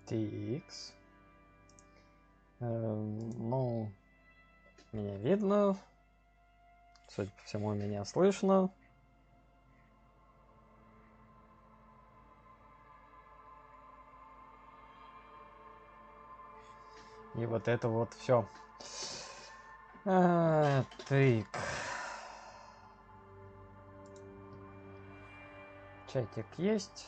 TX. Ну, меня видно. Судя по всему, меня слышно. И вот это вот все. Так. Чатик есть.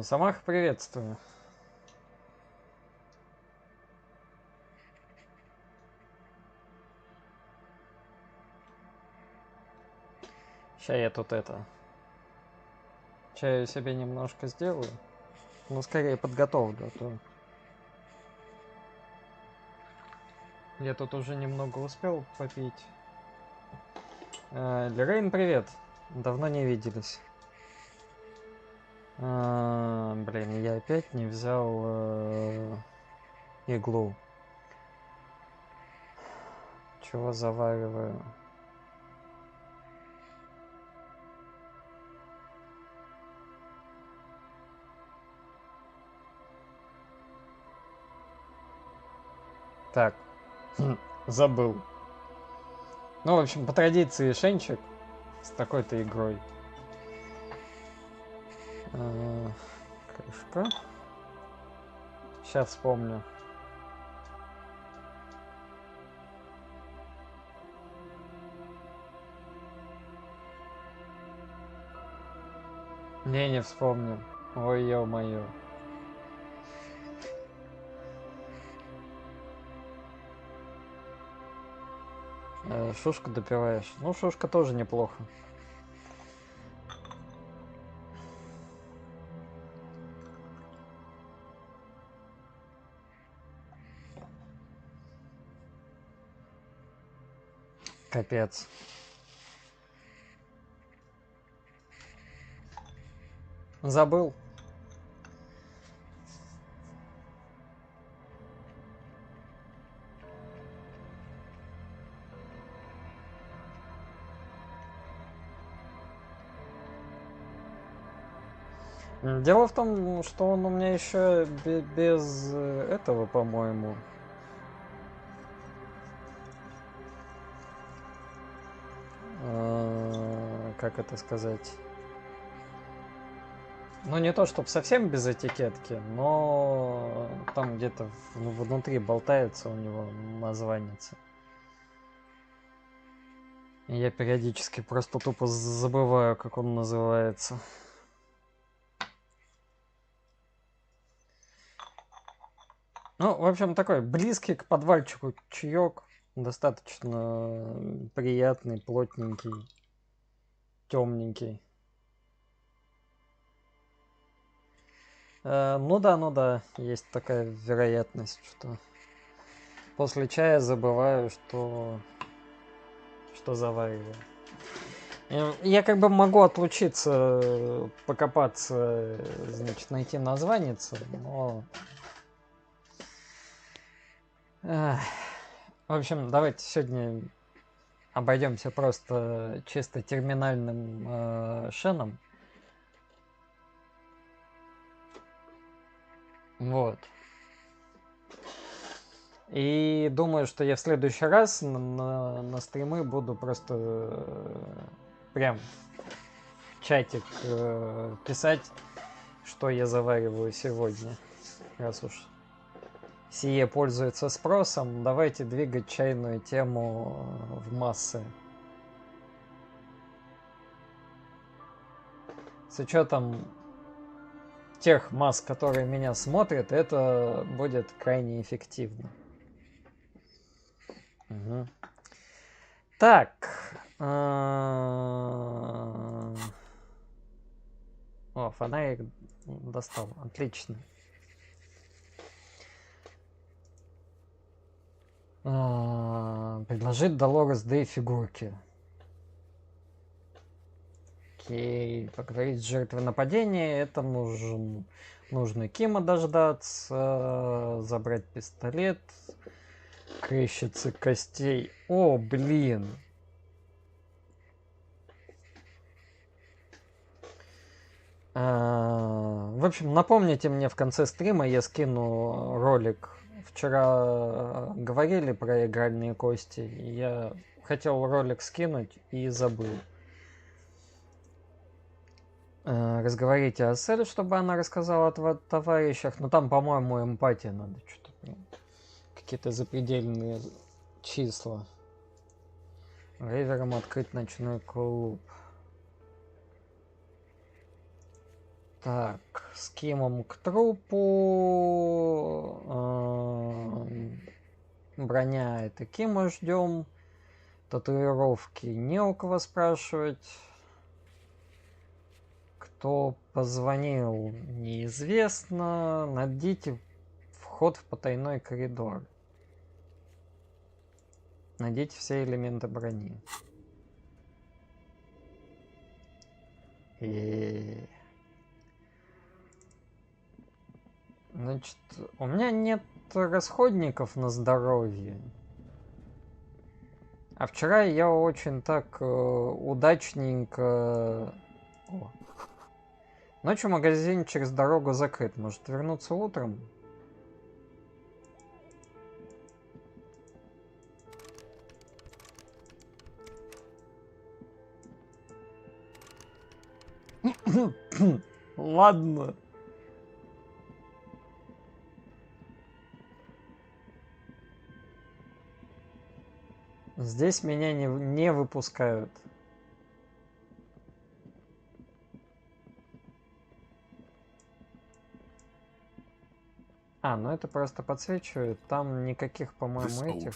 Самах, приветствую. Сейчас я тут чаю себе немножко сделаю. Ну, скорее подготовлю, а то я тут уже немного успел попить. Лерейн, привет. Давно не виделись. Блин, я опять не взял иглу. Чего завариваю? Так, забыл. Ну, в общем, по традиции Шенчик с такой-то игрой. Крышка. Сейчас вспомню. Не вспомню. Ой, ё-моё. Шушку допиваешь. Ну, шушка тоже неплохо. Капец. Забыл. Дело в том, что он у меня еще без этого, по-моему. Как это сказать? Ну, не то, чтобы совсем без этикетки, но там где-то внутри болтается у него названица. И я периодически просто тупо забываю, как он называется. Ну, в общем, такой близкий к подвальчику чаек. Достаточно приятный, плотненький, темненький. Ну да, есть такая вероятность, что после чая забываю, что завариваю. Я как бы могу отлучиться, покопаться, значит, найти названица, но... В общем, давайте сегодня обойдемся просто чисто терминальным шеном. Вот. И думаю, что я в следующий раз на стримы буду просто прям в чатик писать, что я завариваю сегодня. Раз уж сие пользуется спросом, давайте двигать чайную тему в массы. С учетом тех масс, которые меня смотрят, это будет крайне эффективно. Угу. Так. О, фонарик достал. Отлично. Предложить Долорес Дэй фигурки. Окей. Поговорить с жертвой нападения. Это нужно Кима дождаться. Забрать пистолет. Крещицы костей. О, блин. В общем, напомните мне в конце стрима, я скину ролик. Вчера говорили про игральные кости. Я хотел ролик скинуть и забыл. Разговорите о Сель, чтобы она рассказала о товарищах. Но там, по-моему, эмпатия надо. Что-то какие-то запредельные числа. Рейвером открыть ночной клуб. Так, с Кимом к трупу. Броня это Кима ждем. Татуировки не у кого спрашивать. Кто позвонил, неизвестно. Найдите вход в потайной коридор. Найдите все элементы брони. Значит, у меня нет расходников на здоровье. А вчера я очень так удачненько... О. Ночью магазин через дорогу закрыт. Может вернуться утром? Ладно. Здесь меня не выпускают. Ну это просто подсвечивает. Там никаких, по-моему, этих...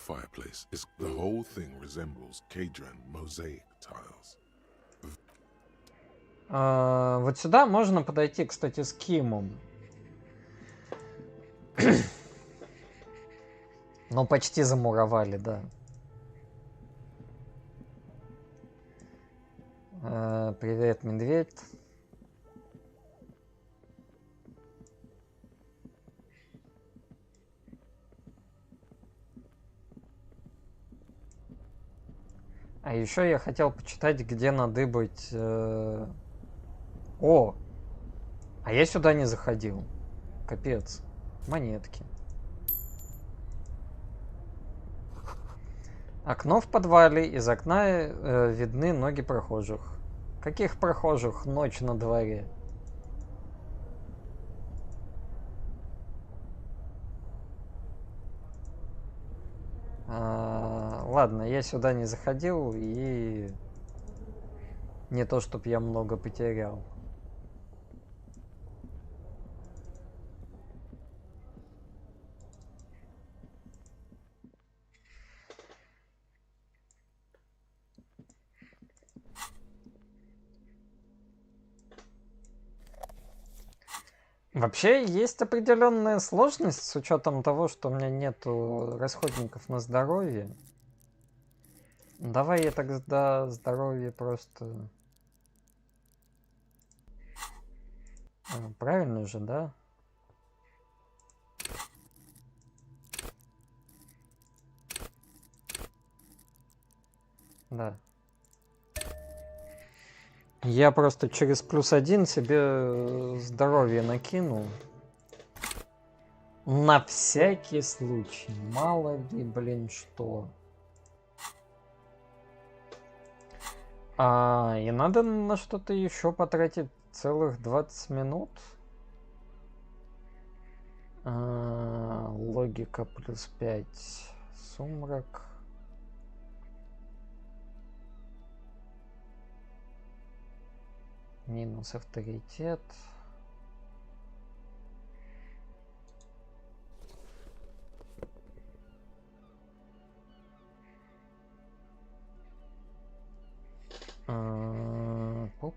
Вот сюда можно подойти, кстати, с Кимом. Ну, почти замуровали, да. Привет, медведь. А еще я хотел почитать, где надыбать... О! А я сюда не заходил. Капец. Монетки. Окно в подвале. Из окна видны ноги прохожих. Каких прохожих? Ночь на дворе. Ладно, я сюда не заходил и не то, чтоб я много потерял. Вообще есть определенная сложность с учетом того, что у меня нету расходников на здоровье. Давай я тогда здоровье просто... Правильно же, да? Да. Я просто через +1 себе здоровье накину. На всякий случай. Мало ли, блин, что. И надо на что-то еще потратить целых 20 минут. Логика +5. Сумрак. Минус авторитет.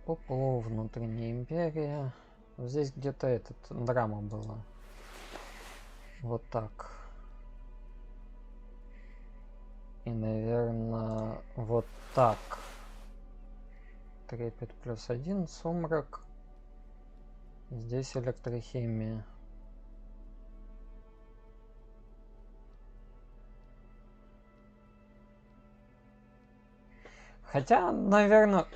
Пупу, внутренняя империя. Здесь где-то драма была. Вот так. И, наверное, вот так. Трепет +1, сумрак. Здесь электрохимия. Хотя, наверное,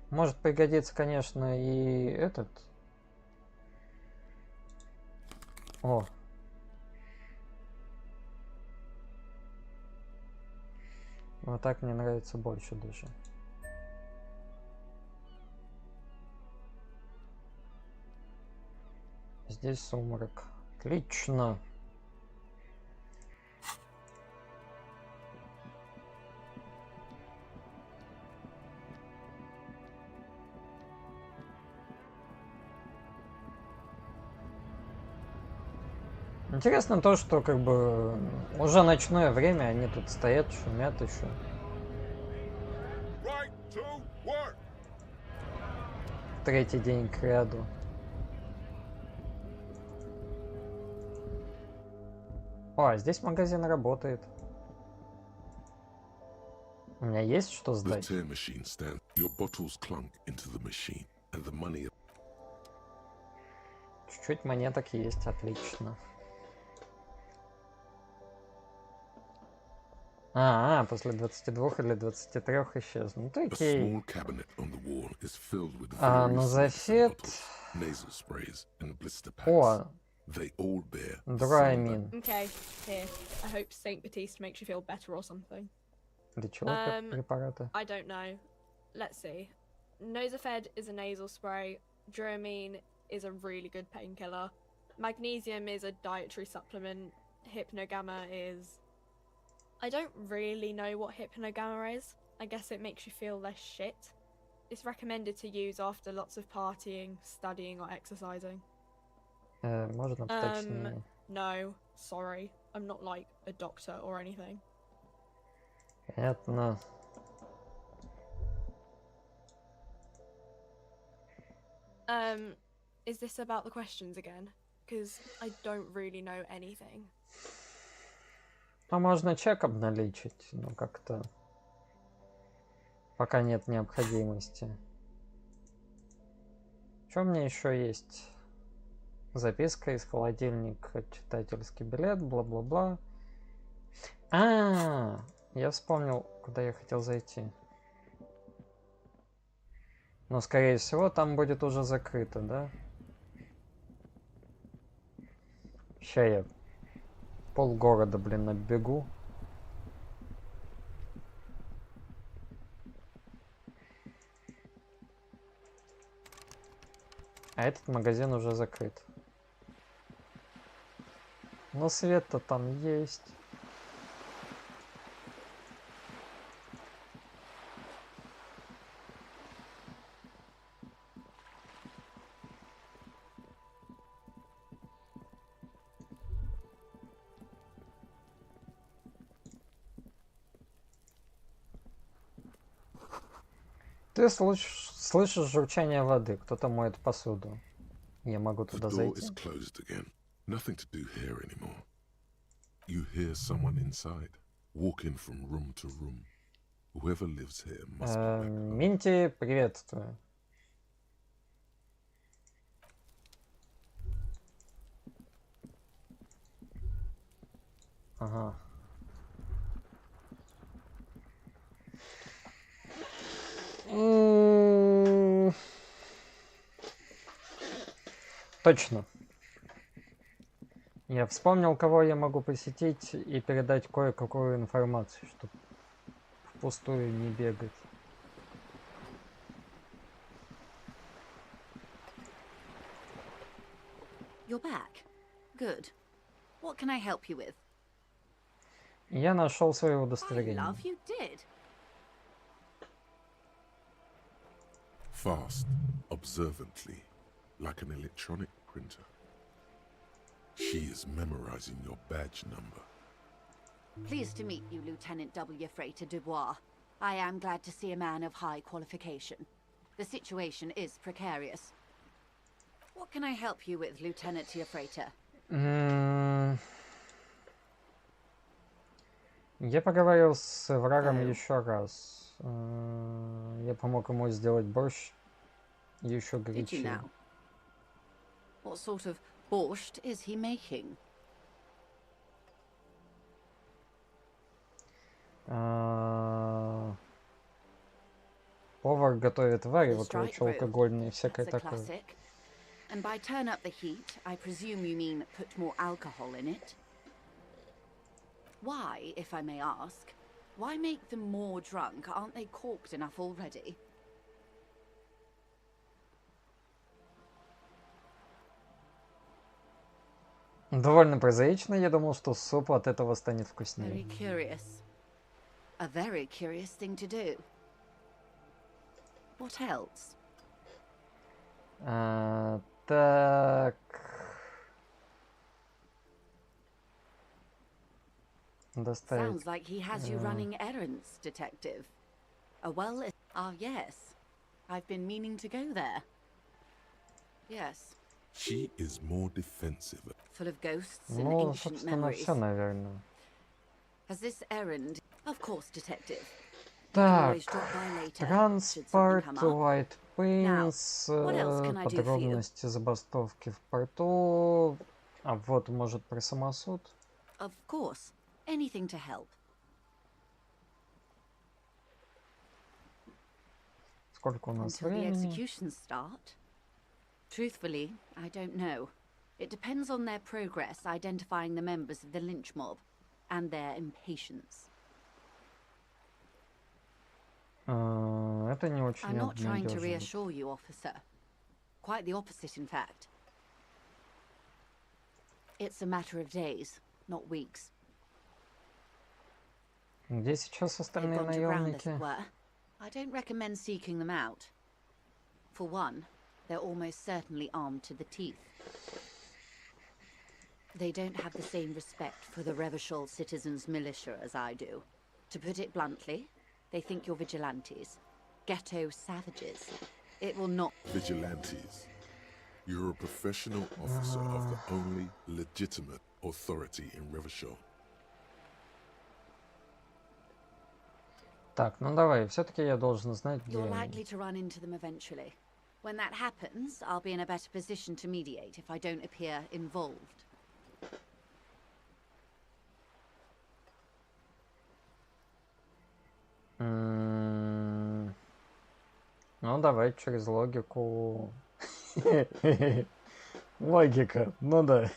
может пригодиться, конечно, и этот. О. Вот так мне нравится больше даже. Здесь сумрак. Отлично. Интересно то, что как бы уже ночное время, они тут стоят, шумят еще. Третий день к ряду. О, здесь магазин работает. У меня есть что сдать? Чуть-чуть монеток есть, отлично. После 22 или 23 исчезнут. Окей. Назофет. О, Драмин. Okay, here. I hope Saint Batiste makes you feel better or something. Для чего препараты? I don't know. Let's see. Nosofed is a nasal spray. Dramine is a really good painkiller. Magnesium is a dietary supplement. Hypnogamma is... I don't really know what hypnogamma is. I guess it makes you feel less shit. It's recommended to use after lots of partying, studying or exercising. Можно поточнее? No, sorry. I'm not like a doctor or anything. Понятно. Is this about the questions again? Because I don't really know anything. Ну, можно чек обналичить, но как-то пока нет необходимости. Что у меня еще есть? Записка из холодильника, читательский билет, бла-бла-бла. Я вспомнил, куда я хотел зайти. Но, скорее всего, там будет уже закрыто, да? Ща я полгорода, блин, оббегу. А этот магазин уже закрыт. Но свет-то там есть. Ты слышишь журчание воды. Кто-то моет посуду. Я могу туда зайти. Минти, приветствую. Ага. Точно. Я вспомнил, кого я могу посетить и передать кое-какую информацию, чтобы впустую не бегать. You're back. Good. What can I help you with? Я нашел свое I удостоверение. love you did. Fast, observantly, like an electronic printer. She is memorizing your badge number. Pleased to meet you, Lieutenant W. Freighter Dubois. I am glad to see a man of high qualification. The situation is precarious. What can I help you with, Lieutenant Tiafreta? Я поговорил с врагом Oh. еще раз. Я помог ему сделать борщ еще Did you горячее. now? What sort of borscht is he making? Повар готовит варево, The короче, strike brew. алкогольное и всякое That's a такое. classic. And by turn up the heat, I presume you mean put more alcohol in it? Why, if I may ask, why make them more drunk? Aren't they corked enough already? Довольно прозаично, я думал, что суп от этого станет вкуснее. Very curious. A very curious thing to do. What else? Так. Доставить. Sounds like he has you running errands, Detective. Ah, yes. I've been meaning to go there. Yes. She is more defensive. Full of ghosts and Ну, ancient собственно, memories. все, наверное. Has this errand... Of course, Detective. You can Так, always drop by later, should something транспорт, come up. White Plains, what else can I do for you? подробности забастовки в порту. А вот, может, про самосуд? Of course. Anything to help. Сколько у нас Until the времени? executions start. Truthfully, I don't know. It depends on their progress identifying the members of the lynch mob and their impatience. Это не очень I'm not trying to обнадеживает. reassure you, officer. Quite the opposite, in fact. It's a matter of days, not weeks. Где сейчас They've остальные gone to ground, as наемники? it were. I don't recommend seeking them out. For one, they're almost certainly armed to the teeth. They don't have the same respect for the Revachol citizens' militia as I do. To put it bluntly, they think you're vigilantes. Ghetto savages. It will not... Vigilantes. You're a professional officer of the only legitimate authority in Revachol. Так, ну давай, все-таки я должен знать, где You're они. likely to run into them eventually. When that happens, I'll be in a better position to mediate if I don't appear involved. Ну, давай через логику. Логика, ну да.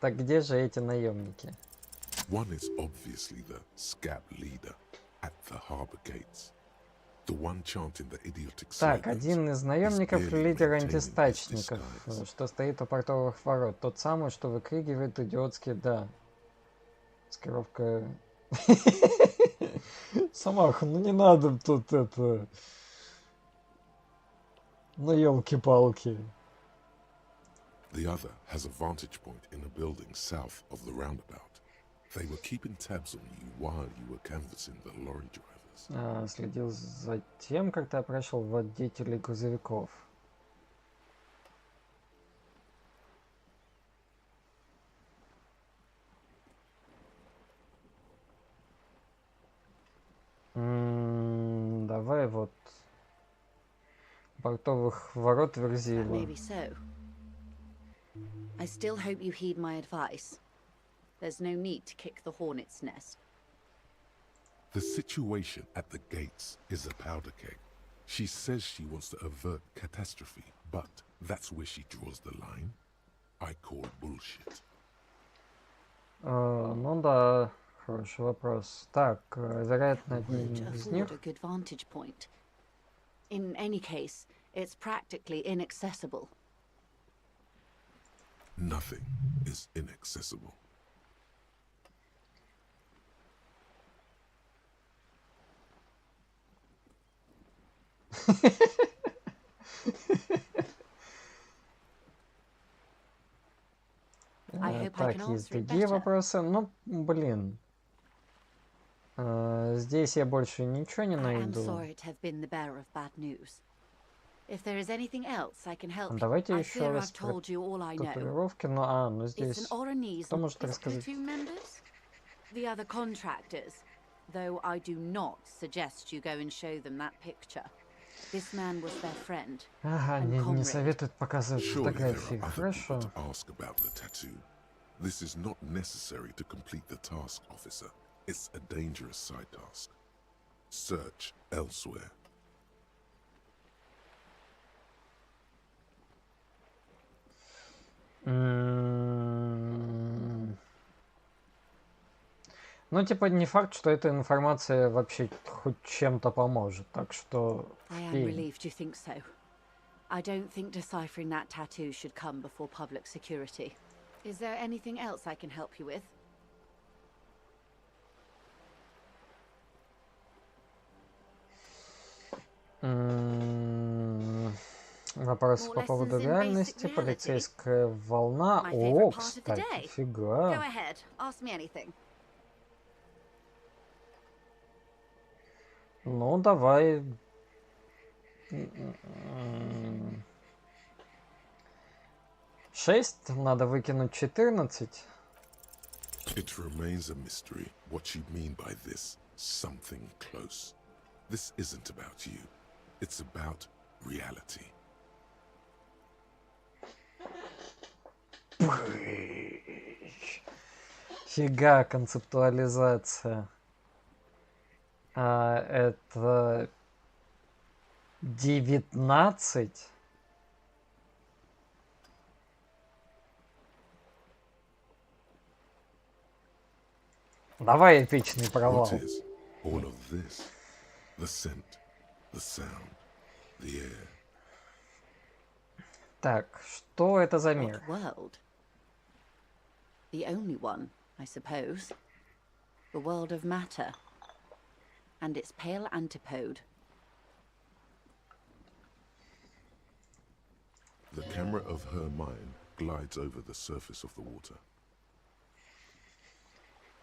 Так где же эти наемники? One is obviously the scab leader at the harbor gates. The one chanting the idiotic Так, slogans один из is наемников barely лидер maintaining his антистачников, disguise. что стоит у портовых ворот. Тот самый, что выкрикивает идиотские «да». Маскировка... Самаха, ну не надо тут это... Ну елки-палки. The other has a vantage point in a building south of the roundabout. They were keeping tabs on you while you were canvassing the lorry drivers. Следил за тем, как ты опрашивал водителей грузовиков. Давай вот портовых ворот That Верзила. may be so. I still hope you heed my advice. There's no need to kick the hornet's nest. The situation at the gates is a powder keg. She says she wants to avert catastrophe, but that's where she draws the line. I call bullshit. Ну да, хороший вопрос. Так, вероятно, Would одним из них... afford a good vantage point. In any case, it's practically inaccessible. Nothing is inaccessible. I hope I Так, can есть answer it другие better. вопросы. Ну, блин. Здесь я больше ничего не I am найду. sorry to have been the bearer of bad news. If there is anything else I can help you, Давайте I еще fear раз I've про told you all I know. татуировки. Ну, ну It's an здесь... Oranese. Кто может Is it рассказать? platoon members? The other contractors. Though I do not suggest you go and show them that picture. This man was their friend. Ага, and не comrade. советует показывать Surely there фотографии. are other people Хорошо. to ask about the tattoo. This is not necessary to complete the task, officer. It's a dangerous side task. Search elsewhere. Ну, типа, не факт, что эта информация вообще хоть чем-то поможет. Так что... I am фиг. relieved you think so. I don't think deciphering that tattoo should come before public security. Is there anything else I can help you with? Вопрос More по поводу lessons in basic реальности. reality? Полицейская волна. My О, favourite part of the кстати, day. Go фига. ahead, ask me anything. Ну, давай. 6, надо выкинуть 14. It remains a mystery what you mean by this something close. This isn't about you. It's about reality. Фига концептуализация. Это 19. Давай эпичный провал. What is all of this? The scent, the sound, the air. Так, что это за мир? What world? The only one, I suppose. The world of matter. And its pale antipode. The camera of her mind glides over the surface of the water.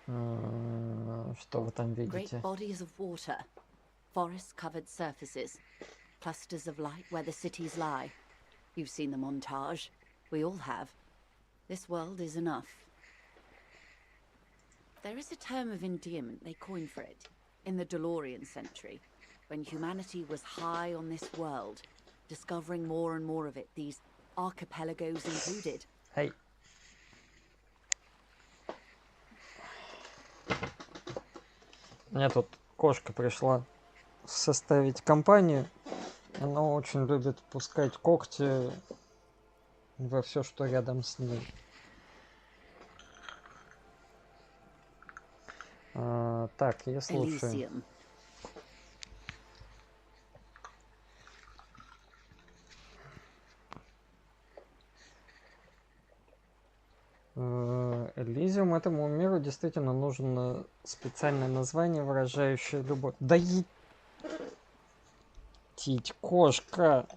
Что вы там Great видите? bodies of water. Forest-covered surfaces. Clusters of light where the cities lie. You've seen the montage. We all have. This world is enough. There is a term of endearment they coined for it in the DeLorean century, when humanity was high on this world, discovering more and more of it, these archipelagos included. Эй. Мне тут кошка пришла составить компанию. Она очень любит пускать когти во все, что рядом с ней. Так, я слушаю. Elysium. Elysium, этому миру действительно нужно специальное название, выражающее любовь. Да етить, кошка!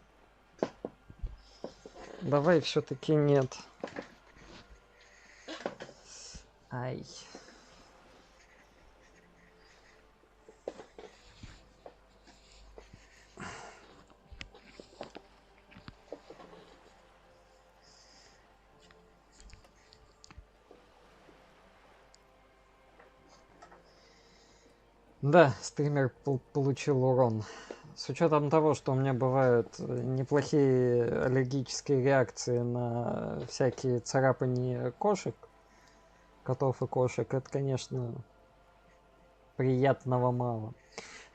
Давай все-таки нет. Ай. Да, стример получил урон. С учетом того, что у меня бывают неплохие аллергические реакции на всякие царапания кошек, котов и кошек, это, конечно, приятного мало.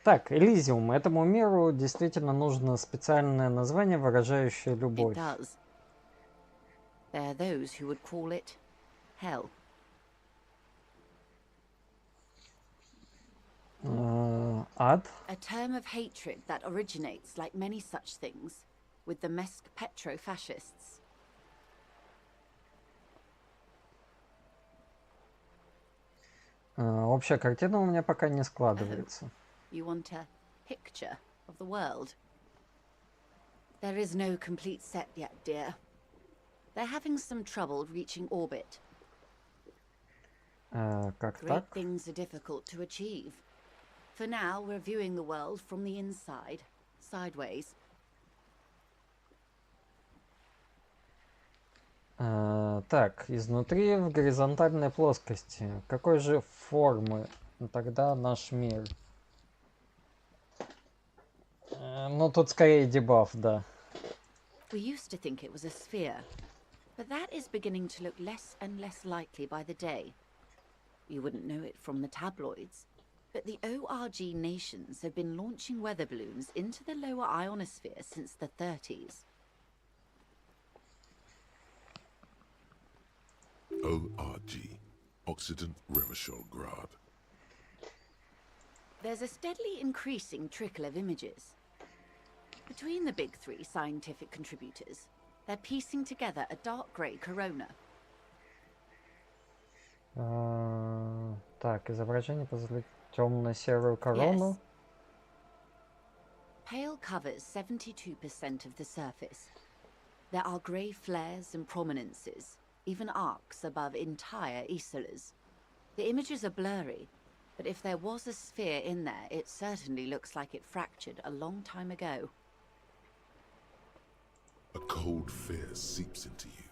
Так, Elysium. Этому миру действительно нужно специальное название, выражающее любовь. It does. There are those who would call it hell. Ад. A term of hatred that originates, like many such things, with the Mesk petro-fascists. Общая картина у меня пока не складывается. You want a picture of the world? There is no complete set yet, dear. They're having some trouble reaching orbit. Как Great так? things are difficult to achieve. For now, we're viewing the world from the inside, sideways. Так, изнутри в горизонтальной плоскости. Какой же формы тогда наш мир? Ну, тут скорее дебаф, да. We used to think it was a sphere, but that is beginning to look less and less likely by the day. You wouldn't know it from the tabloids, but the ORG nations have been launching weather balloons into the lower ionosphere since the 30s. ORG, Occident Revichol-Grad. There's a steadily increasing trickle of images. Between the big three scientific contributors, they're piecing together a dark grey corona. Так, изображение позволит темно-серую корону. Yes. Pale covers 72% of the surface. There are grey flares and prominences, even arcs above entire isolas. The images are blurry, but if there was a sphere in there, it certainly looks like it fractured a long time ago. A cold fear seeps into you.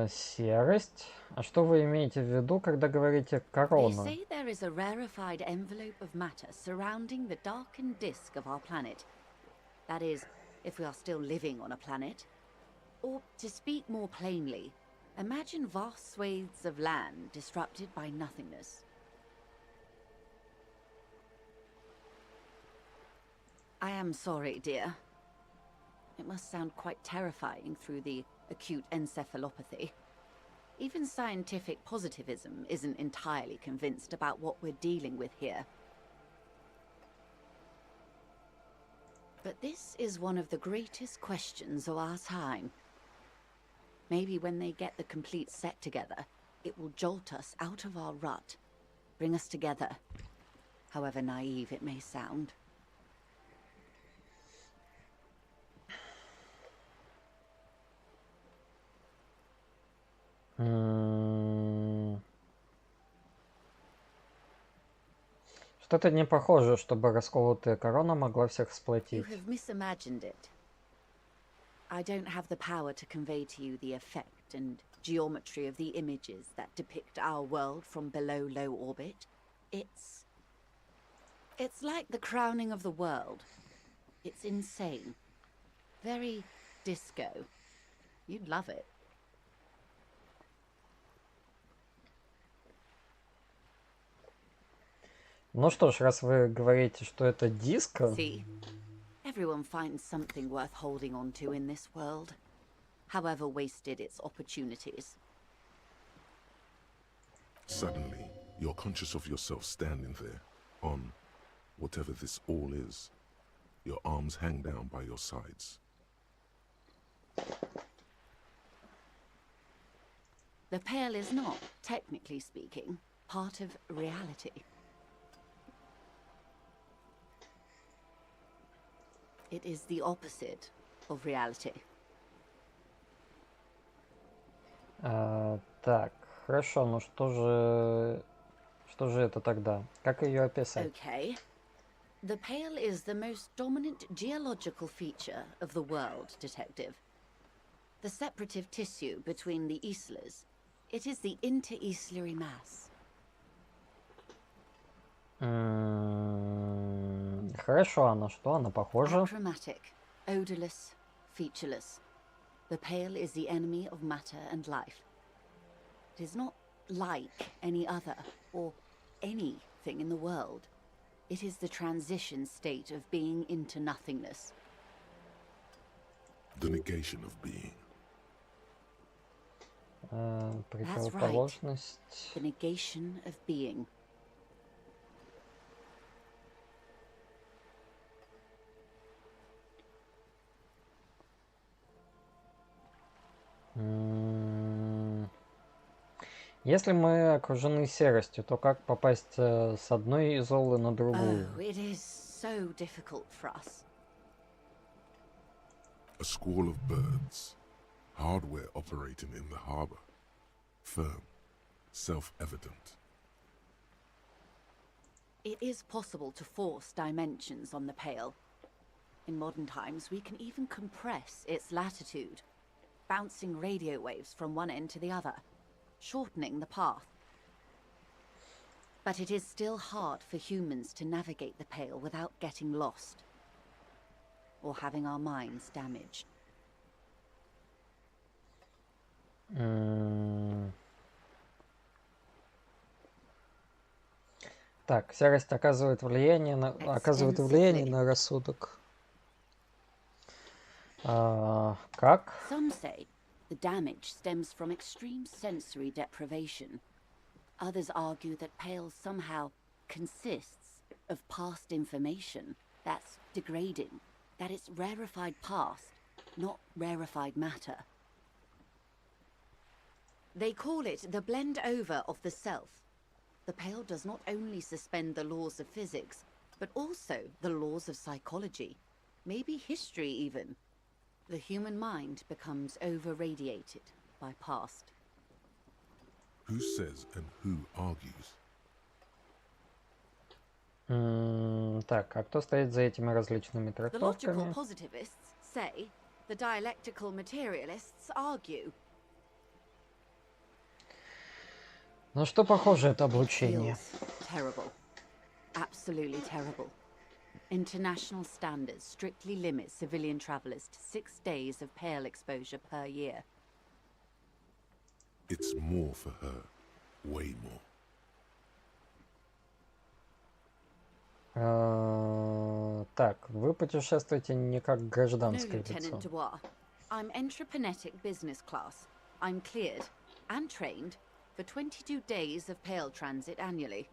Серость. А что вы имеете в виду, когда говорите They корона? say there is a rarefied envelope of matter surrounding the darkened disk of our planet. That is, if we are still living on a planet. Or, to speak more plainly, imagine vast swathes of land disrupted by nothingness. I am sorry, dear. It must sound quite terrifying through the acute encephalopathy. Even scientific positivism isn't entirely convinced about what we're dealing with here. But this is one of the greatest questions of our time. Maybe when they get the complete set together, it will jolt us out of our rut, bring us together, however naive it may sound. Что-то не похоже, чтобы расколотая корона могла всех You сплотить. have misimagined it. I don't have the power to convey to you the effect and geometry of the images that depict our world from below low orbit. It's like the crowning of the world. It's insane. Very disco. You'd love it. Ну что ж, раз вы говорите, что это диско, See, everyone finds something worth holding on to in this world, however wasted its opportunities. Suddenly, you're conscious of yourself standing there, on whatever this all is. Your arms hang down by your sides. The Pale is not, technically speaking, part of reality. It is the opposite of reality. Так, хорошо, ну что же это тогда? Как ее описать? Okay. The Pale is the most dominant geological feature of the world, detective. The separative tissue between the islas. It is the inter-islary mass. Хорошо, а на что она похожа? Achromatic, odorless, featureless. The Pale is the enemy of matter and life. It is not like any other, or anything in the world. It is the transition state of being into nothingness. The negation of being. Противоположность. The negation of being. Если мы окружены серостью, то как попасть с одной изолы на другую? Oh, it is so difficult for us. A squall of birds. Hardware operating in the harbor. Firm. Self-evident. It is possible to force dimensions on the Pale. In modern times, we can even compress its latitude, bouncing radio waves from one end to the other, shortening the path. But it is still hard for humans to navigate the Pale without getting lost, or having our minds damaged. Так, серость оказывает влияние на рассудок. Как? Some say the damage stems from extreme sensory deprivation. Others argue that Pale somehow consists of past information that's degrading, that it's rarefied past, not rarefied matter. They call it the blend over of the self. The Pale does not only suspend the laws of physics, but also the laws of psychology, maybe history even. The human mind becomes over-radiated by past. Who says and who argues? Так, а кто стоит за этими различными The logical трактовками? positivists say, the dialectical materialists argue. На что похоже это It облучение? feels terrible. Absolutely terrible. International standards strictly limit civilian travelers to 6 days of Pale exposure per year. It's more for her. Way more. Так, вы путешествуете не как No, гражданское лицо. Lieutenant Dubois. I'm entreprenetic business class. I'm cleared and trained for 22 days of Pale transit annually.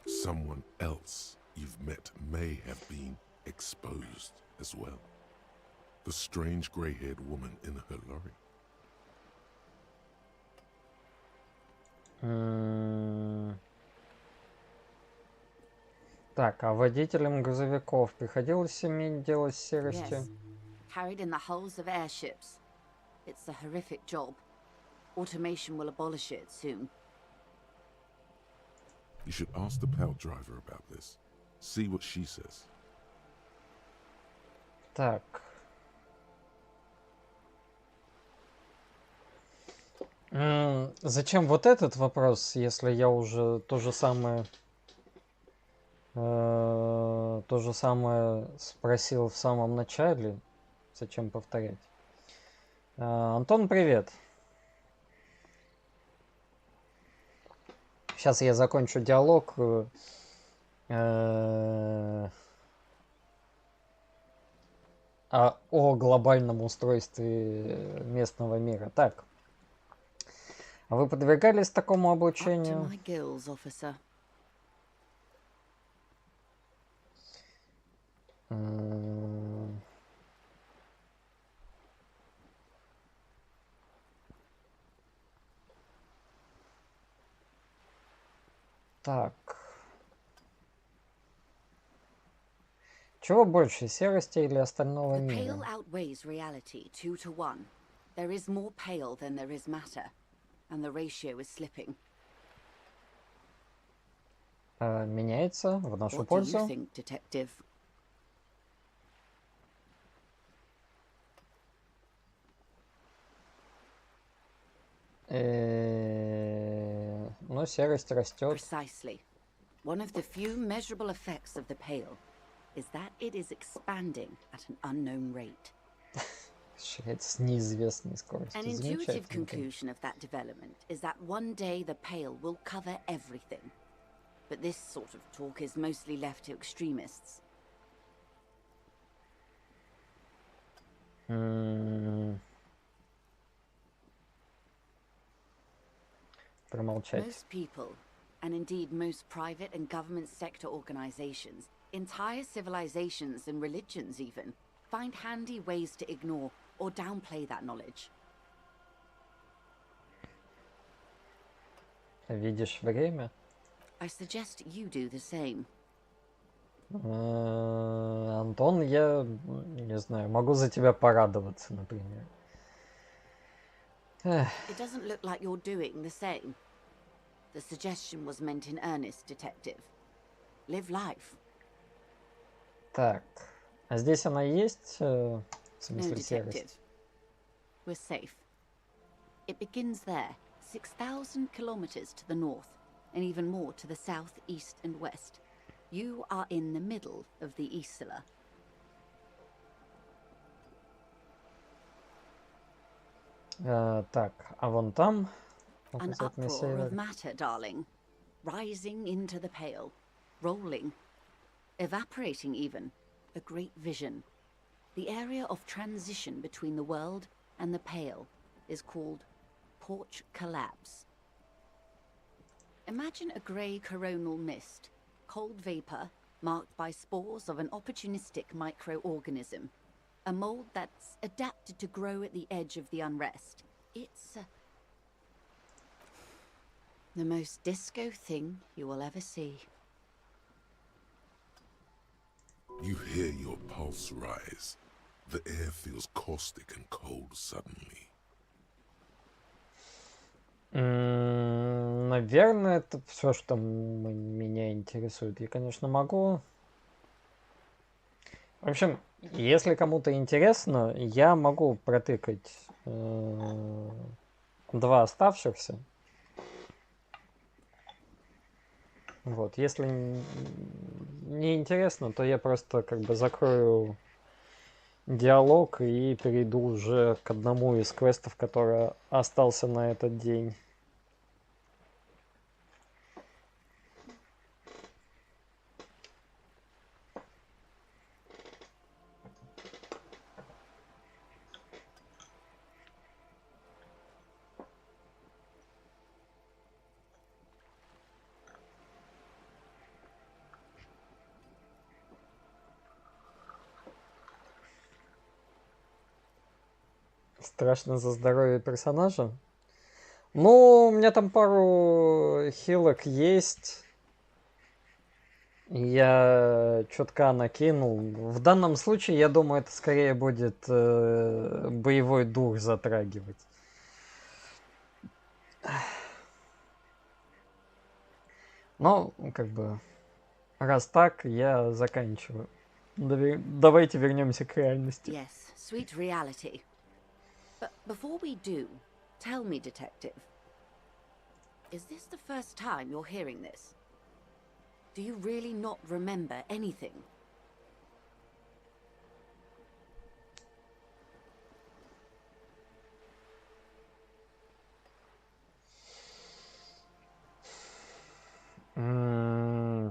Someone else you've met may have been exposed as well. The strange grey-haired woman in her lorry. Так, а водителям грузовиков приходилось иметь дело с серостью? Yes. Carried in the hulls of airships. It's a horrific job. Automation will abolish it soon. You should ask the Pale driver about this. See what she says. Так. Зачем вот этот вопрос, если я уже то же самое спросил в самом начале? Зачем повторять? Антон, привет. Сейчас я закончу диалог. О глобальном устройстве местного мира. Так. А вы подвергались такому Up to облучению? my gills, officer. Так. Чего больше, серости или остального The мира? Pale outweighs reality 2 to 1. There is more Pale than there is matter, and the ratio is slipping. Меняется в нашу What do you пользу? think, detective? Ну, серость растет. Precisely. One of the few measurable effects of the Pale is that it is expanding at an unknown rate. Расширяется с неизвестной скоростью. An intuitive Замечательно. conclusion of that development is that one day the Pale will cover everything. But this sort of talk is mostly left to extremists. Промолчать. Most people, and indeed most private and government sector organizations, entire civilizations and religions even, find handy ways to ignore or downplay that knowledge. Видишь время? I suggest you do the same. Антон Антон, я не знаю, могу за тебя порадоваться, например. Эх, It doesn't look like you're doing the same. The suggestion was meant in earnest, detective. Live life. так, а здесь она есть, в No, смысле detective. серость? We're safe. It begins there, 6,000 kilometers to the north, and even more to the south, east, and west. You are in the middle of the Isla. Так, а вон там An указать на uproar of север. matter, darling. Rising into the pale. Rolling. Evaporating even. A great vision. The area of transition between the world and the pale is called porch collapse. Imagine a grey coronal mist, cold vapor marked by spores of an opportunistic microorganism, a mold that's adapted to grow at the edge of the unrest. It's the most disco thing you will ever see. You hear your pulse rise. The air feels caustic and cold suddenly. Наверное, это все, что меня интересует. Я, конечно, могу. В общем, если кому-то интересно, я могу протыкать 2 оставшихся. Вот, если не интересно, то я просто как бы закрою диалог и перейду уже к одному из квестов, который остался на этот день. Страшно за здоровье персонажа. Ну, у меня там пару хилок есть. Я чутка накинул. В данном случае, я думаю, это скорее будет боевой дух затрагивать. Но, как бы, раз так, я заканчиваю. Давайте вернемся к реальности. Yes, sweet reality. But before we do, tell me, detective, is this the first time you're hearing this? Do you really not remember anything?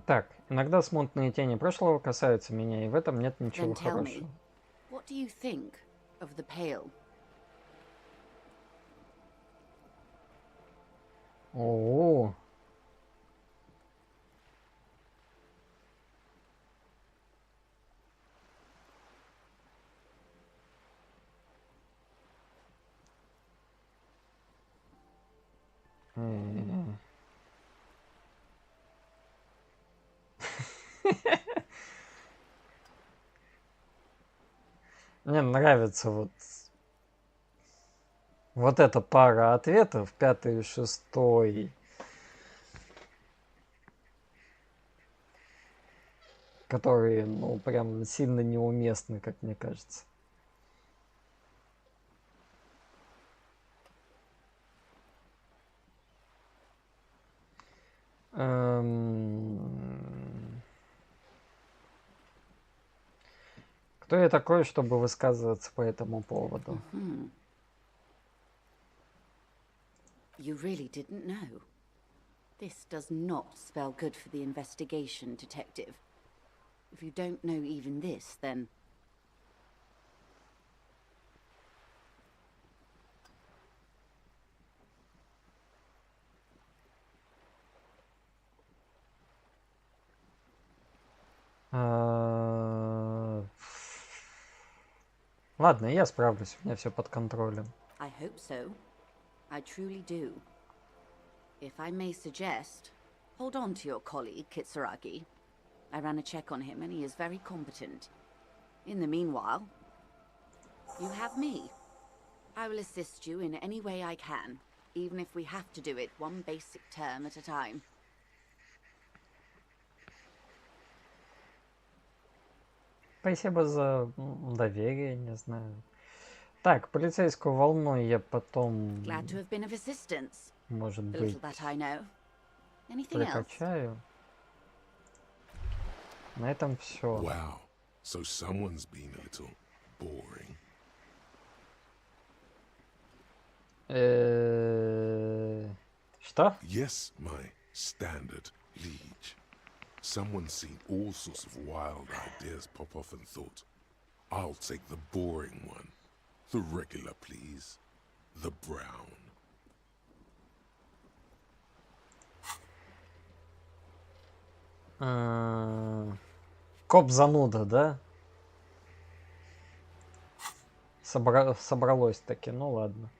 Так, иногда смутные тени прошлого касаются меня, и в этом нет ничего Then tell me, хорошего. what do you think of the pale? О, мне нравится вот эта пара ответов, 5-й и 6-й, которые, ну, прям сильно неуместны, как мне кажется. Кто я такой, чтобы высказываться по этому поводу? You really didn't know. This does not spell good for the investigation, detective. If you don't know even this, then... Ладно, я справлюсь, у меня все под контролем. I hope so. I truly do. If I may suggest, hold on to your colleague, Kitsuragi. I ran a check on him and he is very competent. In the meanwhile, you have me. I will assist you in any way I can, even if we have to do it one basic term at a time. Спасибо за доверие, не знаю. Так, полицейскую волну я потом, Glad to have been of assistance. может The быть, little that I know. Anything else? прокачаю. На этом все. Wow, so someone's been a little boring. Что? Yes, my standard liege. Someone's seen all sorts of wild ideas pop off and thought, I'll take the boring one. The regular, please. The brown. Коп зануда, да? Собралось таки, ну ладно.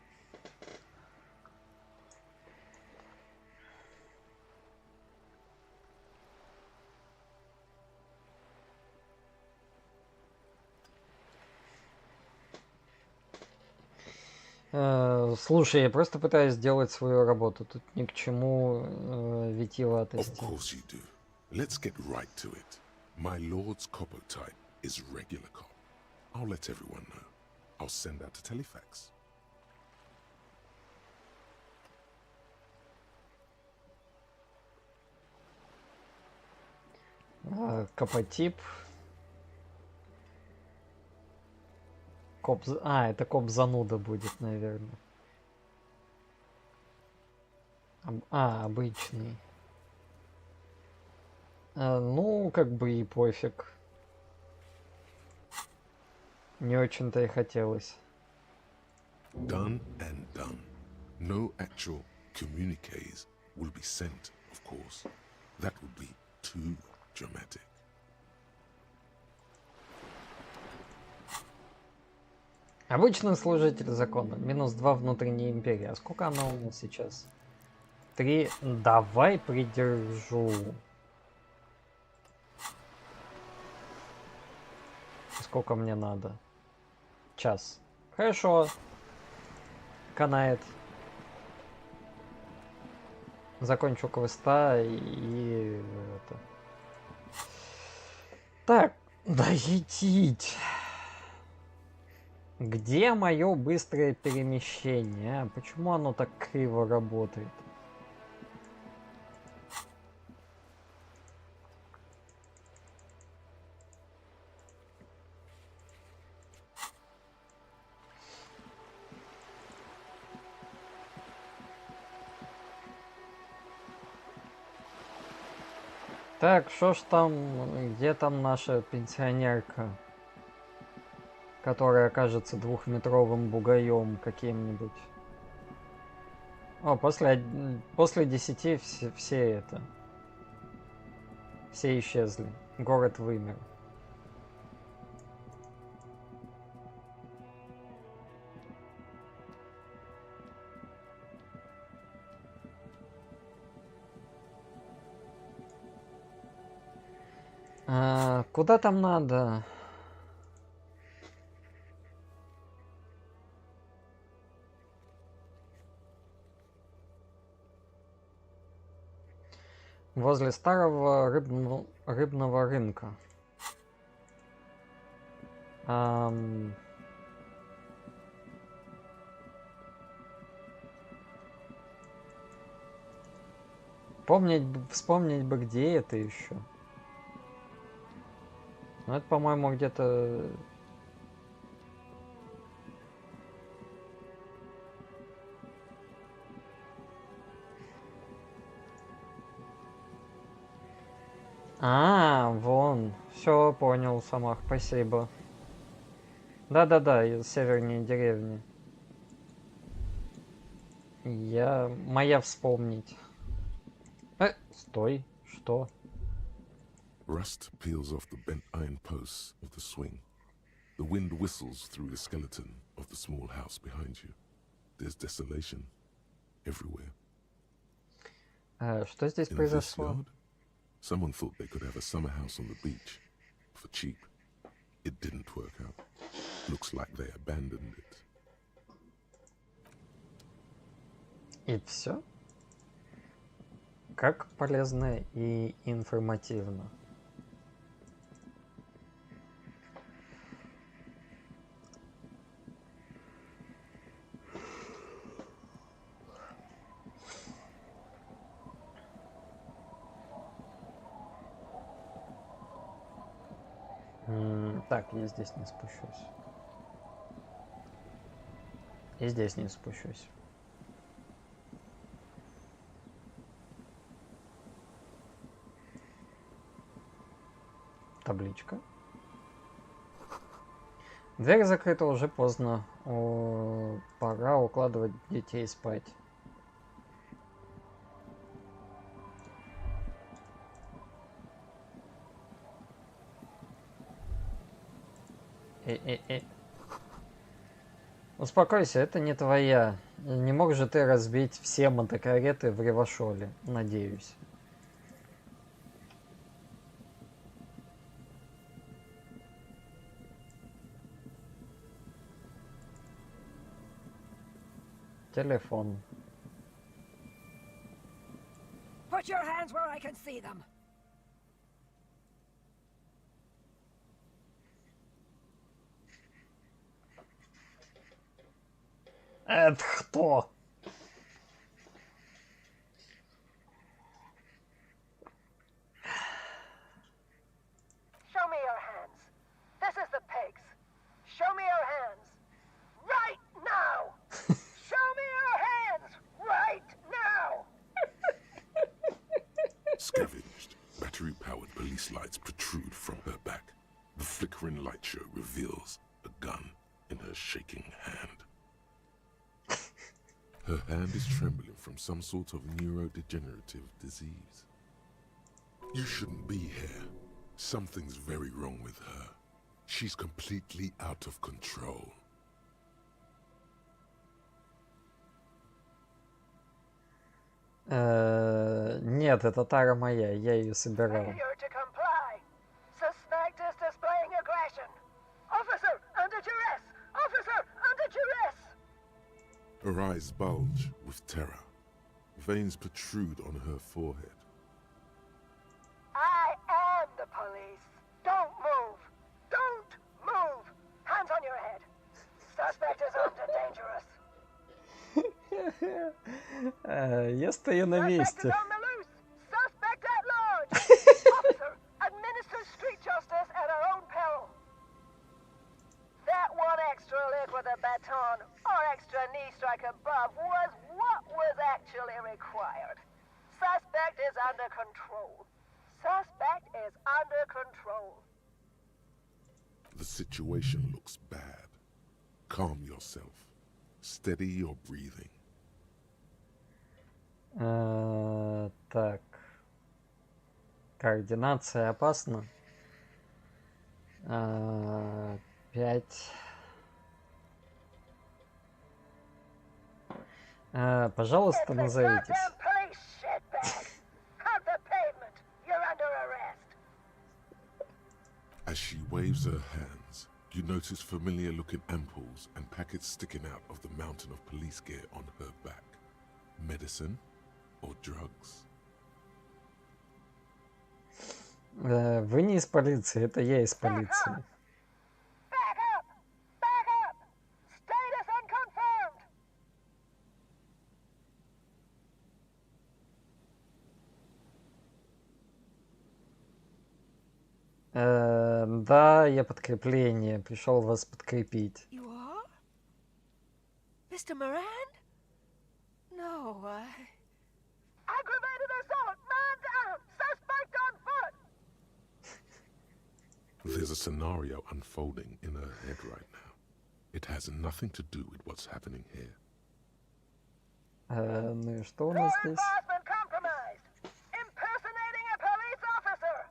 Слушай, я просто пытаюсь сделать свою работу. Тут ни к чему Of витиеватости. course you do. Let's get right to it. My lord's copper type is regular cop. I'll let everyone know. I'll send out a telefax. Копотип. Это коп зануда будет, наверное. Обычный. Ну, как бы и пофиг. Не очень-то и хотелось. Done and done. No actual communiques will be sent, of course. That would be too dramatic. Обычный служитель закона. -2 внутренней империи. А сколько она у нас сейчас? 3. Давай придержу. Сколько мне надо? Час. Хорошо. Канает. Закончу квеста и это. Так, доедить. Где мое быстрое перемещение? Почему оно так криво работает? Так, что ж там, где там наша пенсионерка, которая окажется 2-метровым бугаем каким-нибудь? О, после 10 все исчезли. Город вымер. Куда там надо? Возле старого рыбного рынка. Вспомнить бы, где это еще. Ну, это, по-моему, где-то... Вон. Все, понял, Самах, спасибо. Да-да-да, севернее деревни. Моя вспомнить. Стой, что? Rust peels off the bent iron posts of the swing. The wind whistles through the skeleton of the small house behind you. There's desolation everywhere. Что здесь In this произошло? yard, someone thought they could have a summer house on the beach for cheap. It didn't work. Looks like they abandoned it. И все? Как полезно и информативно. Так, я здесь не спущусь. И здесь не спущусь. Табличка. Дверь закрыта, уже поздно. Пора укладывать детей спать. Успокойся, это не твоя. Не мог же ты разбить все мотокареты в Ревашоле, надеюсь. Телефон. Put your hands where I can see them. Это кто? Show me your hands. This is the pigs. Show me your hands. Right now! Show me your hands! Right now! Scavenged, battery-powered police lights protrude from her back. The flickering light show reveals a gun in her shaking hand. Her hand is trembling from some sort of neurodegenerative disease. You shouldn't be here. Something's very wrong with her. She's completely out of control. Нет, это тара моя, я ее собирал. Failure to comply. Suspect is displaying aggression. Officer, under duress! Officer, under duress! Her eyes bulge with terror. Veins protrude on her forehead. I am the police. Don't move. Don't move. Hands on your head. Suspect is armed and dangerous. Я стою на Suspect is месте. on the loose. Suspect at large. Officer, administer street justice at our own peril. That one extra lick with a baton or extra knee strike above was what was actually required. Suspect is under control. Suspect is under control. The situation looks bad. Calm yourself. Steady your breathing. Так. Координация опасна. 5. Пожалуйста, It's the назовитесь. goddamn police shitbag. Hug the pavement. You're under arrest. As she waves her hands, you notice familiar-looking ampoules and packets sticking out of the mountain of police gear on her back. Medicine or drugs? Вы не из полиции, это я из полиции. Back up! Back up! Status unconfirmed! Да, я подкрепление. Пришел вас подкрепить. You are? Mr. Moran? No, Aggravated assault! Man down! Suspect on foot! There's a scenario unfolding in her head right now. It has nothing to do with what's happening here. Ну и что у Law нас здесь? enforcement compromised! Impersonating a police officer!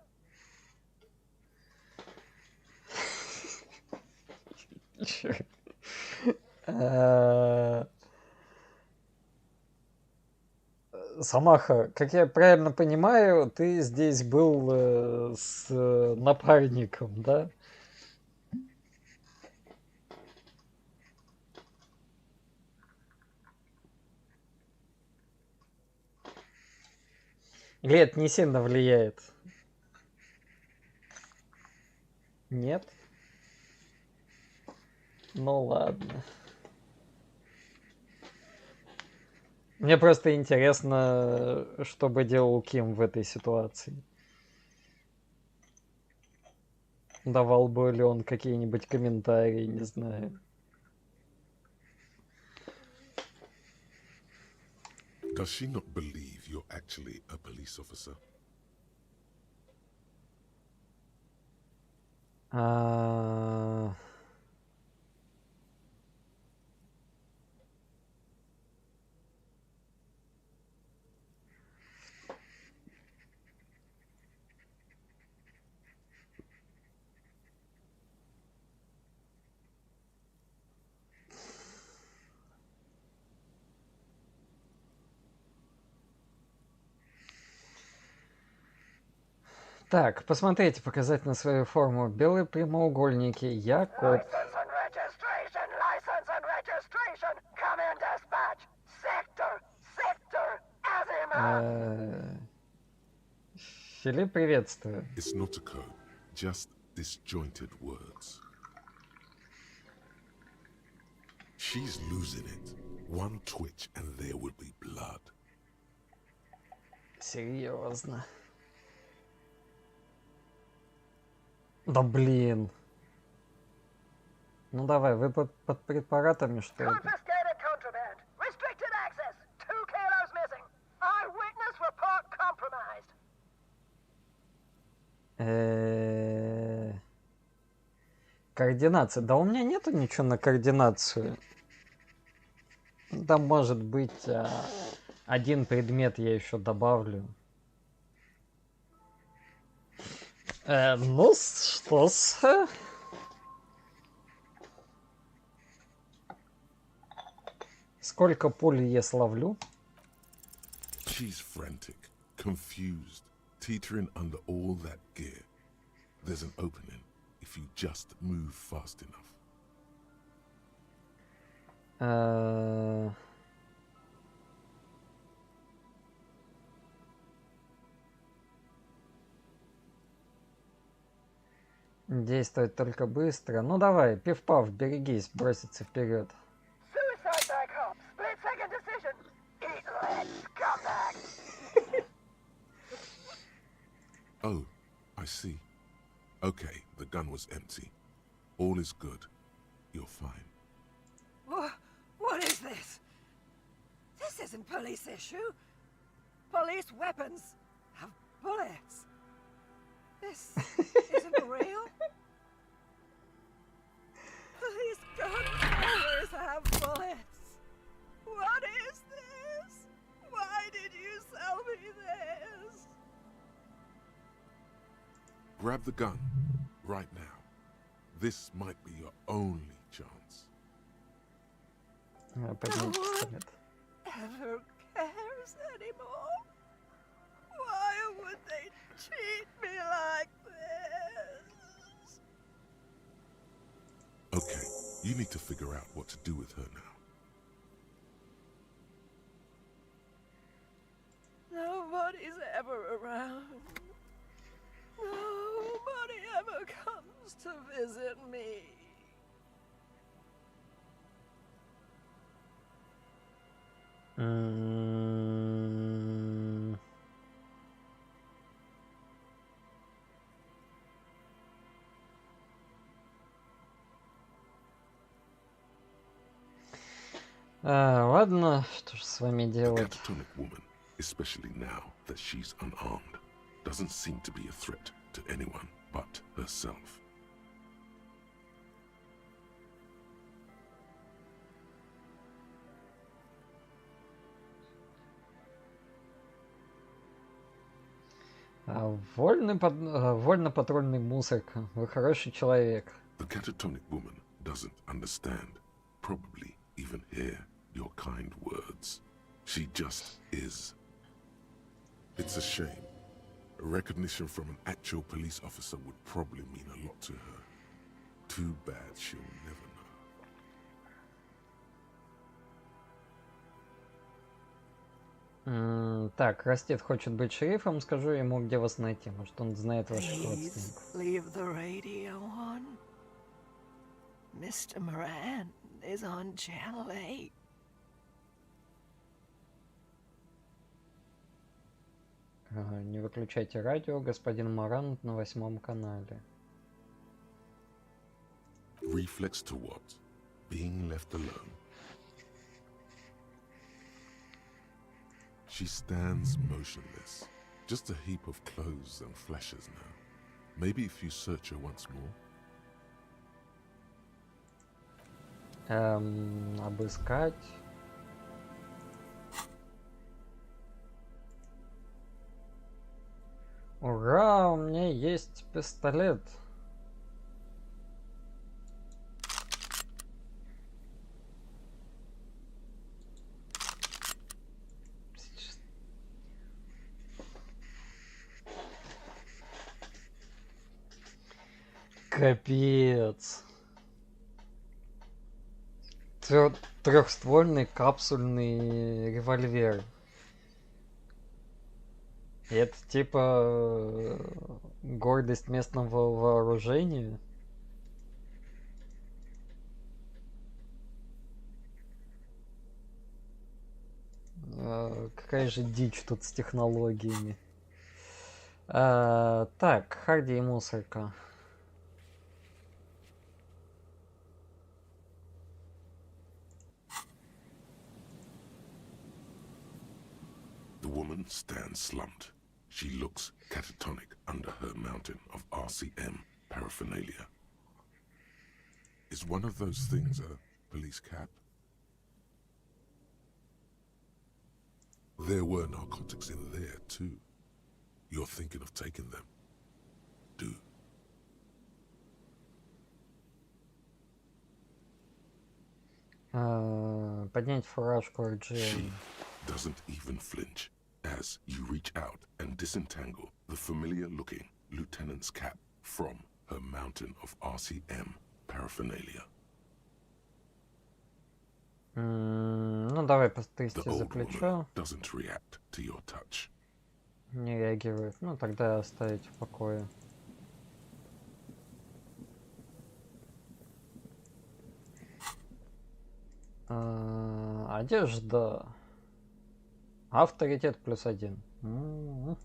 Самаха, как я правильно понимаю, ты здесь был с напарником, да? Или это не сильно влияет? Нет? Ну ладно. Мне просто интересно, что бы делал Ким в этой ситуации. Давал бы ли он какие-нибудь комментарии, не знаю. Does she not believe you're actually a police officer? А, Так, посмотрите, показать на свою форму. Белые прямоугольники. Я коп. License and registration! Come in dispatch! Sector! Azimut! Филипп, приветствую. It's not a code, just disjointed words. She's losing it. One twitch and there would be blood. Серьезно. Да блин. Ну давай, вы под препаратами, что ли? Confiscated contraband! Restricted access! 2 kilos missing! Eyewitness report compromised! Координация. Да у меня нету ничего на координацию. Да может быть один предмет я еще добавлю. Ну что с? Сколько пуль я словлю? She's frantic, confused, teetering under all that gear. There's an opening if you just move fast enough. Действовать только быстро. Ну давай, пиф-паф, берегись, броситься вперед. Suicide by cop! Split second decision! Eat lead, scumbag! Oh, I see. Okay, the gun was empty. All is good. You're fine. What is this? This isn't police issue. Police weapons have bullets. This isn't real. Police guns always have bullets. What is this? Why did you sell me this? Grab the gun, right now. This might be your only chance. Поднять пистолет. Ever cares anymore? Why would they treat me like this? Okay, you need to figure out what to do with her now. Nobody's ever around. Nobody ever comes to visit me. Ладно, что же с вами The делать? catatonic woman, especially now that she's unarmed, doesn't seem to be a threat to anyone but herself. Вольно-патрульный мусорка. Вы хороший человек. The catatonic woman doesn't understand, probably even hear your kind words. She just is. It's a shame. Recognition from an actual police officer would probably mean a lot to her. Too bad she'll never know. Так, Растет хочет быть шерифом, скажу ему, где вас найти. Может, он знает ваших родственников. Leave the radio on. Mr. Moran is on channel 8. Не выключайте радио, господин Маран на 8 канале. Reflex to what? Being left alone. She stands motionless, just a heap of clothes and fleshes now. Maybe if you search her once more. Обыскать. Ура, у меня есть пистолет. Капец. Трехствольный капсульный револьвер. И это типа гордость местного вооружения. Какая же дичь тут с технологиями. Так, Харди и мусорка. The woman stands slumped. She looks catatonic under her mountain of RCM paraphernalia. Is one of those things a police cap? There were narcotics in there too. You're thinking of taking them? Do. Поднять фуражку RG. She doesn't even flinch as you reach out and disentangle the familiar-looking lieutenant's cap from her mountain of RCM paraphernalia. Ну, давай The потрясти за old плечо. woman doesn't react to your touch. Не реагирует. Ну, тогда оставить в покое. Одежда. Авторитет +1. You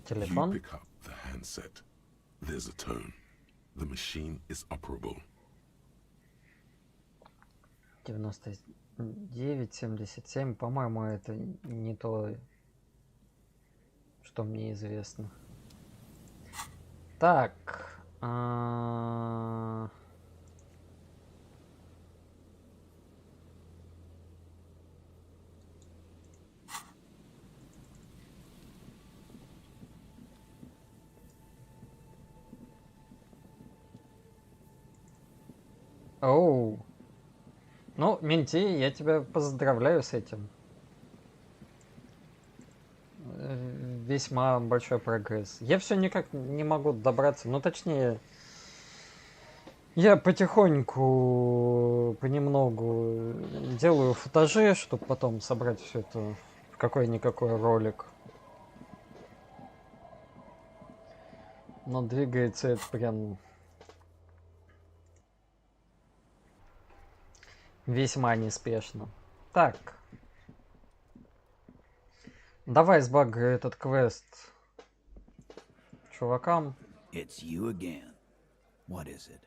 Телефон. pick up the handset. There's a tone. The machine is operable. 99-77. По-моему, это не то, что мне известно. Так. Оу. Ну, Менти, я тебя поздравляю с этим. Весьма большой прогресс. Я все никак не могу добраться, ну точнее, я потихоньку, понемногу делаю футажи, чтобы потом собрать все это в какой-никакой ролик. Но двигается это прям весьма неспешно. Так. Давай сбагай этот квест чувакам. It's you again. What is it?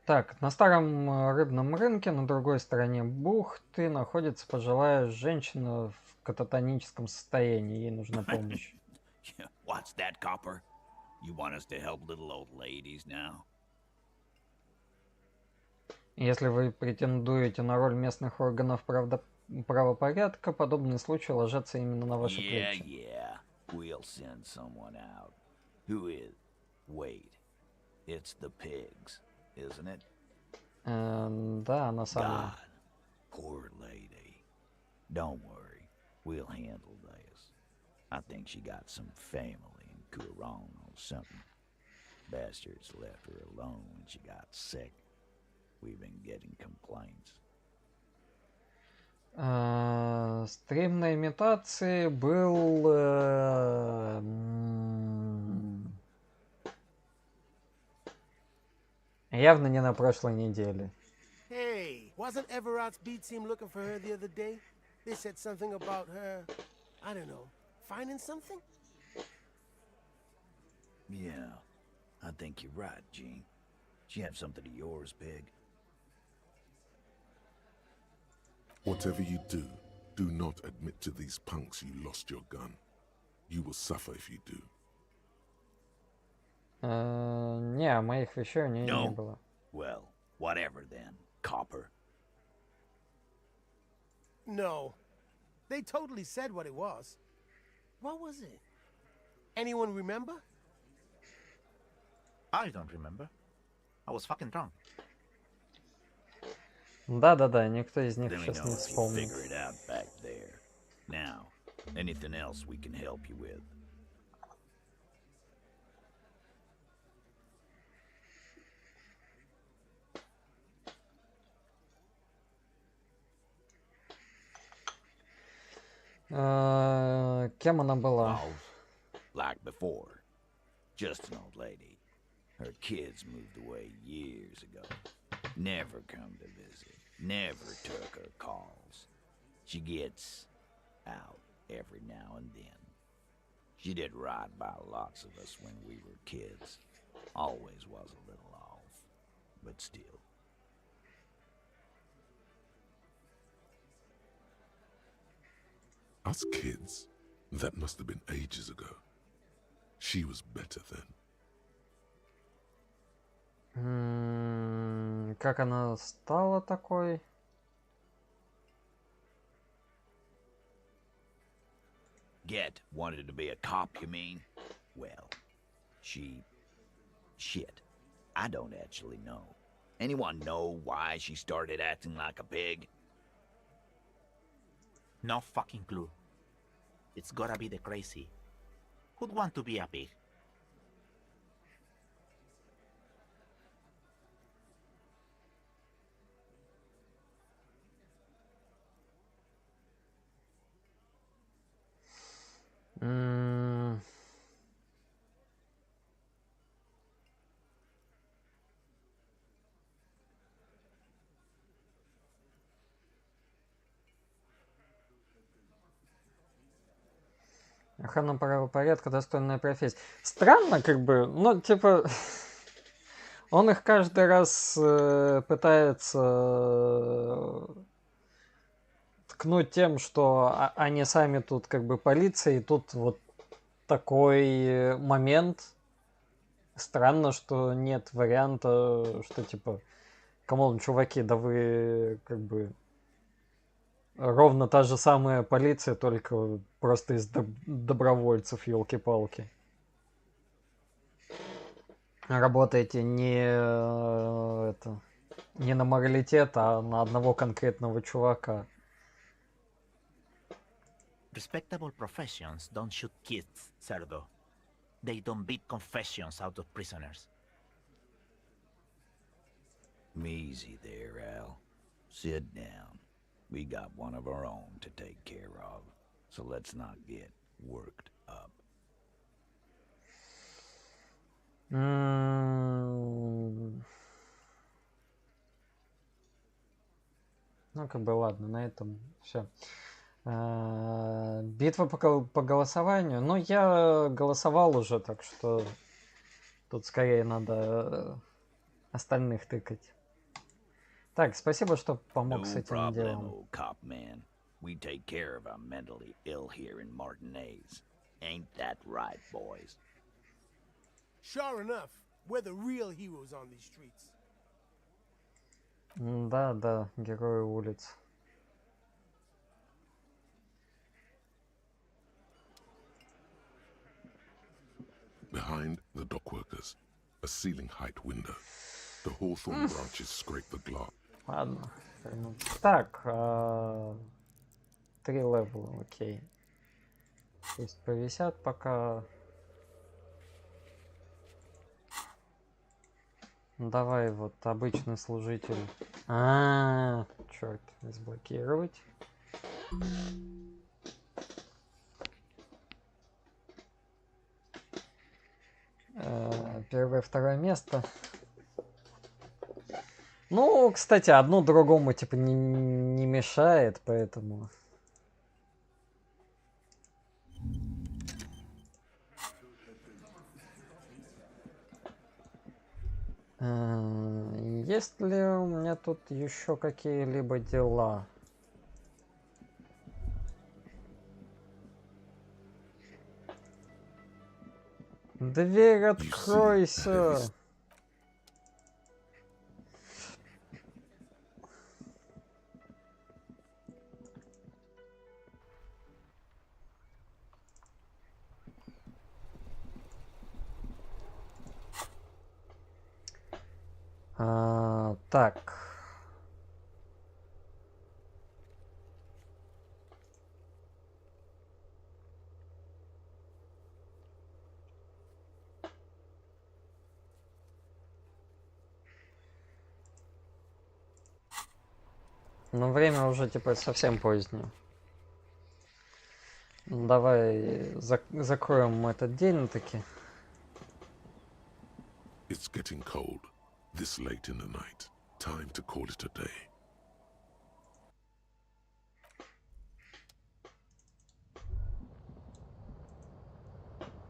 Так, на старом рыбном рынке на другой стороне бухты находится пожилая женщина в кататоническом состоянии. Ей нужна помощь. What's that, copper? You want us to help little old ladies now? Если вы претендуете на роль местных органов правопорядка, подобные случаи ложатся именно на ваши плечи. Yeah. We'll send someone out. Who is? Wait. It's the pigs, isn't it? Да, она самая. God. Poor lady. Don't worry, we'll handle this. I think she got some family in Kuron or something. Bastards left her alone when she got sick. We've been getting complaints. Стрим на имитации был явно не на прошлой неделе. Hey, wasn't Everard's B team looking for her the other day? They said something about her, I don't know, finding something? Yeah, I think you're right, Gene. She have something of yours, Pig. Whatever you do, do not admit to these punks you lost your gun. You will suffer if you do. Не, моих вещей у нее не No. было. Well, whatever then, copper. No. They totally said what it was. What was it? Anyone remember? I don't remember. I was fucking drunk. Да-да-да, никто из них Let me сейчас know не if you вспомнит. figure it out back there. Now, anything else we can help you with? Кем она была? Oh, like before. Just an old lady. Her kids moved away years ago. Never come to visit. Never took her calls. She gets out every now and then. She did right by lots of us when we were kids. Always was a little off, but still. Us kids? That must have been ages ago. She was better then. Как она стала такой? Get wanted to be a cop, you mean? Well, shit. I don't actually know. Anyone know why she started acting like a pig? No fucking clue. It's gotta be the crazy. Who'd want to be a pig? Охрана правопорядка, достойная профессия. Странно, как бы, ну, типа, он их каждый раз пытается ткнуть тем, что они сами тут как бы полиция, и тут вот такой момент. Странно, что нет варианта, что типа, камон, чуваки, да вы как бы ровно та же самая полиция, только просто из добровольцев, елки-палки. Работаете не на моралитет, а на одного конкретного чувака. Respectable professions don't shoot kids, Cerdo. They don't beat confessions out of prisoners. Easy there, Al. Sit down. We got one of our own to take care of, so let's not get worked up. Ну, как бы, ладно, на этом все. Битва по голосованию. Ну, я голосовал уже, так что тут скорее надо остальных тыкать. Так, спасибо, что помог с этим делом. Cop man. We take care of our mentally ill here in Martinez. Ain't that right, boys? Sure enough, we're the real heroes on these streets. Да, герои улиц. Behind the dockworkers, a ceiling height window. The hawthorn branches scrape the glass. Ладно. Так, 3 левела, окей. Пусть повисят пока. Давай вот обычный служитель. Черт, разблокировать. Первое, второе место. Ну, кстати, одно другому типа не мешает, поэтому. Есть ли у меня тут еще какие-либо дела? Дверь откройся! Так. Но время уже типа совсем позднее. Давай закроем этот день таки. It's getting cold. This late in the night. Time to call it a day.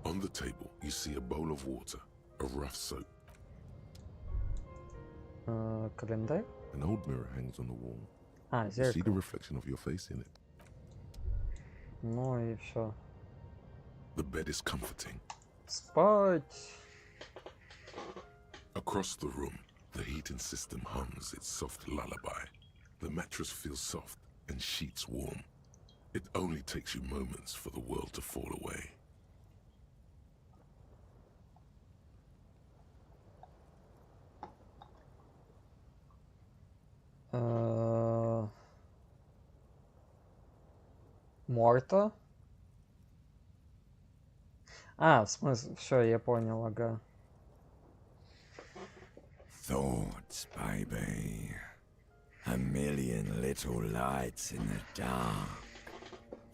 On the table, you see a bowl of water, a rough soap. Календарь? An old mirror hangs on the wall. You see the Зеркало. reflection of your face in it. Ну и все. The bed is comforting. Спать. Across the room, the heating system hums its soft lullaby. The mattress feels soft and sheets warm. It only takes you moments for the world to fall away. Морта? В смысле, все, я понял, ага. Thoughts, baby. A million little lights in the dark.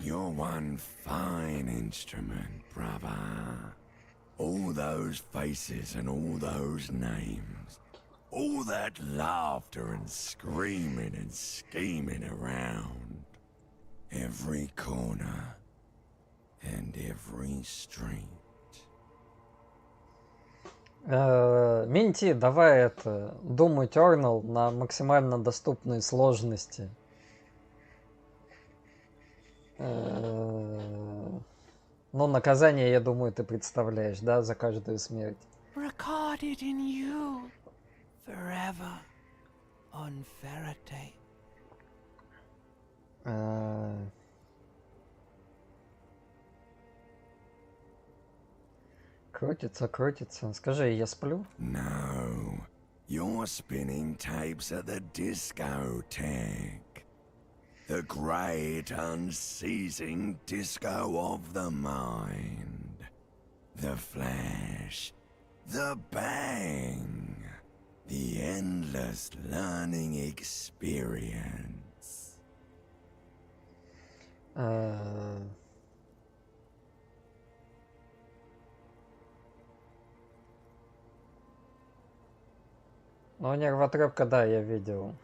You're one fine instrument, brother. All those faces and all those names. All that laughter and screaming and scheming around. Every corner and every street. Минти, давай Doom Eternal на максимально доступной сложности. Ну, наказание, я думаю, ты представляешь, да, за каждую смерть. Recorded in you forever on Faraday. Крутится. Скажи, я сплю? No, you're spinning tapes at the discotheque. The great unceasing disco of the mind. The flash, the bang, the endless learning experience. Ну, нервотрепка, да, я видел.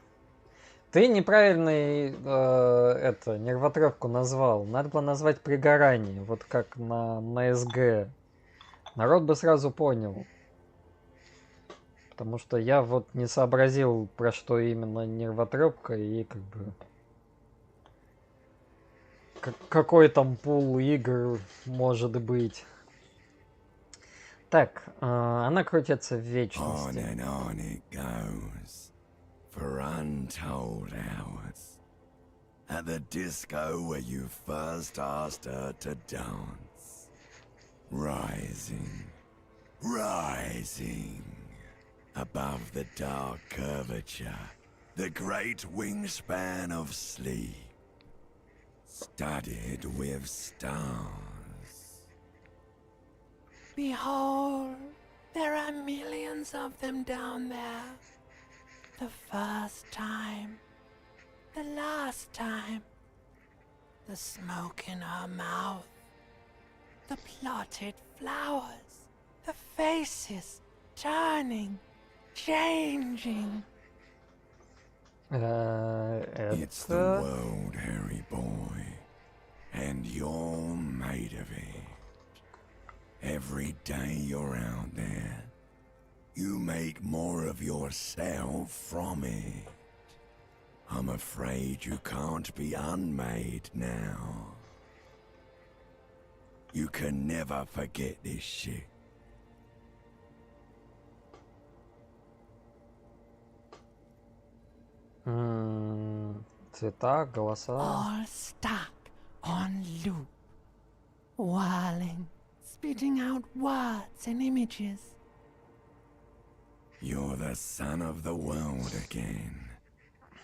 Ты неправильный нервотрепку назвал. Надо было назвать пригорание, вот как на СГ. Народ бы сразу понял. Потому что я вот не сообразил, про что именно нервотрепка и как бы... Какой там пул игр может быть. Так, она крутится в вечности. On and on it goes, for untold hours. At the disco where you first asked her to dance. Rising, rising, above the dark curvature, the great wingspan of sleep. studded with stars. Behold, there are millions of them down there. The first time, the last time, the smoke in her mouth, the plotted flowers, the faces turning, changing. It's the world, Harry boy, and you're made of it. Every day you're out there, you make more of yourself from it. I'm afraid you can't be unmade now. You can never forget this shit. Цвета, голоса. All stuck on loop, whirling, spitting out words and images. You're the son of the world again.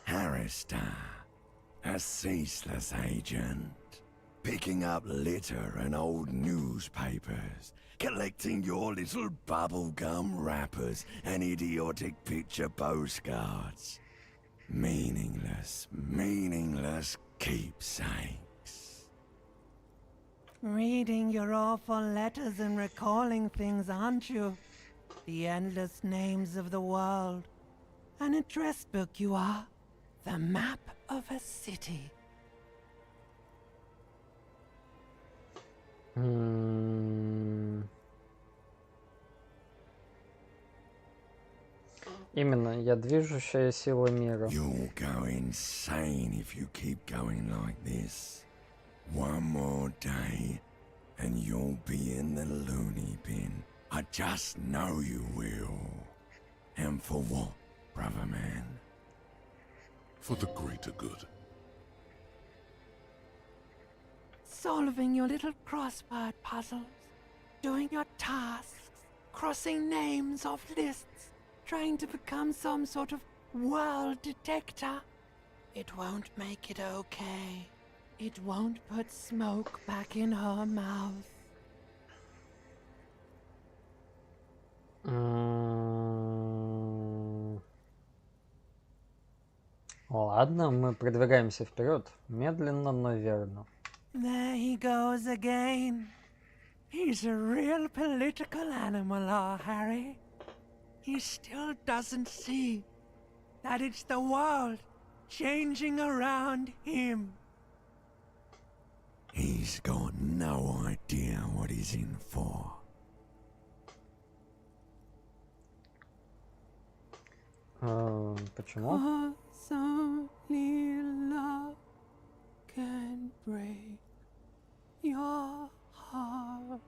Harrister, a ceaseless agent. Picking up litter and old newspapers. Collecting your little bubblegum wrappers and idiotic picture postcards. Meaningless, meaningless keepsakes. Reading your awful letters and recalling things, aren't you? The endless names of the world. An address book you are. The map of a city. Именно, я движущая сила мира. You'll go insane if you keep going like this. One more day, and you'll be in the loony bin. I just know you will. And for what, brother man? For the greater good. Solving your little crossword puzzles. Doing your tasks. Crossing names off lists. Trying to become some sort of world detector. It won't make it okay. It won't put smoke back in her mouth. Ладно, мы продвигаемся вперед. Медленно, но верно. There he goes again. He's a real political animal, our Harry. He still doesn't see that it's the world changing around him. He's got no idea what he's in for. Почему? Only love can break your heart.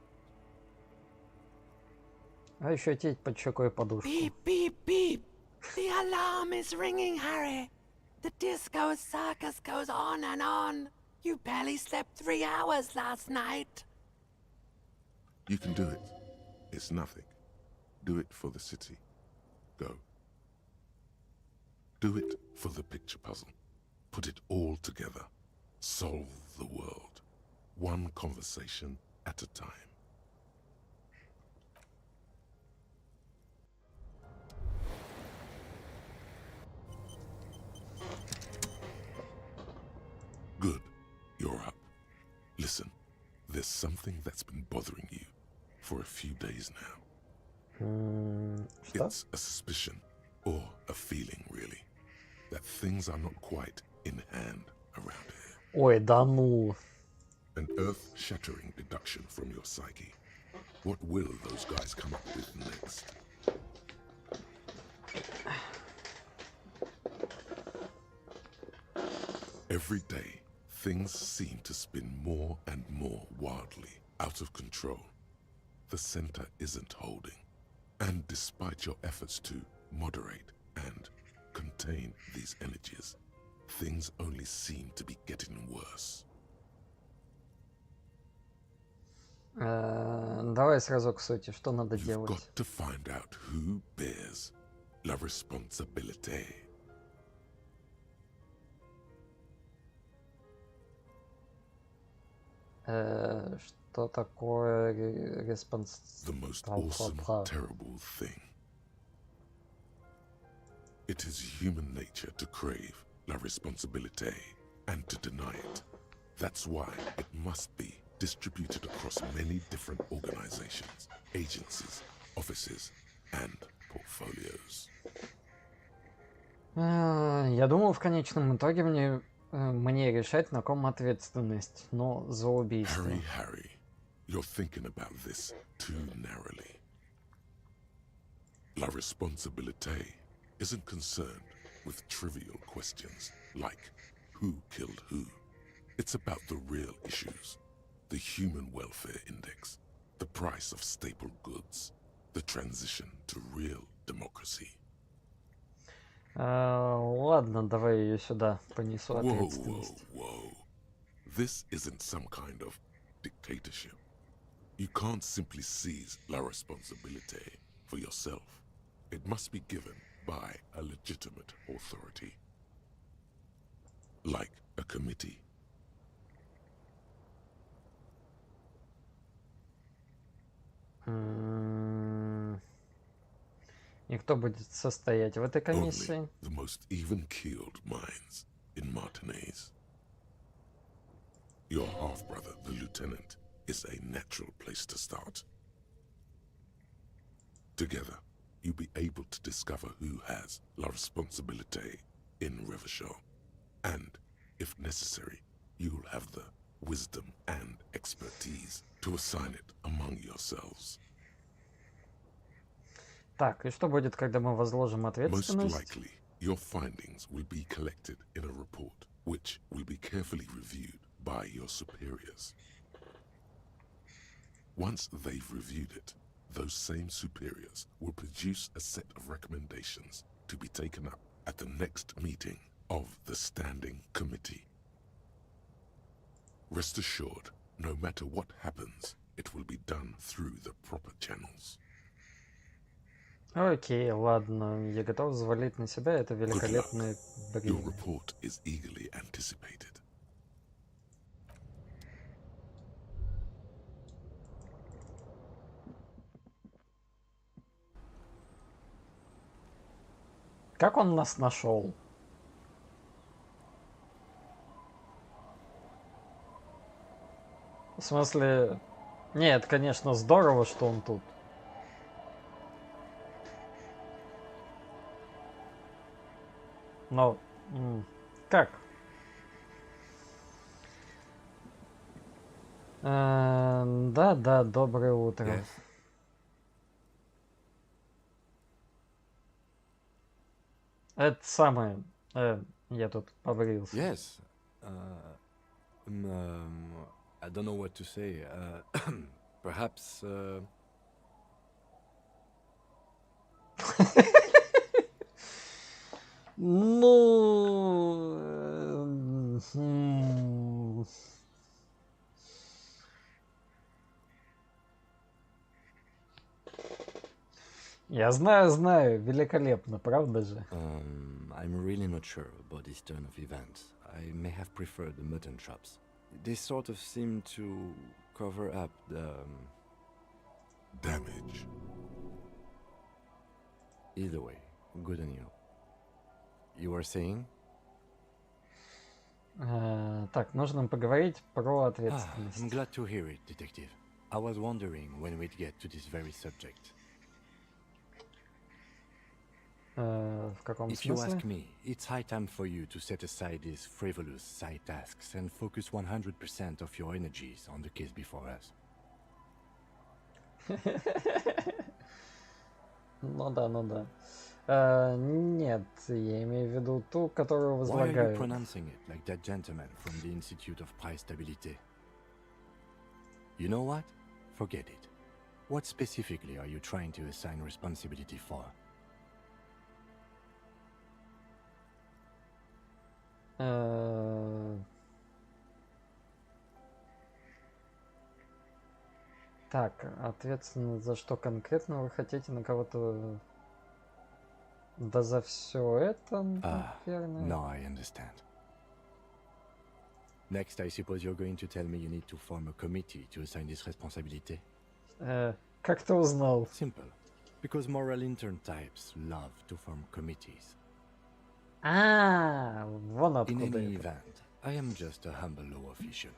А еще теть под щекой подушку. Beep, beep, beep. The alarm is ringing, Harry. The disco circus goes on and on. You barely slept 3 hours last night. You can do it. It's nothing. Do it for the city. Go. Do it for the picture puzzle. Put it all together. Solve the world. One conversation at a time. Good. You're up. Listen, there's something that's been bothering you for a few days now. Что? It's a suspicion, or a feeling really, that things are not quite in hand around here. Ой, да ну. An earth-shattering deduction from your psyche. What will those guys come up with next? Every day, things seem to spin more and more wildly, out of control. The center isn't holding. And despite your efforts to moderate and contain these energies, things only seem to be getting worse. Давай сразу к сути, что надо You've делать? got to find out who bears la responsabilité. Что такое The most awesome, terrible thing. It is human nature to crave la responsabilité and to deny it. That's why it must be distributed across many different organizations, agencies, offices, and portfolios. Я думал, в конечном итоге мне решать, на ком ответственность, но за убийство. Harry, you're thinking about this too narrowly. La responsabilité isn't concerned with trivial questions like who killed who. It's about the real issues. The human welfare index, the price of staple goods, the transition to real democracy. Ладно, давай ее сюда, понесу ответственность. Whoa. This isn't some kind of dictatorship. You can't simply seize la responsabilité for yourself. It must be given by a legitimate authority. Like a committee. И кто будет состоять в этой комиссии? Only the most even-keeled minds in Martinez. Your half-brother, the lieutenant, is a natural place to start. Together, you'll be able to discover who has la responsabilité in Revachol. And, if necessary, you'll have the wisdom and expertise to assign it among yourselves. Так, и что будет, когда мы возложим Most ответственность? likely, your findings will be collected in a report, which will be carefully reviewed by your superiors. Once they've reviewed it, those same superiors will produce a set of recommendations to be taken up at the next meeting of the Standing Committee. Rest assured, no matter what happens, it will be done through the proper channels. Окей, ладно, я готов взвалить на себя это великолепное Your бремя. report is eagerly anticipated. Как он нас нашел? В смысле... Нет, конечно, здорово, что он тут. Но... Как? Да, доброе утро. Yes. Это самое... я тут побрился. Yes. I don't know what to say. Perhaps. Ну... Я знаю, великолепно, правда же? I'm really not sure about this turn of events. I may have preferred the mutton chops. They sort of seem to cover up the Damage. Either way, good on you. You were saying? Так, нужно поговорить про I'm ответственность. glad to hear it, detective. I was wondering when we'd get to this very subject. В каком If you смысле? ask me, it's high time for you to set aside these frivolous side tasks and focus 100% of your energies on the case before us. Ну да. Нет, я имею в виду ту, которую Why are you возлагаю. pronouncing it like that gentleman from the Institute of Price Stability? You know what? Forget it. What specifically are you trying to assign responsibility for? Так, ответственно за что конкретно вы хотите на кого-то? Да за все это, наверное. No, I understand. Next, I suppose you're going to tell me you need to form a committee to assign this responsibility? Как ты узнал? Simple. Because moral intern types love to form committees. Вон In откуда any это. event, I am just a humble law official.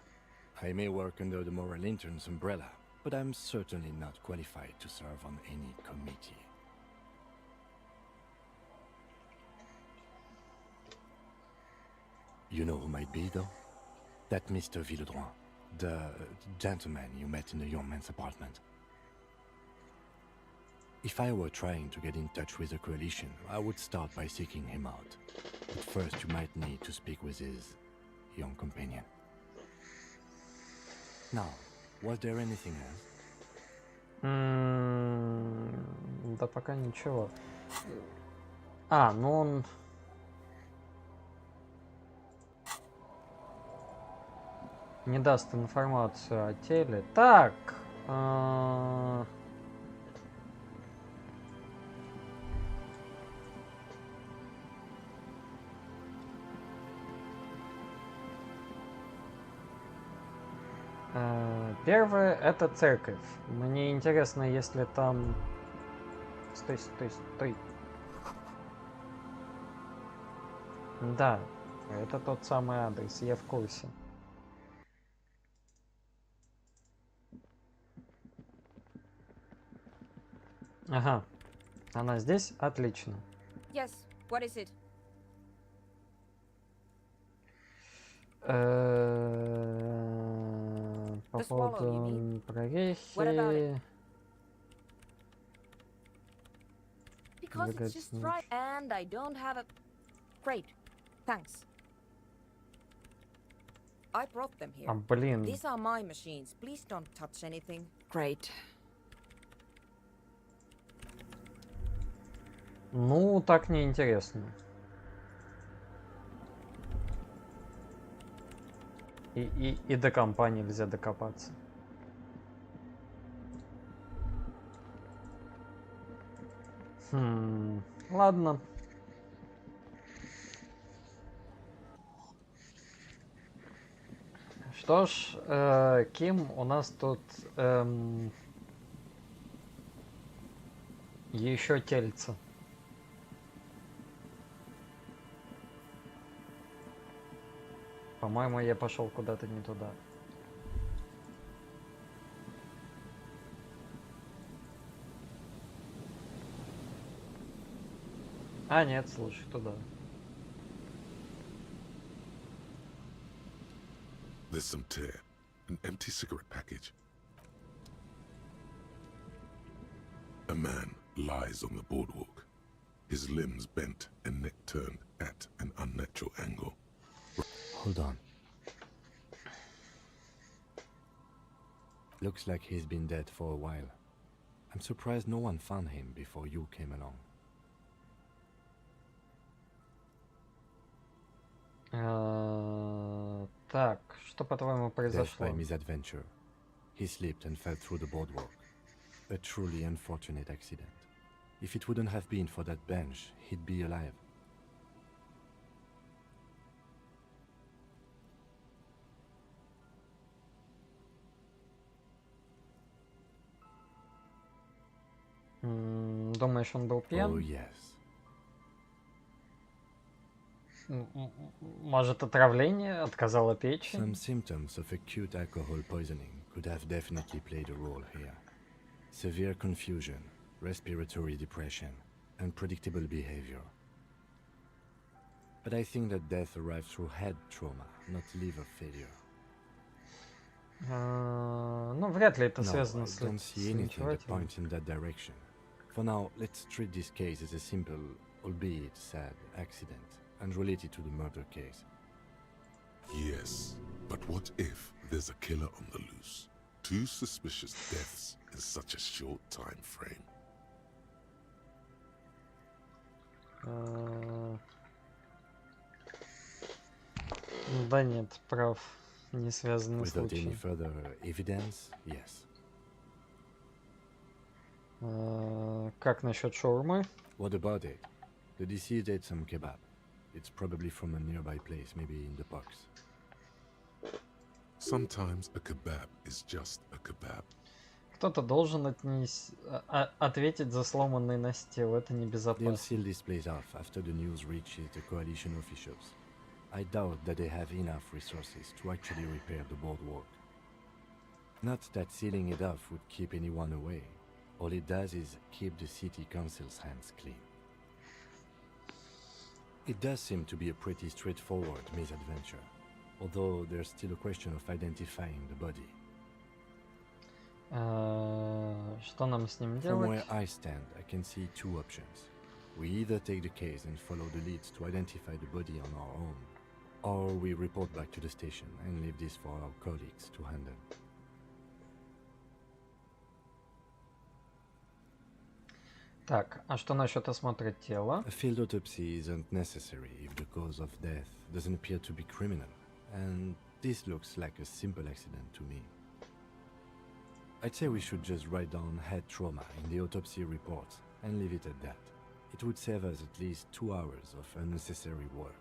I may work under the moral intern's umbrella, but I'm certainly not qualified to serve on any committee. You know who might be, though? That Mr. Villedroit, the gentleman you met in the young man's apartment. If I were trying to get in touch with the coalition, I would start by seeking him out. But first you might need to speak with his young companion. Now, was there anything else? Да пока ничего. Ну он... Не даст информацию о теле. Так. Первое — это церковь. Мне интересно, если там... Стой. Да, это тот самый адрес, я в курсе. Ага, она здесь? Отлично. Yes, what is it? По The swallow, you поводу mean? прорехи... What about it? Because Двигать it's just нож. right, and I don't have a... Great, thanks. I brought them here. Блин. These are my machines. Please don't touch anything. Great. Ну, так неинтересно. И до компа нельзя докопаться. Ладно. Что ж, Ким у нас тут еще тельца. По-моему, я пошел куда-то не туда. Нет, слушай, туда. There's some tear. An empty cigarette package. A man lies on the boardwalk. His limbs bent and neck turned at an unnatural angle. Hold on. Looks like he's been dead for a while. I'm surprised no one found him before you came along. Так, что по-твоему Death произошло? by misadventure. He slipped and fell through the boardwalk. A truly unfortunate accident. If it wouldn't have been for that bench, he'd be alive. Думаешь, он был пьян? Oh, yes. Может, отравление? Отказала печень? Some symptoms of acute alcohol poisoning could have definitely played a role here. Severe confusion, respiratory depression, unpredictable behavior. But I think that death arrived through head trauma, not liver failure. Ну, вряд ли это No, связано I с don't see anything that линчевателем. points in that direction. For now, let's treat this case as a simple, albeit sad, accident, unrelated to the murder case. Yes, but what if there's a killer on the loose? 2 suspicious deaths in such a short time frame. Да нет, прав. Не связанный Without any случай. further evidence, yes. Как насчет шаурмы? What about it? The deceased ate some kebab. It's probably from a nearby place, maybe in the parks. Sometimes a kebab is just a kebab. Кто-то должен ответить за сломанный настил. Это They'll небезопасно. seal this place off after the news reaches the coalition officials. I doubt that they have enough resources to actually repair the boardwalk. Not that sealing it off would keep anyone away. All it does is keep the city council's hands clean. It does seem to be a pretty straightforward misadventure, although there's still a question of identifying the body. Что нам с ним From делать? where I stand, I can see two options. We either take the case and follow the leads to identify the body on our own, or we report back to the station and leave this for our colleagues to handle. Так, а что насчет осмотра тела? A field autopsy isn't necessary if the cause of death doesn't appear to be criminal, and this looks like a simple accident to me. I'd say we should just write down head trauma in the autopsy report and leave it at that. It would save us at least 2 hours of unnecessary work.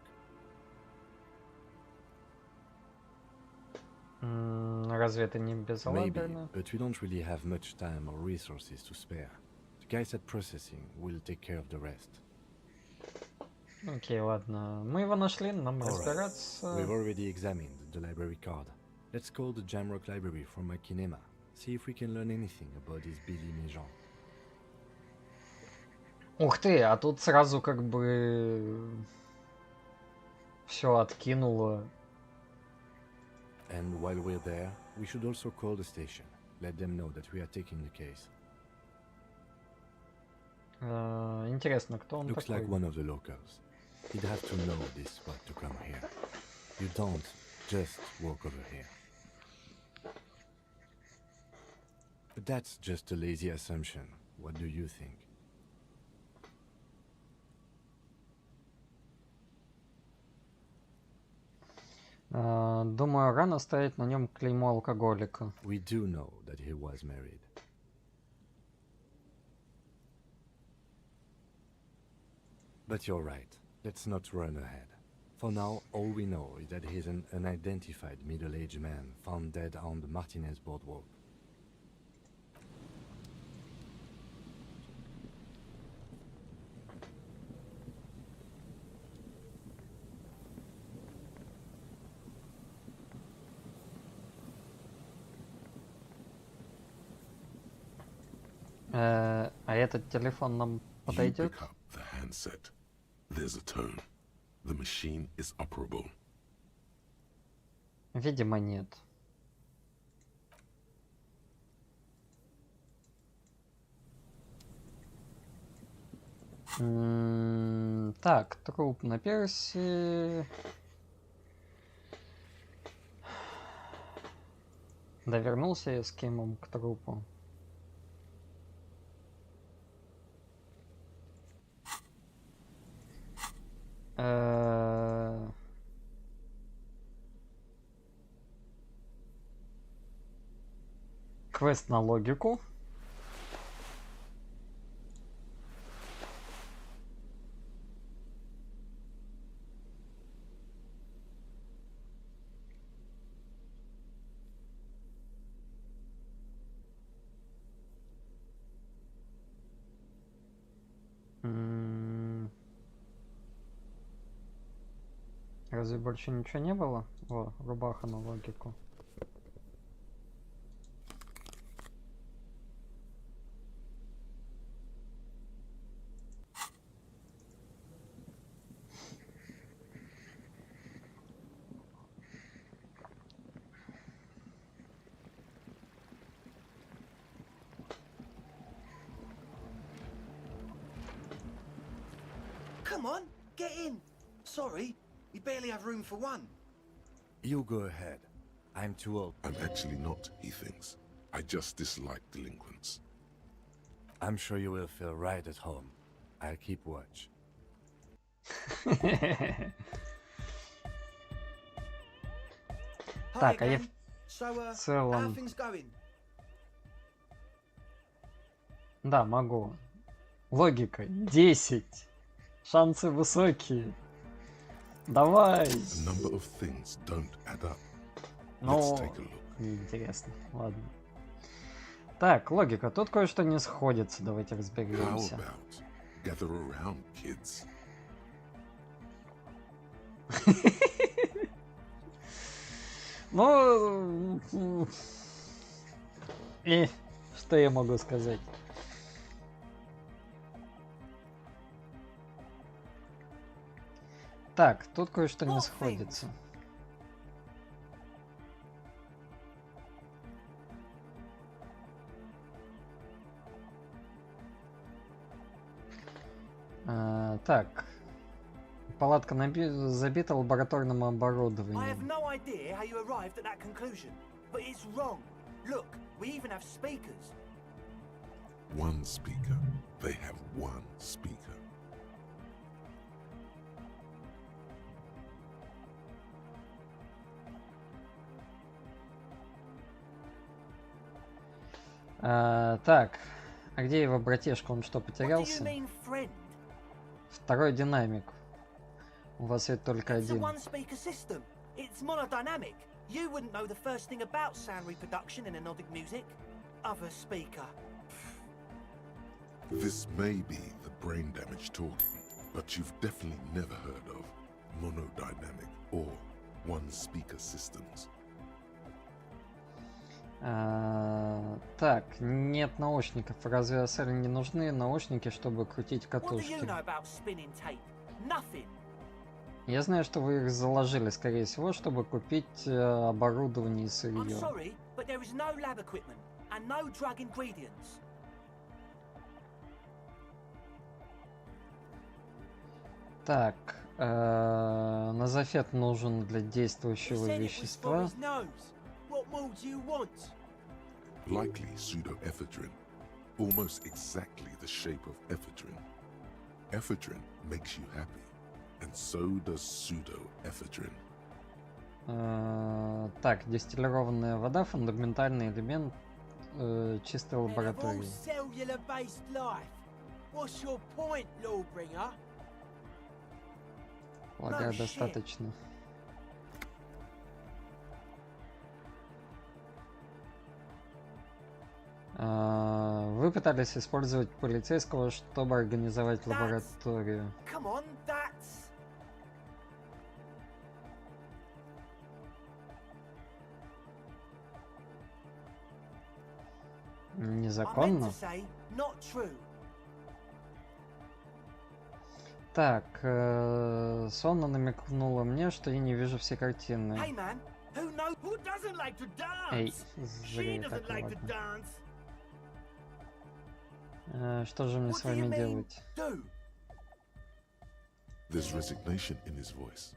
Разве это не Maybe, безалаберно? but we don't really have much time or resources to spare. The guys at processing will take care of the rest. Окей, ладно. Мы его нашли, нам Alright, разбираться. we've already examined the library card. Let's call the Jamrock Library from Makinema. See if we can learn anything about this Billy Méjean. Ух ты, а тут сразу как бы все откинуло. And while we're there, we should also call the station. Let them know that we are taking the case. Интересно, кто он Looks такой? like one of the locals. He'd have to know this spot to come here. You don't just walk over here. But that's just a lazy assumption. What do you think? Думаю, рано ставить на нем клеймо алкоголика. We do know that he was married. But you're right. Let's not run ahead. For now, all we know is that he's an unidentified middle-aged man found dead on the Martinez boardwalk. А этот телефон нам You подойдет? pick up the handset. There's a tone. The machine is operable. Видимо, нет. Так, труп на перси. Да, вернулся я с Кимом к трупу. Квест на логику. Разве больше ничего не было? О, рубаха на логику. Come on, get in. Sorry, we barely have room for one. You go ahead. I'm too old. I'm actually not, he thinks. I just dislike delinquents. I'm sure you will feel right at home. I'll keep watch. Hi Так, а я again. So, в how целом... things going? Да, могу. Логика 10. Шансы высокие. Давай. A number of things don't add up. Ну, интересно, ладно. Так, логика. Тут кое-что не сходится. Давайте разберемся. Ну, и что я могу сказать? Так, тут кое-что не сходится. Так. Палатка забита лабораторным оборудованием. I have no idea how you arrived at that conclusion, but it's wrong. Look, we even have speakers. One speaker. They have one speaker. Так. А где его братишка? Он что, потерялся? Второй динамик. У вас ведь только один. It's monodynamic. You wouldn't know the first thing about sound reproduction in anodic music. Other speaker. This may be the brain damage talking, but you've definitely never heard of monodynamic or one-speaker systems. Так, нет наушников. Разве Асель не нужны наушники, чтобы крутить катушки? Я знаю, что вы их заложили, скорее всего, чтобы купить оборудование и сырье. Так, назофет нужен для действующего вещества. Likely pseudoephedrine, almost exactly the shape of ephedrine. Ephedrine makes you happy, and so does pseudoephedrine. Так, дистиллированная вода — фундаментальный элемент чистой лаборатории. Полагаю, достаточно. Вы пытались использовать полицейского, чтобы организовать лабораторию. Незаконно? Так, Сонна намекнула мне, что я не вижу все картины. Эй, зря так, ладно. Что же мне с вами делать? There's resignation in his voice.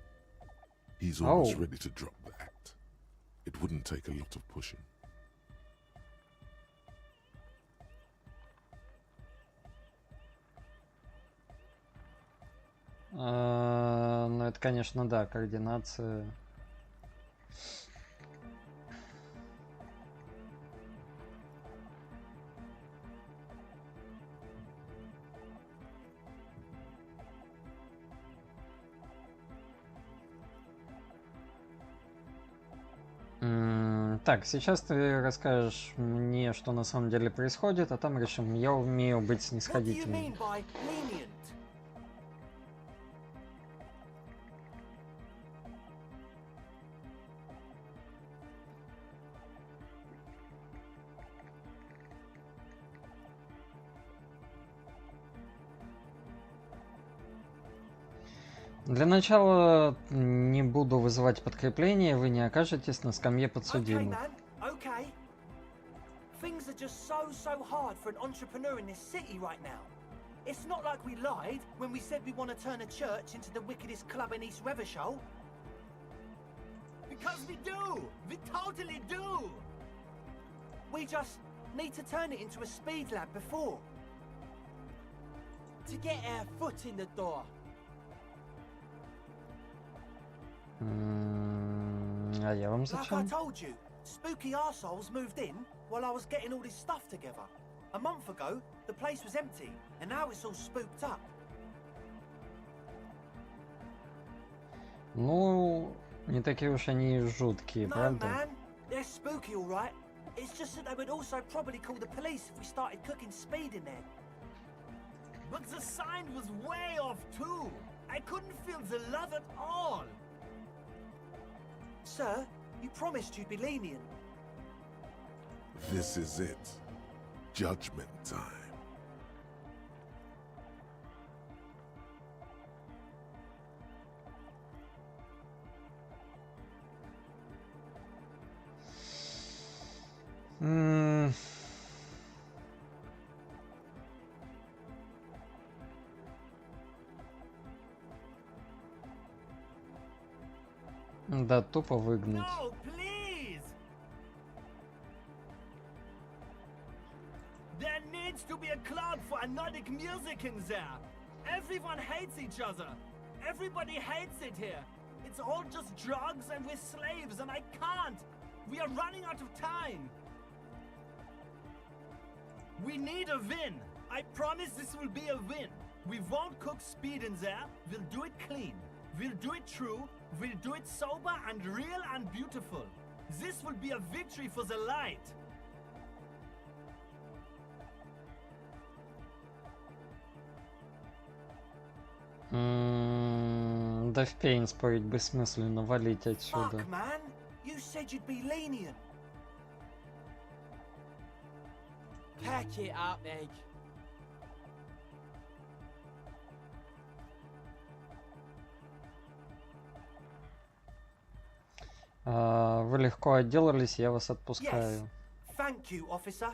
He's almost ready to drop the act. It wouldn't take a lot of pushing. Ну, это, конечно, да, координация. Так, сейчас ты расскажешь мне, что на самом деле происходит, а там решим. Я умею быть снисходительным. Для начала не буду вызывать подкрепление, вы не окажетесь на скамье подсудимых. It's not like we lied when we said we want to turn a church into the wickedest club in East Revachol. Because we do! We totally do! We just need to turn it into a speed lab before. To get our foot in the door. А я вам Like I зачем? told you, spooky arseholes moved in while I was getting all this stuff together. A month ago, the place was empty, and now it's all spooked up. Ну, Не такие уж они и жуткие, No, правда? man. They're spooky, all right. It's just that they would also probably call the police if we started cooking speed in there. But the sign was way off too. I couldn't feel the love at all. Sir, you promised you'd be lenient. This is it. Judgment time. Да, тупо выгнать. No, please. There needs to be a club for Nordic music in there. Everyone hates each other. Everybody hates it here. It's all just drugs and we're slaves and I can't. We are running out of time. We need a win. I promise this will be a win. We won't cook speed in there. We'll do it clean. We'll do it true. We'll do it sober and real and beautiful. This will be a victory for the light. Да в пень спорить бессмысленно, валить отсюда. Fuck, man. You said you'd be lenient. Pack it up, Egg. Вы легко отделались, я вас отпускаю. Yes. Thank you, officer.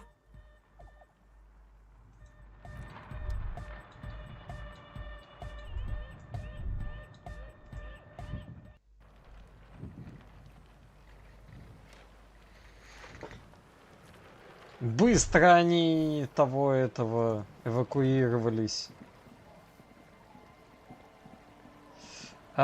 Быстро они этого эвакуировались. Так.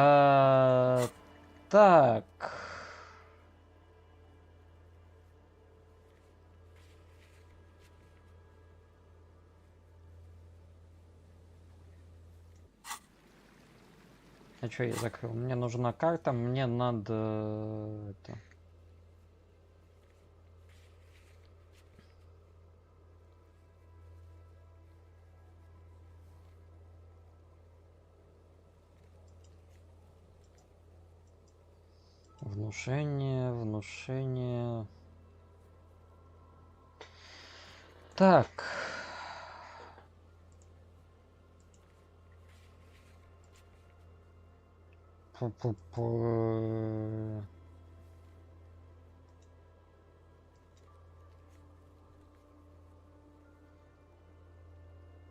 А что я закрыл? Мне нужна карта, мне надо это. Внушение. Так.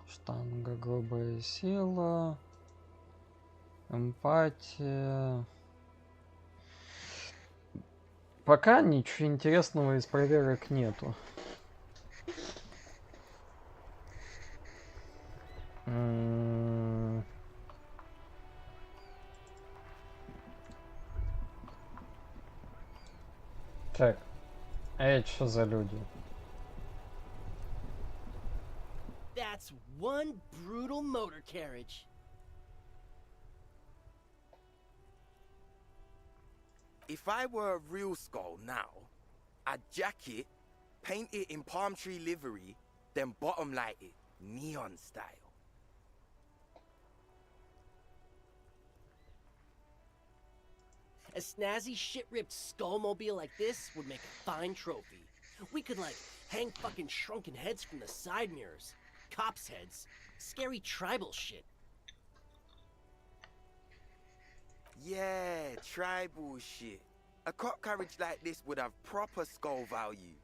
Штанга, грубая сила, эмпатия. Пока ничего интересного из проверок нету. Так, а это что за люди? That's one brutal motor carriage. If I were a real skull now, I'd jack it, paint it in palm tree livery, then bottom light it, neon style. A snazzy shit-ripped skullmobile like this would make a fine trophy. We could, like, hang fucking shrunken heads from the side mirrors. Cops' heads. Scary tribal shit. Yeah, tribal shit. A cop carriage like this would have proper skull value.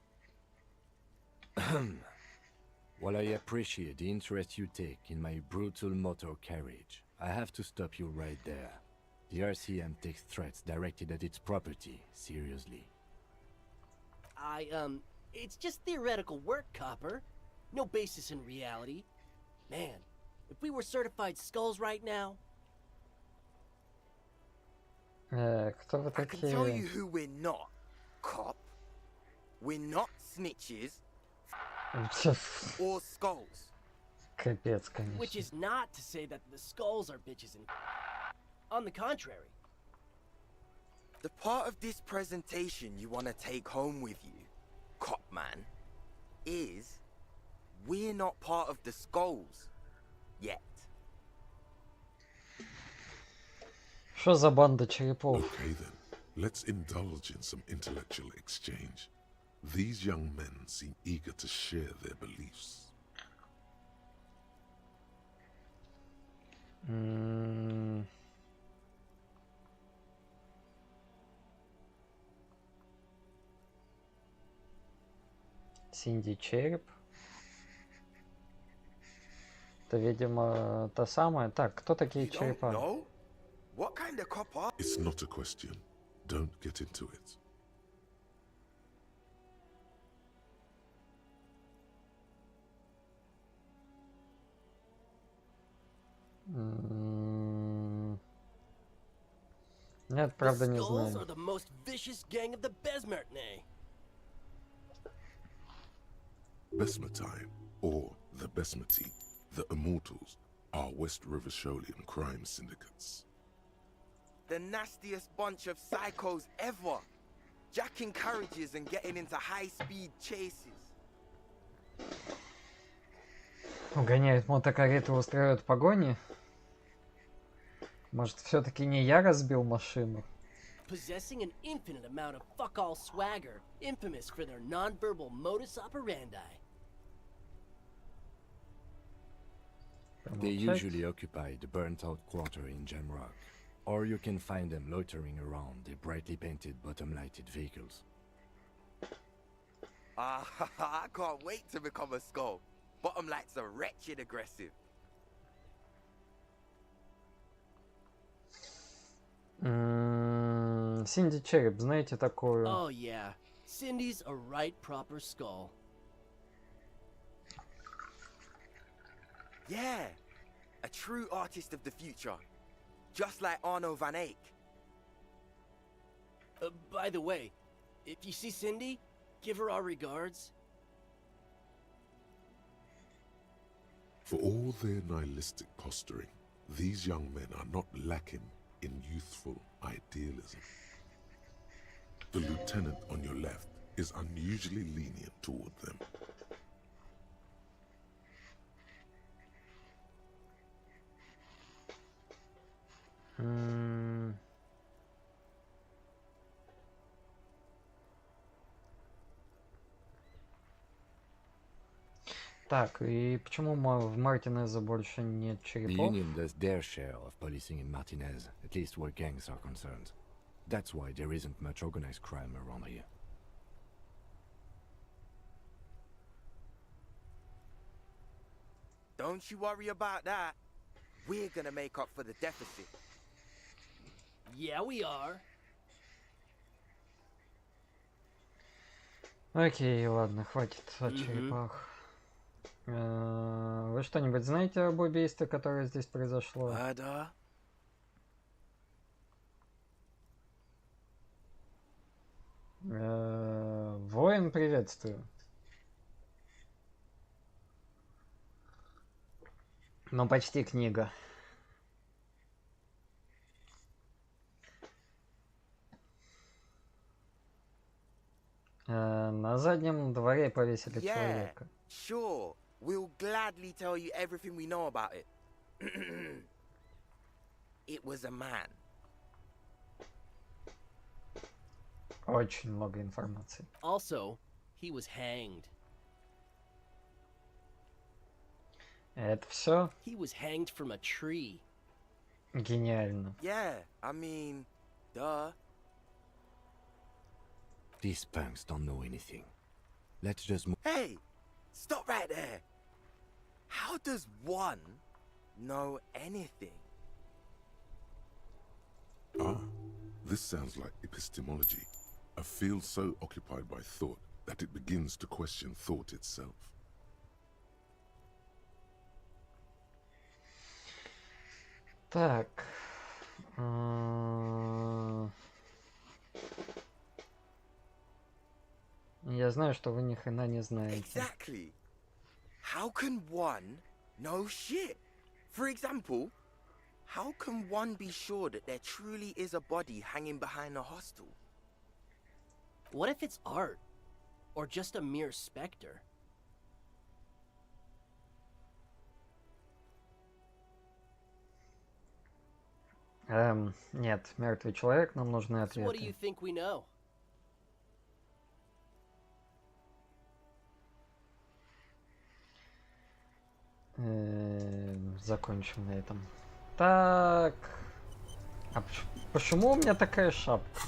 While I appreciate the interest you take in my brutal motor carriage, I have to stop you right there. The RCM takes threats directed at its property seriously. It's just theoretical work, Copper. No basis in reality. Man, if we were certified skulls right now... Кто вы I can tell you такие? who we're not, cop. We're not snitches or skulls. Капец, Which конечно. is not to say that the skulls are bitches and... On the contrary. The part of this presentation you want to take home with you, cop man, is we're not part of the skulls yet. Что за банда черепов? Okay then, let's indulge in some intellectual exchange. These young men seem eager to share their beliefs. Синди череп. Это, видимо, та самая. Так, кто такие черепа? What kind of cop are? It's not a question. Don't get into it. Нет, правда не Skulls знаю. are the most vicious gang of the Besmertnay. Besmatine, or the Besmati, the Immortals, are West Riversholian crime syndicates. The nastiest bunch of psychos ever. Jacking carriages and getting into high-speed chases. Угоняют мотокарреты, устраивают погони. Может, все-таки не я разбил машину? Possessing an infinite amount of fuck-all swagger, infamous for their non-verbal modus operandi. They usually occupy the burnt-out quarter in Jamrock, or you can find them loitering around their brightly painted bottom-lighted vehicles. I can't wait to become a skull. Bottom lights are wretched aggressive. Синди череп, знаете такую? Oh yeah, Cindy's a right proper skull. Yeah, a true artist of the future. Just like Arno van Eyck. By the way, if you see Cindy, give her our regards. For all their nihilistic posturing, these young men are not lacking in youthful idealism. The lieutenant on your left is unusually lenient toward them. Так, и почему в Мартинезе больше нет The черепов? Union does their share of policing in Martinez, at least where gangs are concerned. That's why there isn't much organized crime around here. Don't you worry about that. We're gonna make up for the deficit. Yeah, we are. Окей, ладно, хватит о черепах. Вы что-нибудь знаете об убийстве, которое здесь произошло? Воин, приветствую. Ну, почти книга. На заднем дворе повесили человека. Sure. We'll gladly tell you everything we know about it. It was a man. Очень много информации. Also, he was hanged. Это все? He was hanged from a tree. Гениально. Yeah, I mean, duh. These punks don't know anything. Let's just move. Hey! Stop right there! How does one know anything? Ah, this sounds like epistemology. A field so occupied by thought that it begins to question thought itself. Так. Я знаю, что вы ни хрена не знаете. Exactly. How can one know shit? For example, How can one be sure that there truly is a body hanging behind a hostel? What if it's art? Or just a mere specter? Нет, мертвый человек, нам нужны So what do you ответы. think we know? Закончим на этом. Так. А почему у меня такая шапка?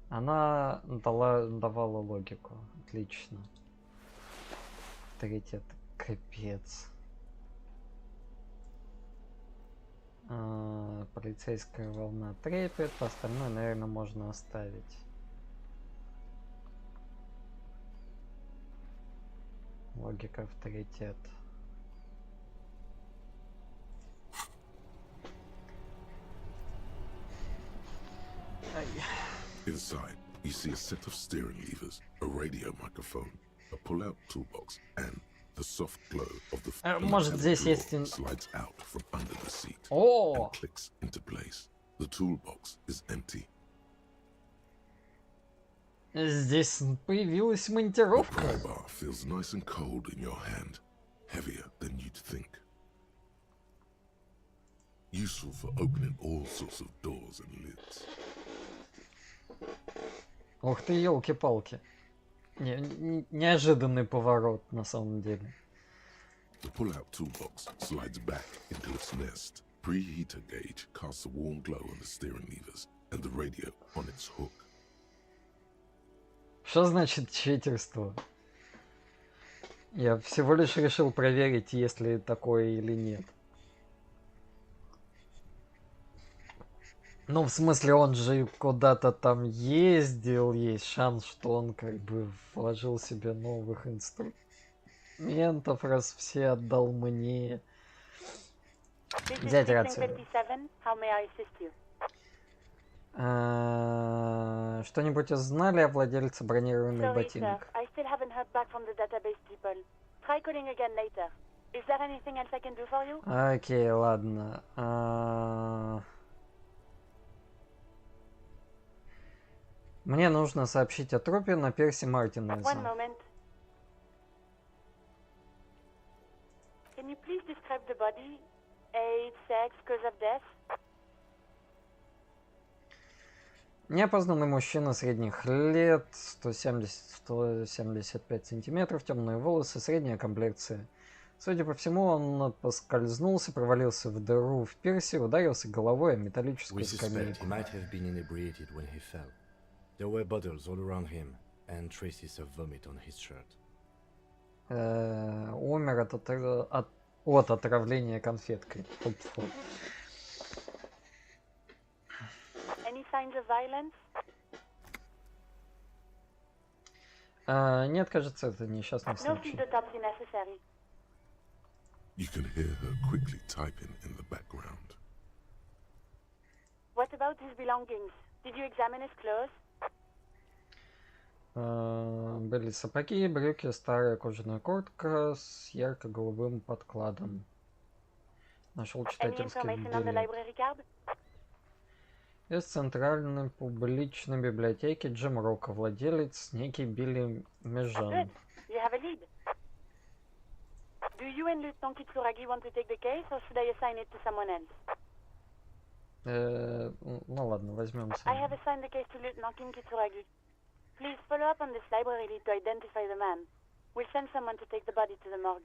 Она давала логику. Отлично. Авторитет. Капец. Полицейская волна трепет. Остальное, наверное, можно оставить. Логика, авторитет. Inside, you see a set of steering levers, a radio microphone, a pull-out toolbox, and the soft glow of the Может, здесь есть... slides out from under the seat О! and clicks into place. The toolbox is empty. Здесь появилась The монтировка. pry bar feels nice and cold in your hand, heavier than you'd think. Useful for opening all sorts of doors and lids. Ух ты, елки-палки. Неожиданный поворот, на самом деле. The pull-out toolbox slides back into its nest. Preheater gauge casts a warm glow on the steering levers and the radio on its hook. Что значит читерство? Я всего лишь решил проверить, есть ли такое или нет. Ну, в смысле, он же куда-то там ездил, есть шанс, что он как бы вложил себе новых инструментов, раз все отдал мне. Взять рацию. Что-нибудь узнали о владельце бронированных ботинок? Окей, ладно. Мне нужно сообщить о трупе на Перси Мартинезе. Can you please describe the body? Age, sex, cause of death? Неопознанный мужчина средних лет, 170-175 сантиметров, темные волосы, средняя комплекция. Судя по всему, он поскользнулся, провалился в дыру в пирсе, ударился головой о металлическую скамейку. There were bottles all around him and traces of vomit on his shirt. Умер от отравления конфеткой. Any signs of violence? Нет, кажется, это несчастный случай. No autopsy necessary. You can hear her quickly typing in the background. What about his belongings? Did you examine his clothes? Были сапоги, брюки, старая кожаная куртка с ярко-голубым подкладом. Нашел читательский билет. Из центральной публичной библиотеки Джим Рока, владелец некий Билли Межан. Do you and Lieutenant Kitsuragi want to take the case, or should I assign it to someone else? Ну ладно, возьмем I have assigned the case to Lieutenant Kitsuragi. Please follow up on this library lead to identify the man. We'll send someone to take the body to the morgue.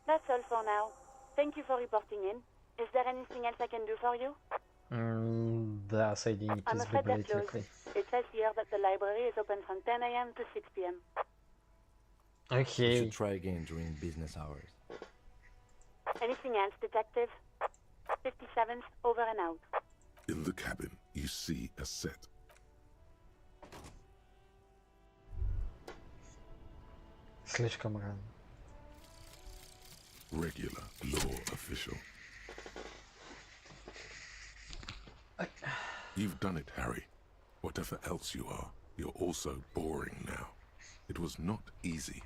That's all for now. Thank you for reporting in. Is there anything else I can do for you? Да, соединитесь I'm с afraid they're closed. библиотекой. It says here that the library is open from 10 a.m. to 6 p.m. We Окей. should try again during business hours. Anything else, detective? 57th, over and out. In the cabin, you see a set. Слишком рано. Regular law official. You've done it, Harry. Whatever else you are, you're also boring now. It was not easy.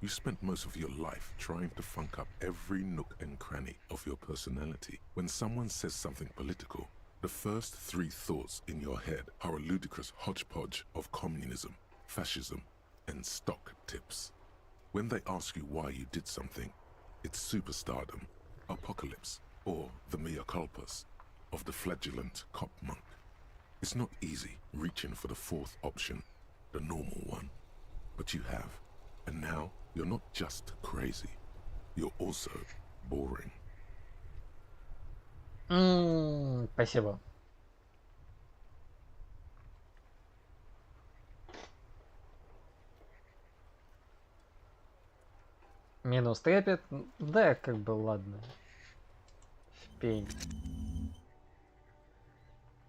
You spent most of your life trying to funk up every nook and cranny of your personality. When someone says something political, the first 3 thoughts in your head are a ludicrous hodgepodge of communism, fascism, and stock tips. When they ask you why you did something, it's superstardom, apocalypse, or the mea culpas of the flagellant cop monk. It's not easy reaching for the 4th option, the normal one, but you have. And now, you're not just crazy, you're also boring. Спасибо. Минус трепет. Да, как бы ладно. Пень.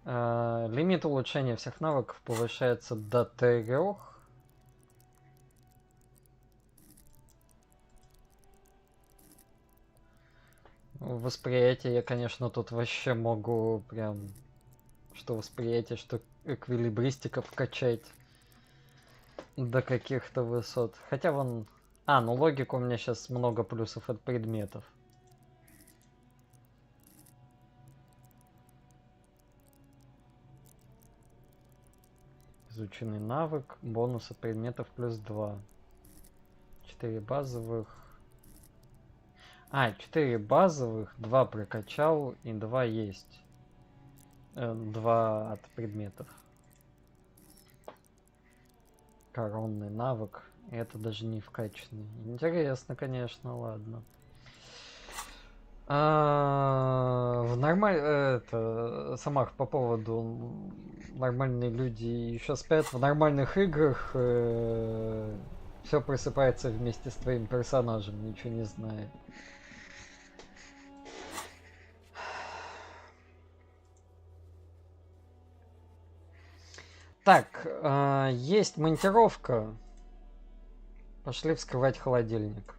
Лимит улучшения всех навыков повышается до 3. Восприятие я, конечно, тут вообще могу прям... Что восприятие, что эквилибристика вкачать до каких-то высот. Хотя вон... ну логика у меня сейчас много плюсов от предметов. Изученный навык, бонус от предметов плюс 2. 4 базовых. 4 базовых, 2 прокачал и 2 есть. 2 от предметов. Коронный навык. Это даже не вкачанный. Интересно, конечно, ладно. В Самах, по поводу нормальные люди еще спят. В нормальных играх все просыпается вместе с твоим персонажем, ничего не знает. Так, есть монтировка. Пошли вскрывать холодильник.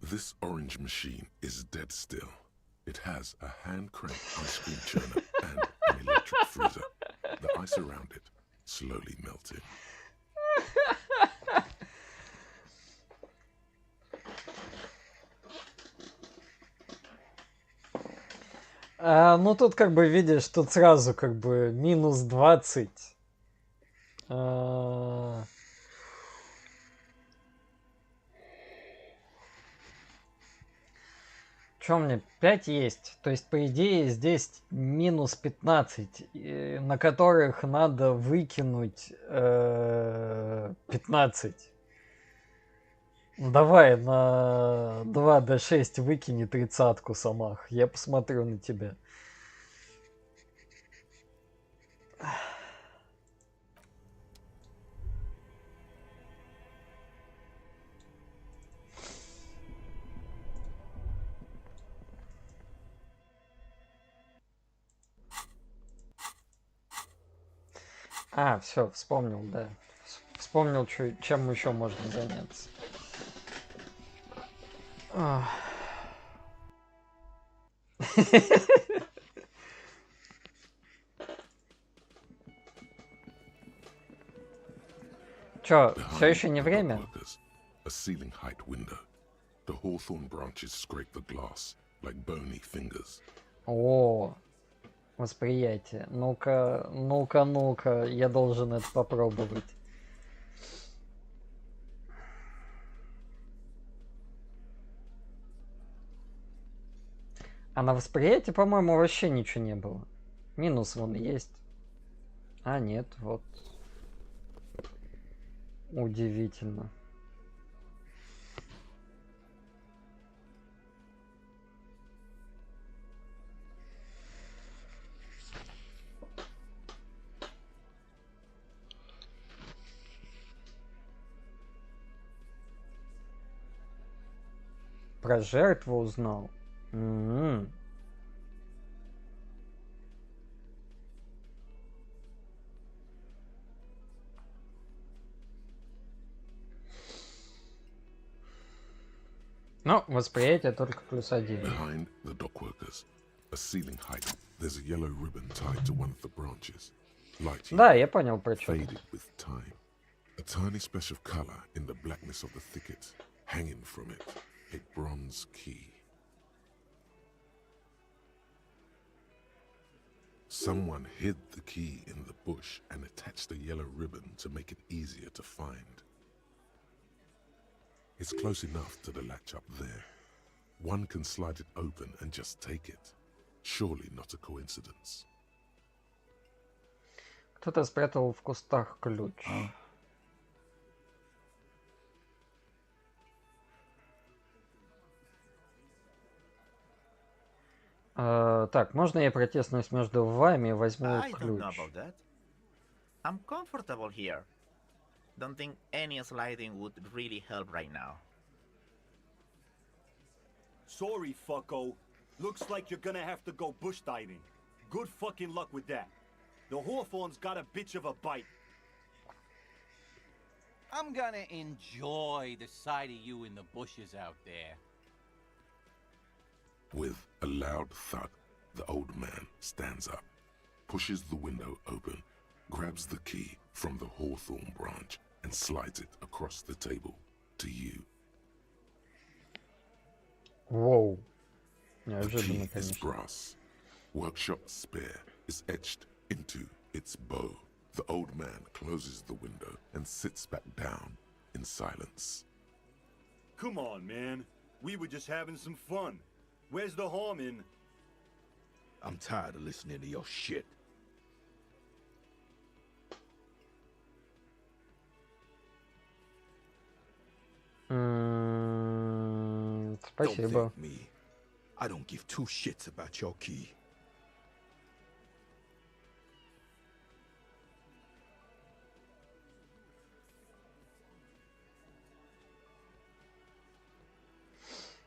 This orange machine is dead still. It has a hand-cranked ice cream churner and an electric freezer. The ice around it slowly melted. Ну тут как бы видишь, тут сразу как бы минус 20. Что у меня 5 есть? То есть, по идее, здесь минус 15, на которых надо выкинуть 15. Давай на 2d6 выкини 30-ку, Самах. Я посмотрю на тебя. Все, вспомнил, да. Вспомнил, чем еще можно заняться. Чё, все еще не время? A ceiling height window. The hawthorn branches scrape the glass like bony fingers. О, восприятие. Ну-ка, я должен это попробовать. А на восприятии, по-моему, вообще ничего не было. Минус вон есть. Нет, вот. Удивительно. Про жертву узнал. Ну, восприятие только +1. Behind the dock workers, A ceiling height. There's a yellow ribbon tied to one of the branches. Light Да, я понял про что. faded with time. A tiny splash of color in the blackness of the thicket. Hanging from it, a bronze key. Someone hid the key in the bush and attached a yellow ribbon to make it easier to find. It's close enough to the latch up there. One can slide it open and just take it. Surely not a coincidence. Кто-то спрятал в кустах ключ. Так, можно я протиснусь между вами и возьму I don't ключ? know about that. I'm comfortable here. Don't think any sliding would really help right now. Sorry, fucko. Looks like you're gonna have to go bush diving. Good fucking luck with that. The hawthorn's got a bitch of a bite. I'm gonna enjoy the sight of you in the bushes out there. With a loud thud, the old man stands up, pushes the window open, grabs the key from the hawthorn branch, and slides it across the table to you. Whoa. The key is brass. Workshop spare is etched into its bow. The old man closes the window and sits back down in silence. Come on, man. We were just having some fun. Where's the harm in... I'm tired of listening to your shit. Спасибо. Don't thank me. I don't give two shits about your key.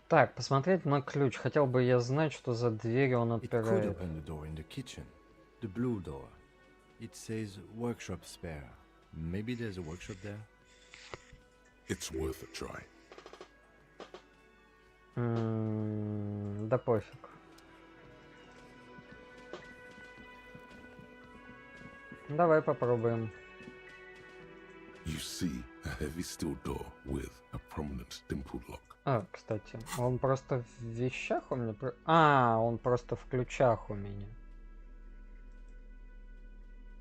Так, посмотреть на ключ. Хотел бы я знать, что за дверь он It could отпирает. open the door in the kitchen. The blue door. It says workshop spare. Maybe there's a workshop there? It's worth a try. Да пофиг. Давай попробуем. You see a heavy steel door with a prominent dimple lock. А, кстати, он просто в вещах у меня... он просто в ключах у меня.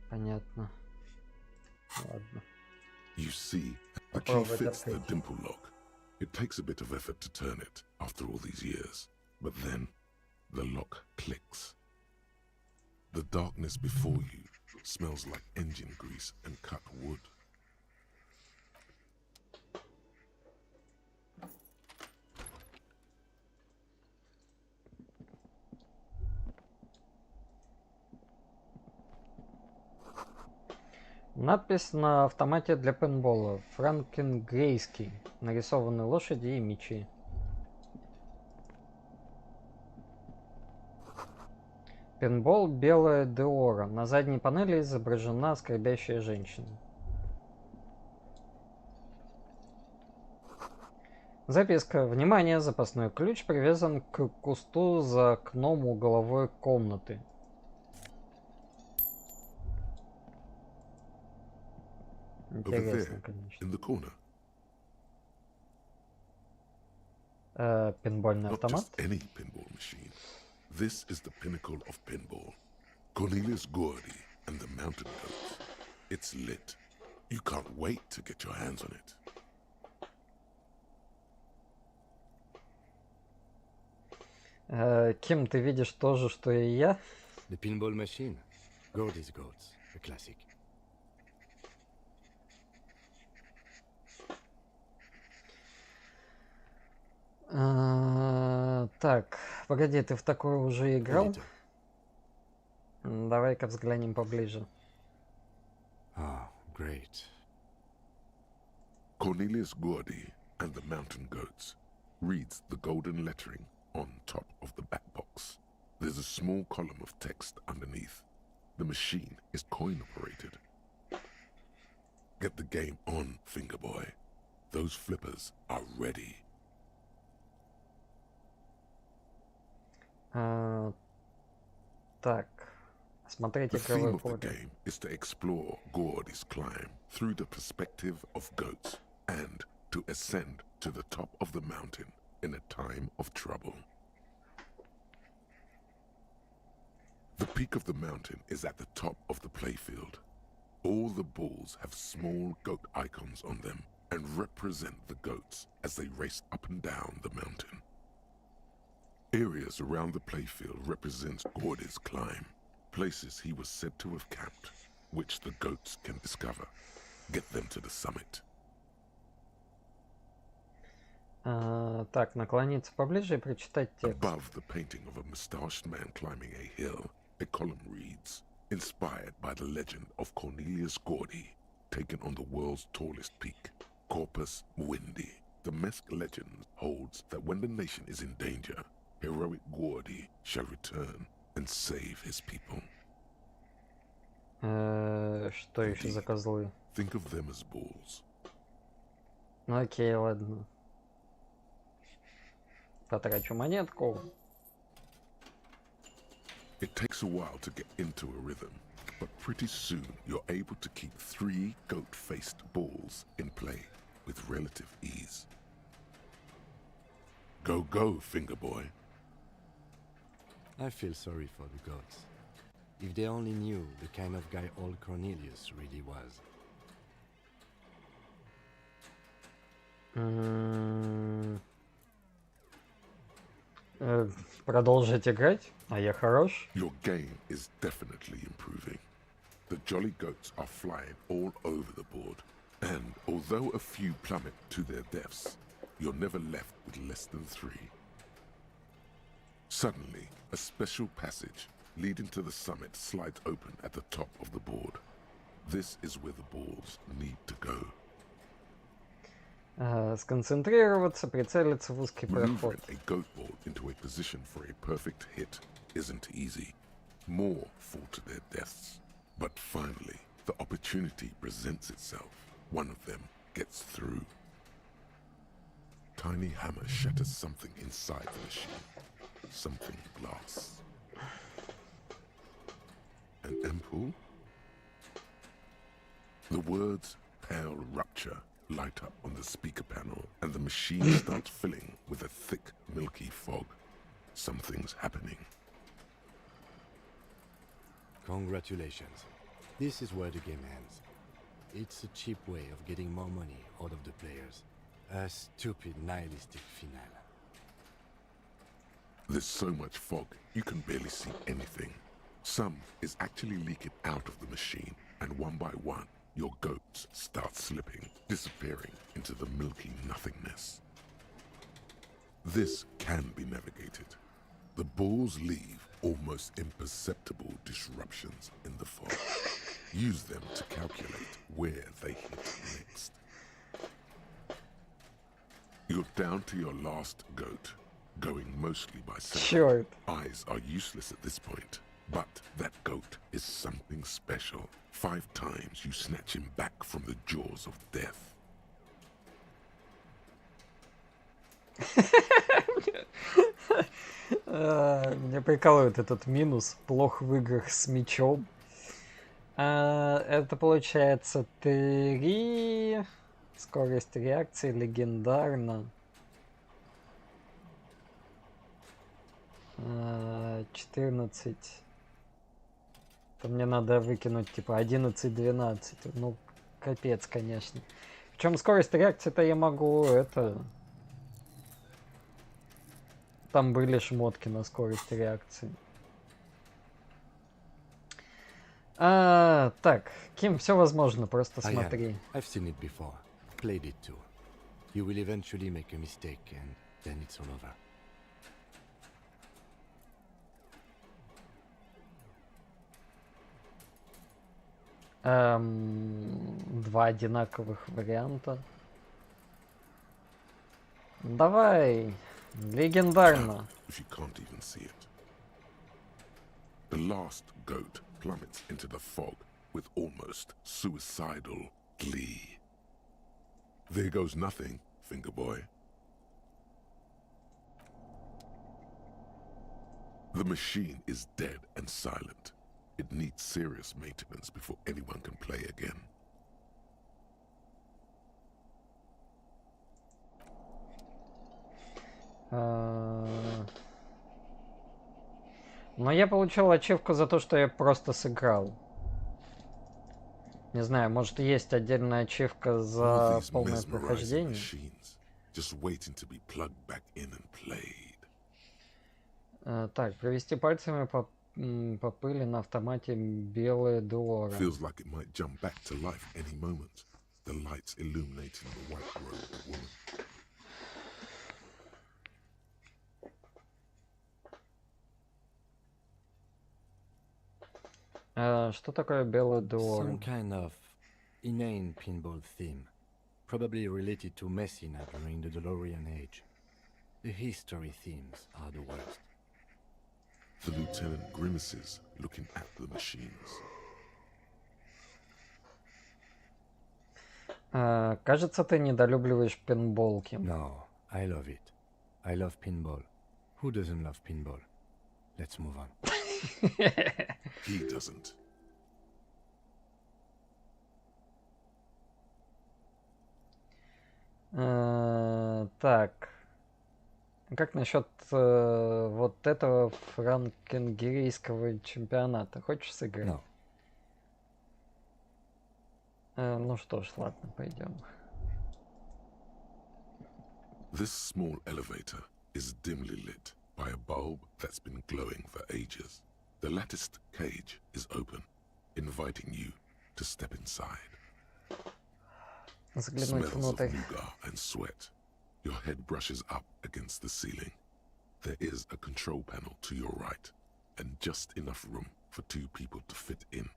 Понятно. Ладно. You see, the key Попробовать fits the открыть. dimple lock. It takes a bit of effort to turn it after all these years, but then the lock clicks. The darkness before you smells like engine grease and cut wood. Надпись на автомате для пейнтбола. Франкенгрейский. Нарисованы лошади и мечи. Пейнтбол белая Деора. На задней панели изображена скорбящая женщина. Записка. Внимание, запасной ключ привязан к кусту за окном угловой комнаты. Over Интересно, there, конечно. in the corner. Пинбольный Not автомат. just any pinball machine. This is the pinnacle of pinball. Cornelius Gordy and the Mountain Goats. It's lit. You can't wait to get your hands on it. Ким, ты видишь то же, что и я? The pinball machine. Gordy's Goats. A classic. Так, погоди, ты в такое уже играл? Давай-ка взглянем поближе. Ah, great. Cornelius Gordy and the Mountain Goats reads the golden lettering on top of the back box. There's a small column of text underneath. The machine is coin operated. Get the game on, finger boy. Those flippers are ready. Так, смотреть The игровое theme of the поле. game is to explore Gordy's climb through the perspective of goats and to ascend to the top of the mountain in a time of trouble. The peak of the mountain is at the top of the playfield. All the balls have small goat icons on them and represent the goats as they race up and down the mountain. Areas around the playfield represent Gordy's climb, places he was said to have camped, which the goats can discover. Get them to the summit. Так, наклониться поближе и прочитать текст. Above the painting of a mustached man climbing a hill, a column reads, inspired by the legend of Cornelius Gordy, taken on the world's tallest peak, Corpus Windy. The Mesk legend holds that when the nation is in danger, heroic Gordy shall return and save his people. Что еще за козлы? Think of them as balls. Ну окей, ладно. Потрачу монетку. It takes a while to get into a rhythm, but pretty soon you're able to keep 3 goat-faced balls in play with relative ease. Go, go, finger boy. I feel sorry for the gods. If they only knew the kind of guy old Cornelius really was. Продолжить играть? А я хорош? Your game is definitely improving. The jolly goats are flying all over the board, and although a few plummet to their deaths, you're never left with less than 3. Suddenly, a special passage leading to the summit slides open at the top of the board. This is where the balls need to go. Сконцентрироваться, прицелиться в узкий проход. Maneuvering a goat ball into a position for a perfect hit isn't easy. More fall to their deaths. But finally, the opportunity presents itself. One of them gets through. Tiny hammer shatters something inside the machine. Something glass. An ampoule? The words "pale rupture" light up on the speaker panel, and the machine starts filling with a thick, milky fog. Something's happening. Congratulations. This is where the game ends. It's a cheap way of getting more money out of the players. A stupid, nihilistic finale. There's so much fog, you can barely see anything. Some is actually leaking out of the machine, and one by one, your goats start slipping, disappearing into the milky nothingness. This can be navigated. The balls leave almost imperceptible disruptions in the fog. Use them to calculate where they hit next. You're down to your last goat, going mostly by sight. Sure. Eyes are useless at this point, but that goat is something special. 5 times you snatch him back from the jaws of death. Меня прикалывает этот минус. Плохо в играх с мечом. Это получается 3. Скорость реакции легендарно. 14. То мне надо выкинуть типа 11-12. Ну, капец, конечно. Причем скорость реакции-то я могу это... Там были шмотки на скорость реакции. Так, Ким, все возможно, просто смотри. I've seen it before. Played it too. You will eventually make a mistake and then it's all over. Два одинаковых варианта. Давай, легендарно. If you can't even see it. The last goat plummets into the fog with almost suicidal glee. There goes nothing, finger boy. The machine is dead and silent. It needs serious maintenance before anyone can play again. Но я получил ачивку за то, что я просто сыграл. Не знаю, может есть отдельная ачивка за полное прохождение. Just waiting to be plugged back in and played. Так, провести пальцами по пыли на автомате белые дуора. Feels like it might jump back to life any moment. The lights illuminating the white robed woman. Что такое белый дуор? Some kind of inane pinball theme. Probably related to Messina during the DeLorean age. The history themes are the worst. The lieutenant grimaces, looking at the machines. Кажется, ты недолюбливаешь пинболки. No, I love it. I love pinball. Who doesn't love pinball? Let's move on. He doesn't. Так. Как насчет вот этого франкенгерийского чемпионата? Хочешь сыграть? No. Ну что ж, ладно, пойдем. This small elevator is dimly lit by a bulb that's been glowing for ages. The latticed cage is open, inviting you to step inside. Заглянуть Smells внутрь. of nougat and sweat. Your head brushes up against the ceiling. There is a control panel to your right, and just enough room for 2 people to fit in.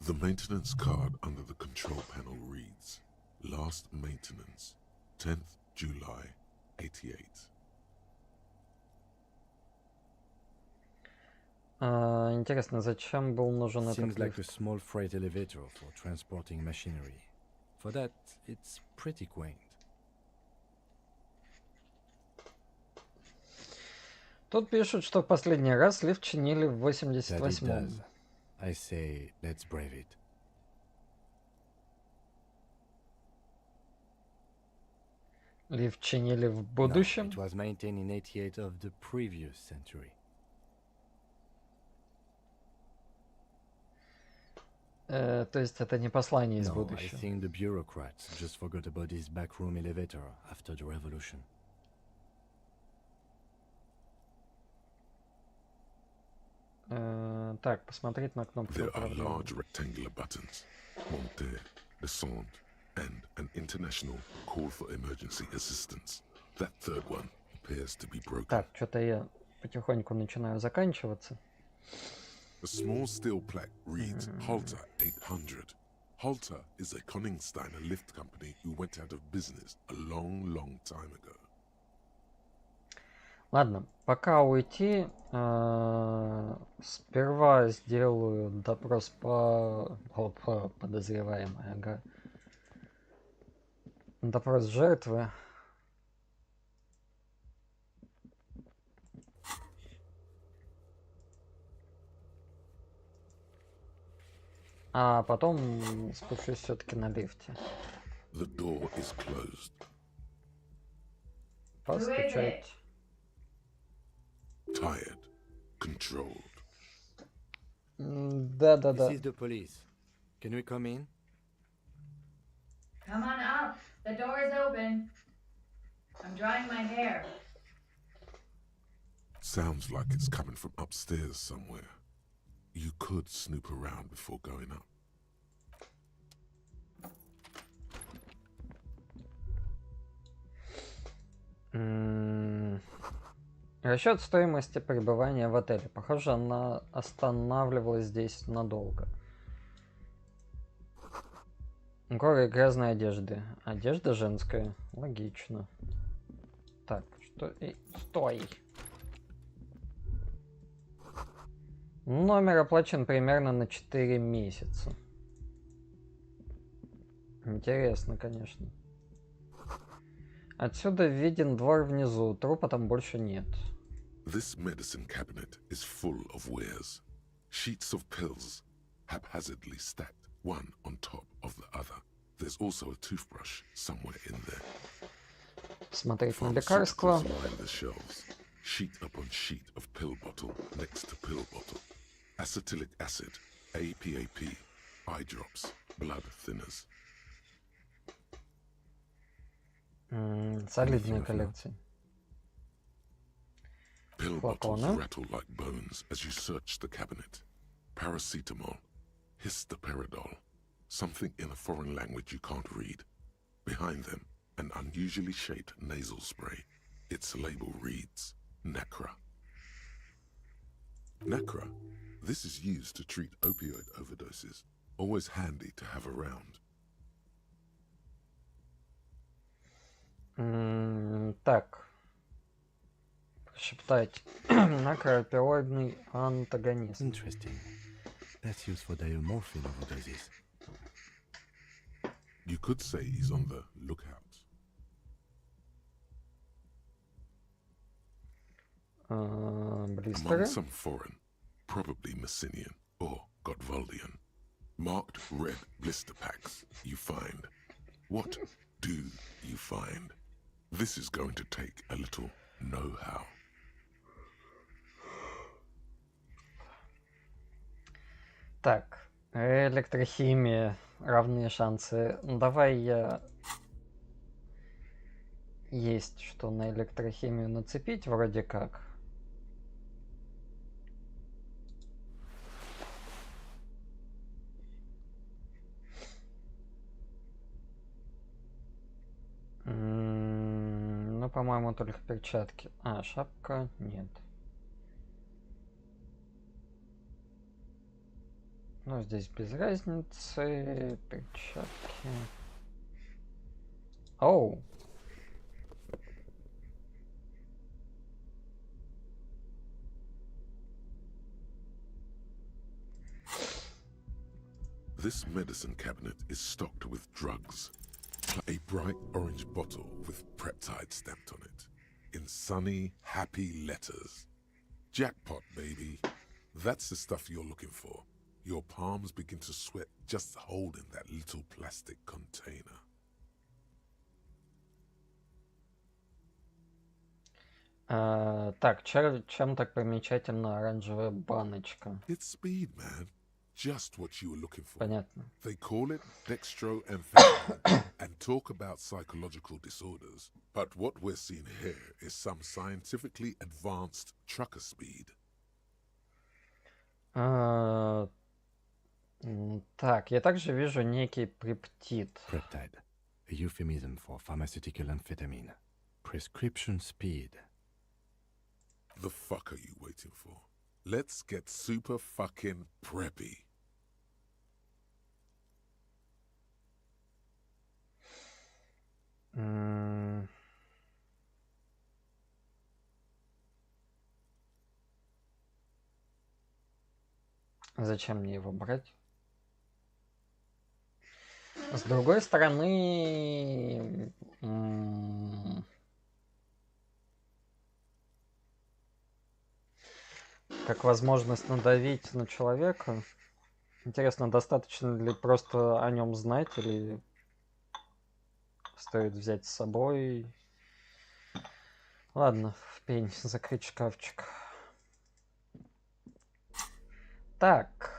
The maintenance card under the control panel reads, Last maintenance, 10th July, 88. Интересно, зачем был нужен этот Seems like a лифт? small freight elevator for transporting machinery. For that, it's pretty quaint. Тут пишут, что в последний раз лифт чинили в That it 88-м. does. I say, let's brave it. Лифт чинили в No, будущем. it was maintained in 88 of the previous century. То есть это не послание из No, I будущего. think the bureaucrats just forgot about this backroom elevator after the revolution. Так, посмотреть на кнопку There are управления. large rectangular buttons, monter, descend, and an international call for emergency assistance. That third one appears to be broken. Так, что-то я потихоньку начинаю заканчиваться. A small steel plaque reads Halter 800. Halter is a Koningsteiner lift company who went out of business a long, long time ago. Ладно, пока уйти, сперва сделаю допрос по подозреваемой, ага. Допрос жертвы. А потом спущусь все-таки на лифте. The door is closed. Постучать. Tired, controlled. Да-да-да. This is the police. Can we come in? Come on up. The door is open. I'm drying my hair. Sounds like it's coming from upstairs somewhere. You could snoop around before going up. Расчет стоимости пребывания в отеле. Похоже, она останавливалась здесь надолго. Горы грязной одежды. Одежда женская. Логично. Так, что... Стой! Номер оплачен примерно на 4 месяца. Интересно, конечно. Отсюда виден двор внизу. Трупа там больше нет. This medicine cabinet is full of wares. Sheets of pills, haphazardly stacked, one on top of the other. There's also a toothbrush somewhere in there. Смотреть на лекарства. Line the shelves. Sheet upon sheet of pill bottle next to pill bottle. Acetylic acid, APAP, eye drops, blood thinners. Солидная коллекция. Pill bottles rattle like bones as you search the cabinet. Paracetamol, histoperidol, something in a foreign language you can't read. Behind them, an unusually shaped nasal spray. Its label reads, Nacra. Nacra, this is used to treat opioid overdoses. Always handy to have around. Так. Шептать. Накроопиоидный антагонист. Interesting. That's used for diamorphine overdoses. You could say he's on the lookout. Among some foreign, probably Messinian or Godvaldian, marked red blister packs you find. What do you find? This is going to take a little know-how. Так, электрохимия, равные шансы. Давай я... Есть что на электрохимию нацепить, вроде как. Ну, по-моему, только перчатки. А, шапка? Нет. Ну, здесь без разницы. Перчатки. Оу! This medicine cabinet is stocked with drugs. A bright orange bottle with peptide stamped on it. In sunny, happy letters. Jackpot, baby. That's the stuff you're looking for. Your palms begin to sweat just holding that little plastic container. Так, чем так примечательна оранжевая баночка? It's speed, man. Just what you were looking for. Понятно. They call it dextroamphetamine and talk about psychological disorders. But what we're seeing here is some scientifically advanced trucker speed. Так, я также вижу некий пептид. Peptide, a euphemism for pharmaceutical amphetamine. Prescription speed. The fuck are you waiting for? Let's get super fucking preppy. Зачем мне его брать? С другой стороны, как возможность надавить на человека. Интересно, достаточно ли просто о нем знать, или стоит взять с собой? Ладно, в пень, закрыть шкафчик. Так,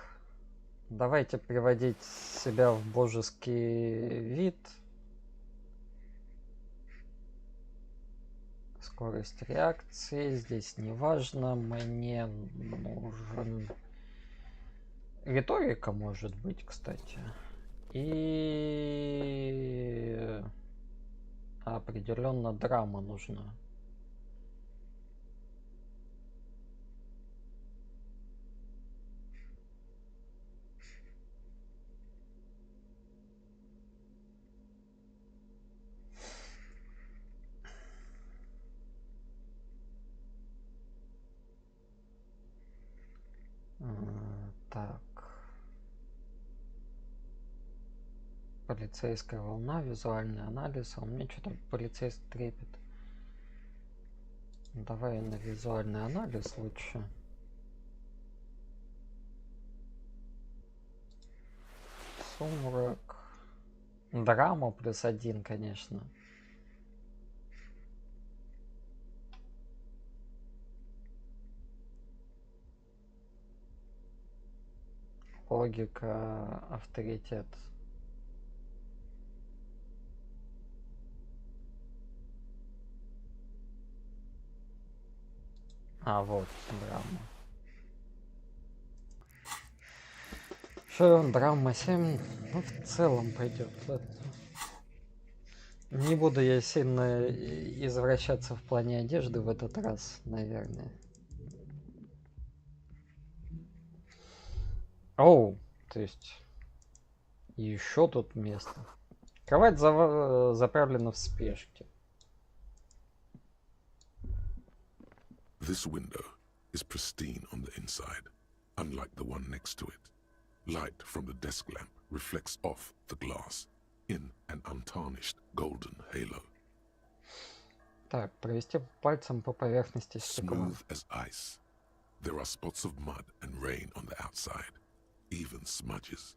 давайте приводить себя в божеский вид. Скорость реакции здесь не важно. Мне нужен... Риторика, может быть, кстати. И... определенно драма нужна. Так. Полицейская волна, визуальный анализ. А у меня что-то полицейский трепет. Давай на визуальный анализ лучше. Сумрак. Драма +1, конечно. Логика, авторитет. А, вот, драма. Что, драма 7, ну, в целом пойдет. Не буду я сильно извращаться в плане одежды в этот раз, наверное. Оу, то есть еще тут место. Кровать заправлена в спешке. This window is pristine on the inside, unlike the one next to it. Light from the desk lamp reflects off the glass in an untarnished golden halo. Так, провести пальцем по поверхности стекла. Smooth as ice. There are spots of mud and rain on the outside, even smudges.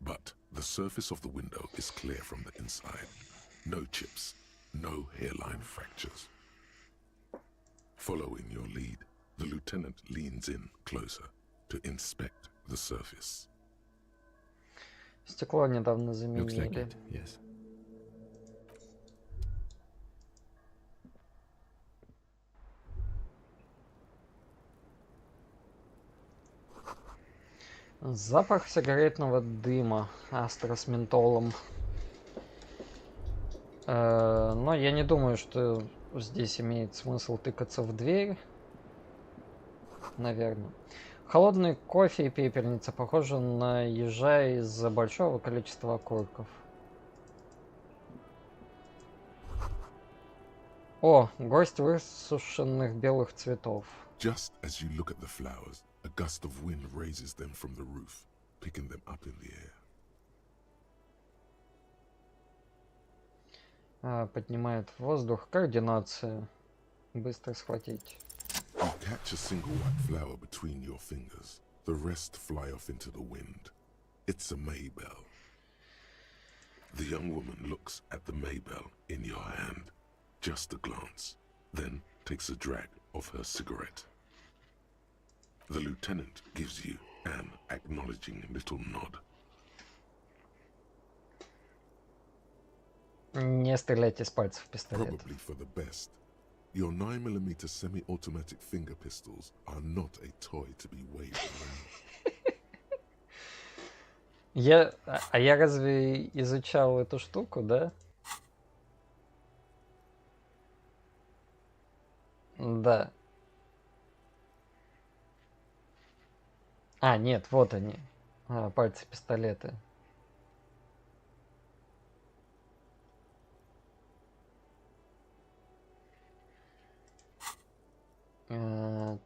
But the surface of the window is clear from the inside. No chips, no hairline fractures. Following your lead, the lieutenant leans in closer to inspect the surface. Стекло недавно Looks заменили. like it, yes. Запах сигаретного дыма, астра с ментолом. Но я не думаю, что здесь имеет смысл тыкаться в дверь. Наверное. Холодный кофе и пепельница похожи на ежа из-за большого количества окурков. О, горсть высушенных белых цветов. Just as you look at the flowers, a gust of wind raises them from the roof, picking them up in the air. Поднимает в воздух. Координация. Быстро схватить. You catch a single white flower between your fingers. The rest fly off into the wind. It's a maybell. The young woman looks at the maybell in your hand. Just a glance. Then takes a drag of her cigarette. The lieutenant gives you an acknowledging little nod. Не стрелять из пальцев в пистолет. Probably for the best. Your 9mm semi-automatic finger pistols are not a toy to be waved around. Я разве изучал эту штуку, да? Да. А, нет, вот они. Пальцы пистолета.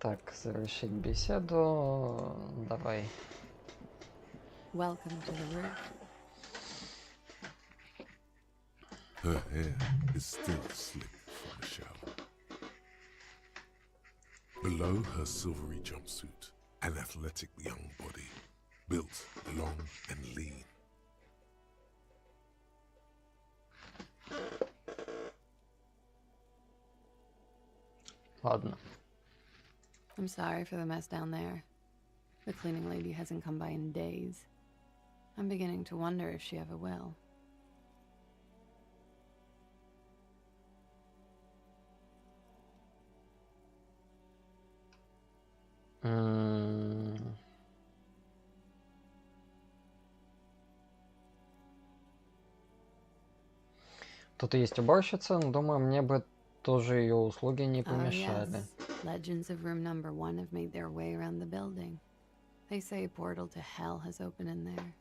Так, завершить беседу. Давай. Welcome to the roof. Her hair is still slick from the shower. Below her silvery jumpsuit, an athletic young body, built long and lean. Ладно. I'm sorry for the mess down there. The cleaning lady hasn't come by in days. I'm beginning to wonder if she ever will. Тут есть уборщица, но думаю, мне бы тоже ее услуги не помешали. Legends of room number 1 have made their way around the building. They say a portal to hell has opened in there.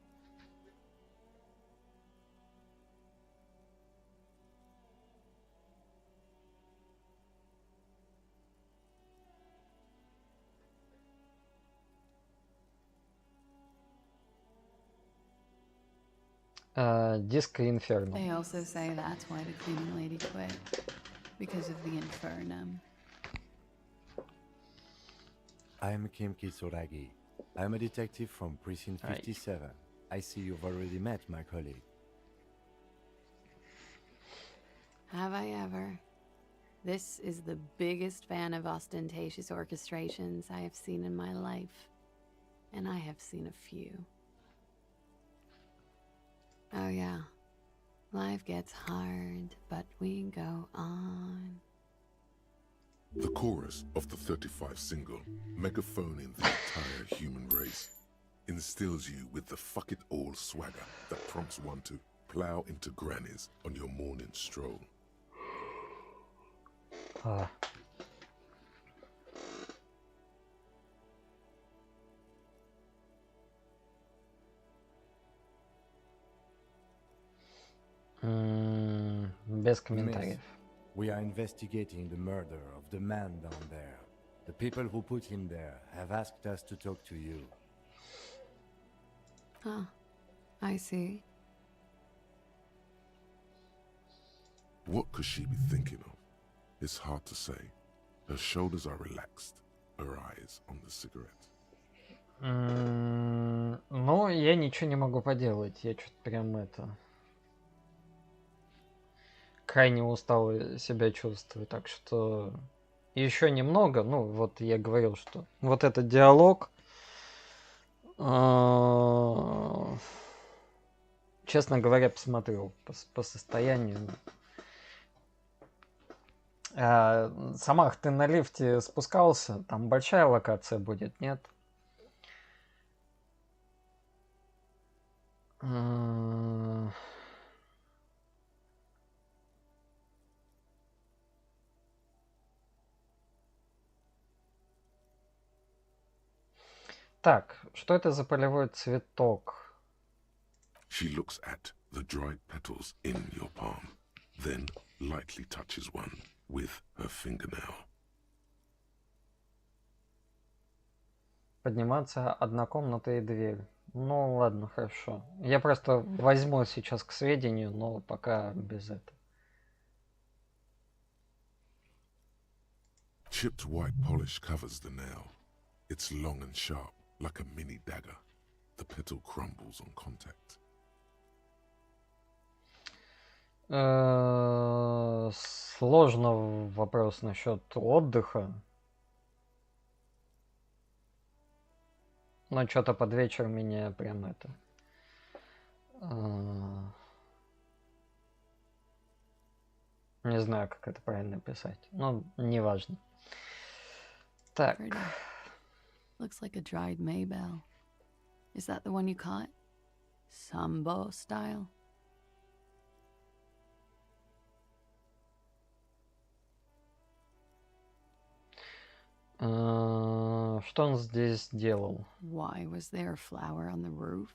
Disco Inferno. They also say that's why the cleaning lady quit. Because of the infernum. I'm Kim Kitsuragi. I'm a detective from Precinct 57. I see you've already met my colleague. Have I ever? This is the biggest fan of ostentatious orchestrations I have seen in my life. And I have seen a few. Oh yeah. Life gets hard, but we go on. The chorus of the 35 single, megaphoning the entire human race, instills you with the fuck it all swagger that prompts one to plow into grannies on your morning stroll. Без комментариев. We are investigating the murder of the man down there. The people who put him there have asked us to talk to you. Ah, I see. What could she be thinking of? It's hard to say. Her shoulders are relaxed, her eyes on the cigarette. Ну, я ничего не могу поделать. Я что-то прям крайне устало себя чувствую. Так что еще немного. Ну, вот я говорил, что вот этот диалог, честно говоря, посмотрел по состоянию. Самах, ты на лифте спускался? Там большая локация будет, нет? Так, что это за полевой цветок? She looks at the dried petals in your palm, then lightly touches one with her fingernail. Подниматься, одна комната и дверь. Ну ладно, хорошо. Я просто возьму сейчас к сведению, но пока без этого. Chipped white polish covers the nail. It's long and sharp, like a mini dagger. The petal crumbles on contact. Сложно вопрос насчет отдыха. Но что-то под вечер меня прям не знаю, как это правильно писать. Ну, неважно. Так. Looks like a dried Maybell. Is that the one you caught? Sambo style? Что он здесь делал? Why was there a flower on the roof?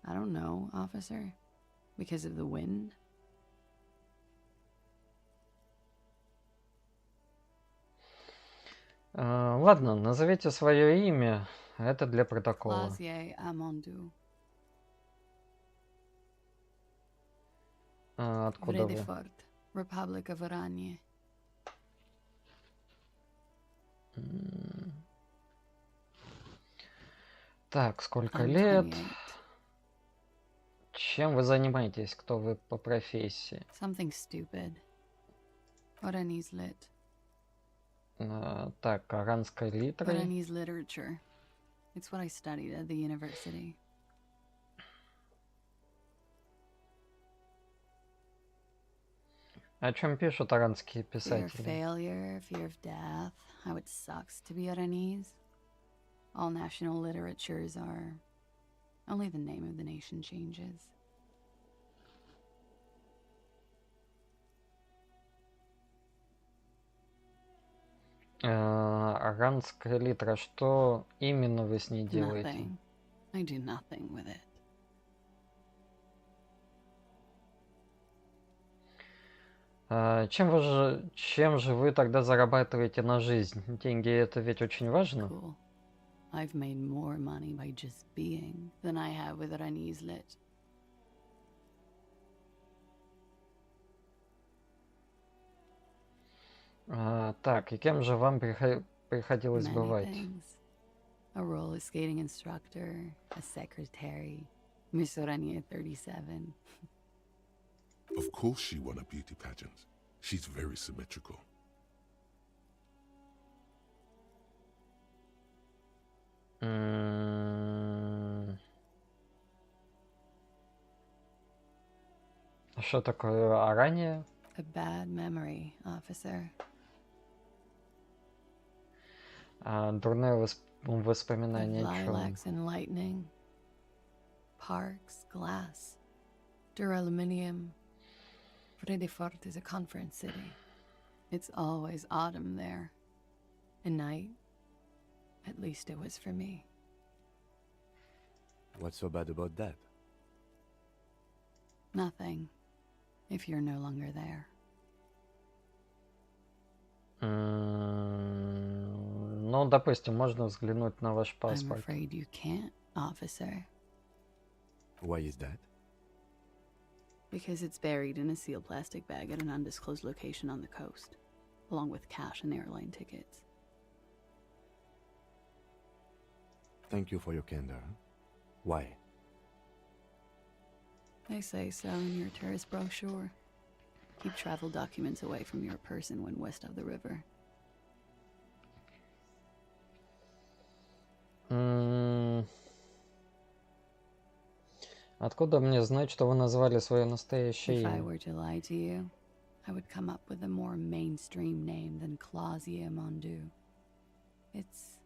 I don't know, officer. Because of the wind? Ладно, назовите свое имя. Это для протокола. Clasier Amondu. Откуда вы? Vredefort, Republic of Oranje. Так, сколько лет? Чем вы занимаетесь? Кто вы по профессии? Something stupid. Oranese lit. Так, аранской литрой. Oranese literature. It's what I studied at the university. О чем пишут аранские Fear of писатели? failure, fear of death, how it sucks to be Oranese. All national literatures are. Only the name of the nation changes. Аранская литра. Что именно вы с ней делаете? Nothing. I do nothing with it. Чем же вы тогда зарабатываете на жизнь? Деньги это ведь очень важно. Cool. I've made more money by just being than I have with Oranese lit. Так, и кем же вам приходилось Many бывать. things. A roller skating instructor, a secretary, Miss Orania 37. Of course she won a beauty pageant. She's very symmetrical. Что такое Арания? A bad memory, officer. Дурное Of воспоминание о чем? lilacs and lightning, parks, glass, duraluminum. Fredefort is a conference city. It's always autumn there. And night, at least it was for me. What's so bad about that? Nothing, if you're no longer there. Ну, допустим, можно взглянуть на ваш I'm паспорт. afraid you can't, officer. Why is that? Because it's buried in a sealed plastic bag at an undisclosed location on the coast, along with cash and airline tickets. Thank you for your candor. Why? They say so in your tourist brochure. Keep travel documents away from your person when west of the river. Откуда мне знать, что вы назвали свое настоящее If I имя? were to lie to you, I would come up with a more mainstream name than Clausia Mondu. It's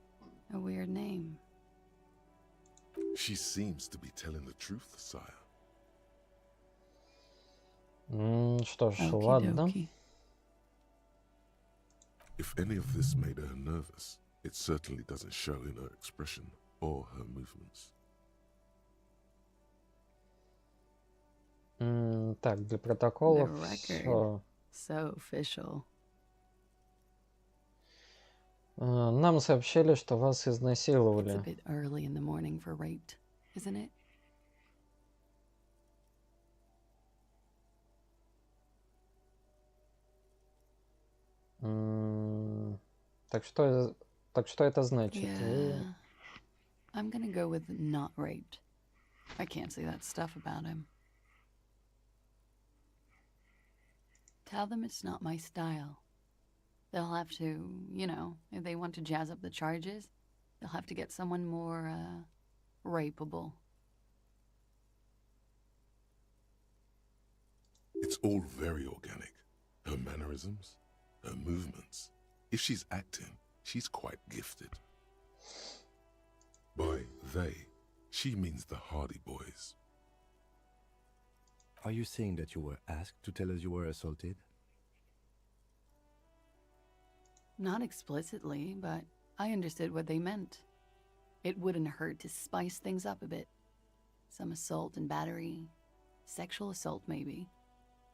a weird name. She seems to be telling the truth, sire. Что ж, Okie ладно. dokie. If any of this made her nervous, it certainly doesn't show in her expression or her movements. Так, для The протоколов record. всё. So official. Нам сообщили, что вас It's a изнасиловали. bit early in the morning for rape, isn't it? Так что это значит? Yeah. I'm gonna go with not raped. I can't say that stuff about him. Tell them it's not my style. They'll have to, you know, if they want to jazz up the charges, they'll have to get someone more, rapeable. It's all very organic. Her mannerisms, her movements. If she's acting, she's quite gifted. By they, she means the Hardy Boys. Are you saying that you were asked to tell us you were assaulted? Not explicitly, but I understood what they meant. It wouldn't hurt to spice things up a bit. Some assault and battery. Sexual assault, maybe.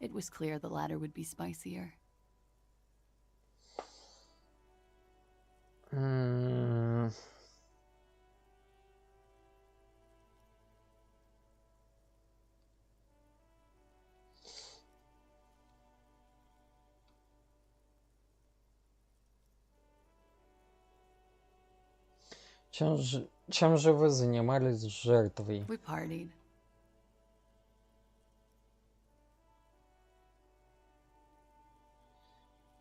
It was clear the latter would be spicier. Чем же вы занимались с жертвой? We partied.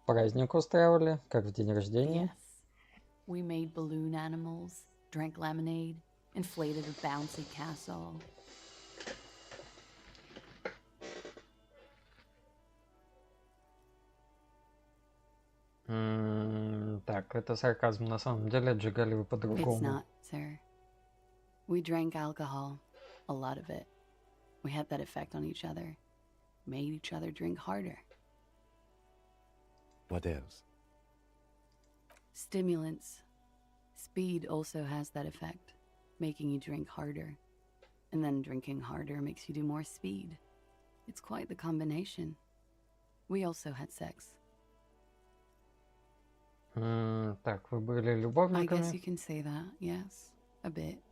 Праздник устраивали, как в день рождения? Yes. We made balloon animals, drank lemonade, inflated a bouncy castle. Так, это сарказм. На самом деле отжигали вы It's по-другому. not, sir. We drank alcohol, a lot of it. We had that effect on each other. Made each other drink harder. What else? Stimulants. Speed also has that effect, making you drink harder. And then drinking harder makes you do more speed. It's quite the combination. We also had sex. Так, вы были I guess любовниками? you can say that, yes, a bit.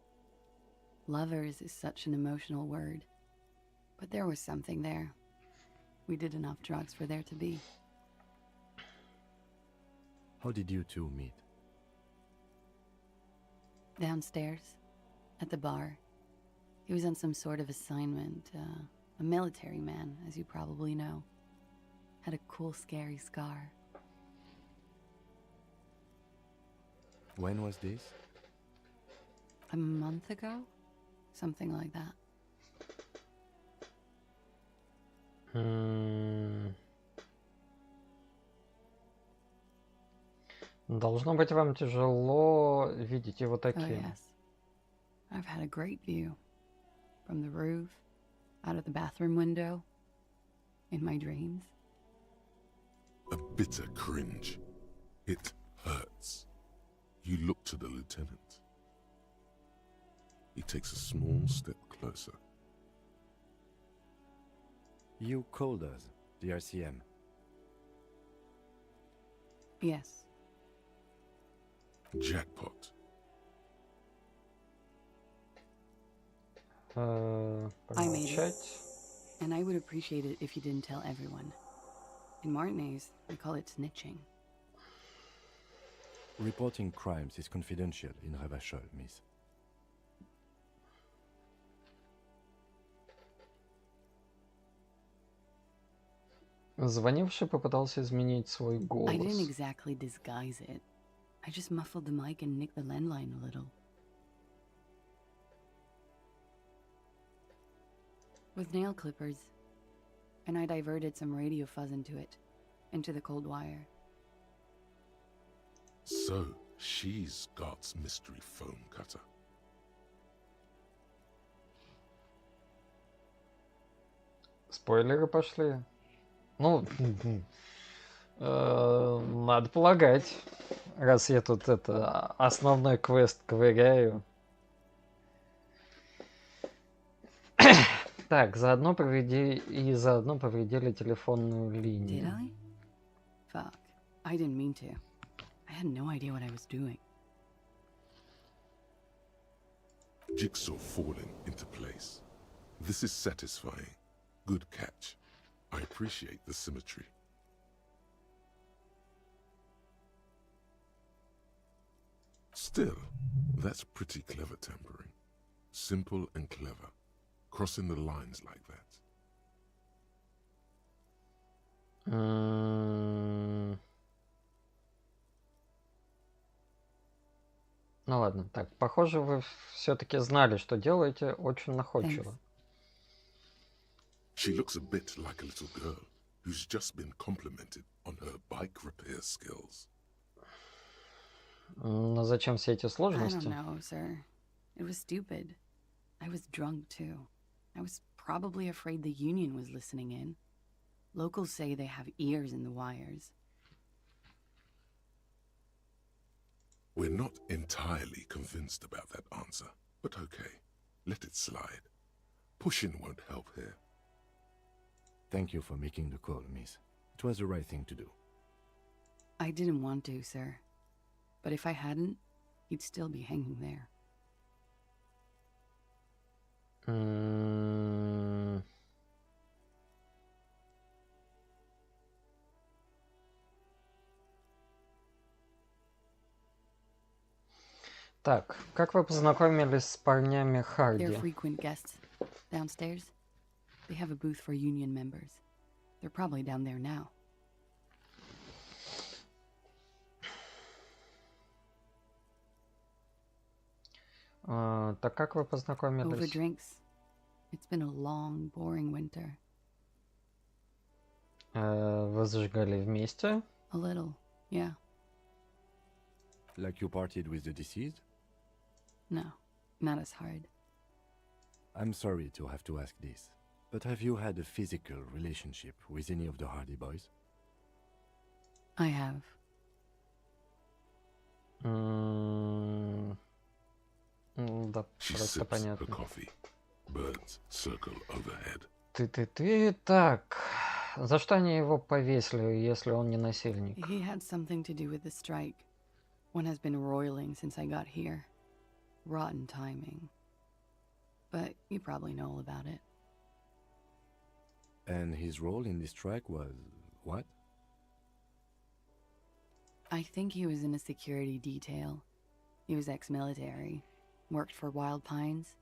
Lovers is such an emotional word. But there was something there. We did enough drugs for there to be. How did you two meet? Downstairs, at the bar. He was on some sort of assignment. A military man, as you probably know. Had a cool, scary scar. When was this? A month ago? Something like that. Должно быть вам тяжело видеть его Oh, таким. yes. I've had a great view. From the roof, out of the bathroom window, in my dreams. A bitter cringe. It hurts. You look to the lieutenant. He takes a small step closer. You called us, the RCM. Yes. Jackpot. I made it. And I would appreciate it if you didn't tell everyone. In Martinez, we call it snitching. Reporting crimes is confidential in Revachol, miss. Звонивший попытался изменить свой голос. I didn't exactly disguise it. I just muffled the mic and nicked the landline a little. With nail clippers. And I diverted some radio fuzz into it. Into the cold wire. So, she's Scott's mystery foam cutter. Спойлеры пошли. Ну, надо полагать, раз я тут основной квест ковыряю. Так, заодно повредили телефонную линию. Did I? Fuck. I didn't mean to. I had no idea what I was doing. Jigsaw falling into place. This is satisfying. Good catch. I appreciate the symmetry. Still, that's pretty clever tampering. Simple and clever. Crossing the lines like that. Ну ладно, так, похоже, вы все-таки знали, что делаете, очень находчиво. She looks a bit like a little girl who's just been complimented on her bike repair skills. Но зачем все эти I сложности? don't know, sir. It was stupid. I was drunk, too. I was probably afraid the union was listening in. Locals say they have ears in the wires. We're not entirely convinced about that answer, but okay, let it slide. Pushing won't help here. Thank you for making the call, miss. It was the right thing to do. I didn't want to, sir. But if I hadn't, he'd still be hanging there. Так, как вы познакомились с парнями They're Харди? frequent guests. Downstairs, they have a booth for union members. They're probably down there now. Так как вы Over познакомились? drinks. It's been a long, boring winter. Вы зажигали вместе? A little, yeah. Like you partied with the deceased? No, not as hard. I'm sorry to have to ask this, but have you had a physical relationship with any of the Hardy boys? I have. Да, She просто sips her понятно. coffee. Birds circle overhead. Ты, так. За что они его повесили, если он не насильник? He had something to do with the strike. One has been roiling since I got here. Rotten timing. But you probably know all about it. And his role in this strike was what? I think he was in a security detail. He was ex-military, worked for Wild Pines,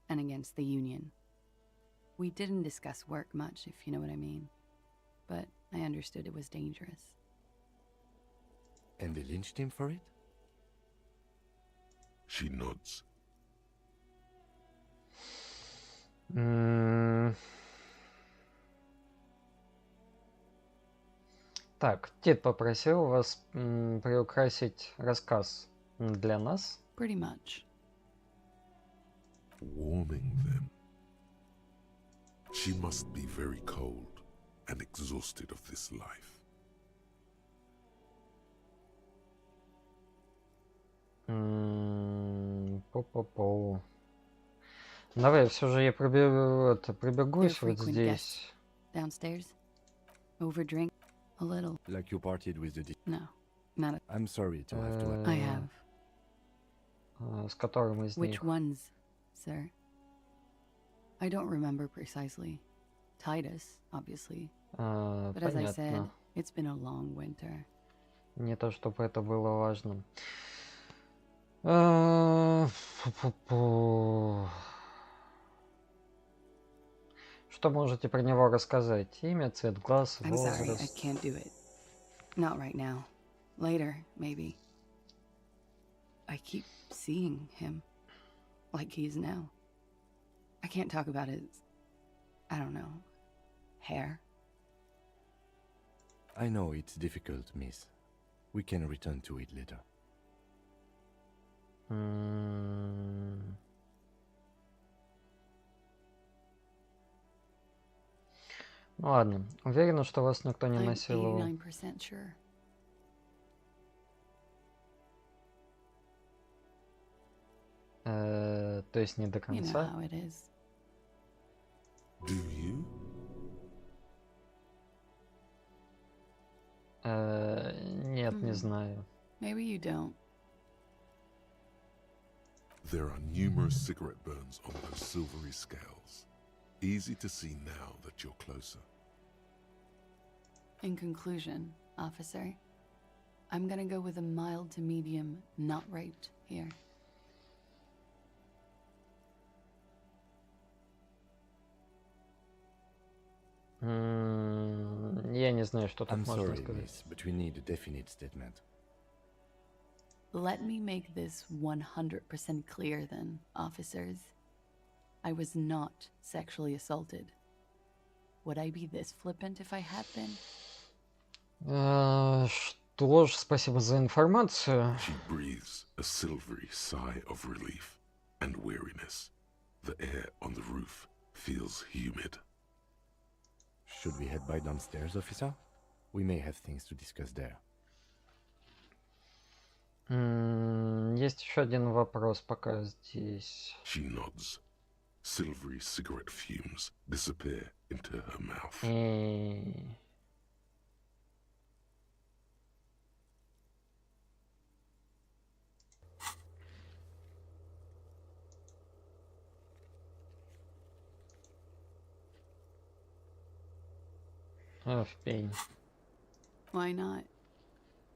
and against the Union. We didn't discuss work much, if you know what I mean. But I understood it was dangerous. And they lynched him for it? She nods. Так, Тит попросил вас приукрасить рассказ для нас. Pretty much. Warming them. She must be very cold and exhausted of this life. По-по-по. Давай, все же я прибегусь вот здесь. Downstairs. Overdrink a little. Like you partied with the... No, not a... I'm sorry to have to... I have. С которым из Which них? ones, sir? I don't remember precisely. Titus, obviously. But as I said, Понятно. it's been a long winter. Не то, чтобы это было важно. Что можете про него рассказать? Имя, цвет глаз, I'm sorry, I возраст? can't do it. Not right now. Later, maybe. I keep seeing him. Like he is now. I can't talk about his... I don't know. Hair. I know it's difficult, miss. We can return to it later. Ну ладно. Уверена, что вас никто не I'm насиловал. 89% sure. То есть не до You know конца? how it is. Do you? Нет, не знаю. Maybe you don't. There are numerous cigarette burns on those silvery scales. Easy to see now that you're closer. In conclusion, officer, I'm gonna go with a mild to medium not raped here. Я не знаю, что тут I'm можно sorry, сказать. miss, but we need a definite statement. Let me make this 100% clear then, officers. I was not sexually assaulted. Would I be this flippant if I had been? Что ж, спасибо за информацию. She breathes a silvery sigh of relief and weariness. The air on the roof feels humid. Should we head by downstairs, officer? We may have things to discuss there. Есть еще один вопрос пока здесь. She nods. Silvery cigarette fumes disappear into her mouth. В пень. Why not?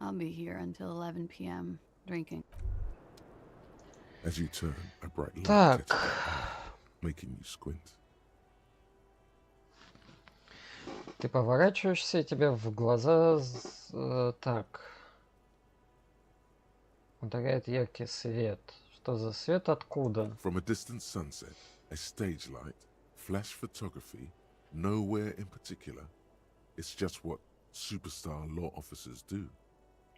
I'll be here until 11 p.m. drinking. As you turn, a bright light Так. catches your eye, making you squint. Ты поворачиваешься, и тебе в глаза так ударяет яркий свет. Что за свет? Откуда? From a distant sunset, a stage light, flash photography, nowhere in particular. It's just what superstar law officers do.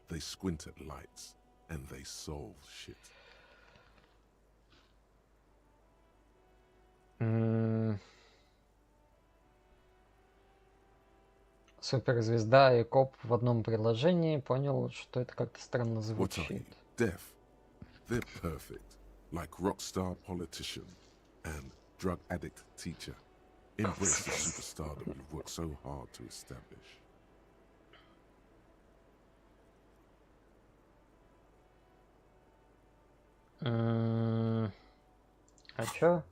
They squint at lights and they solve shit. Суперзвезда и коп в одном приложении. Понял, что это как-то странно What are you, звучит. deaf? They're perfect, like rockstar politician and drug addict teacher. Embrace the superstardom you've worked so hard to establish. А чё?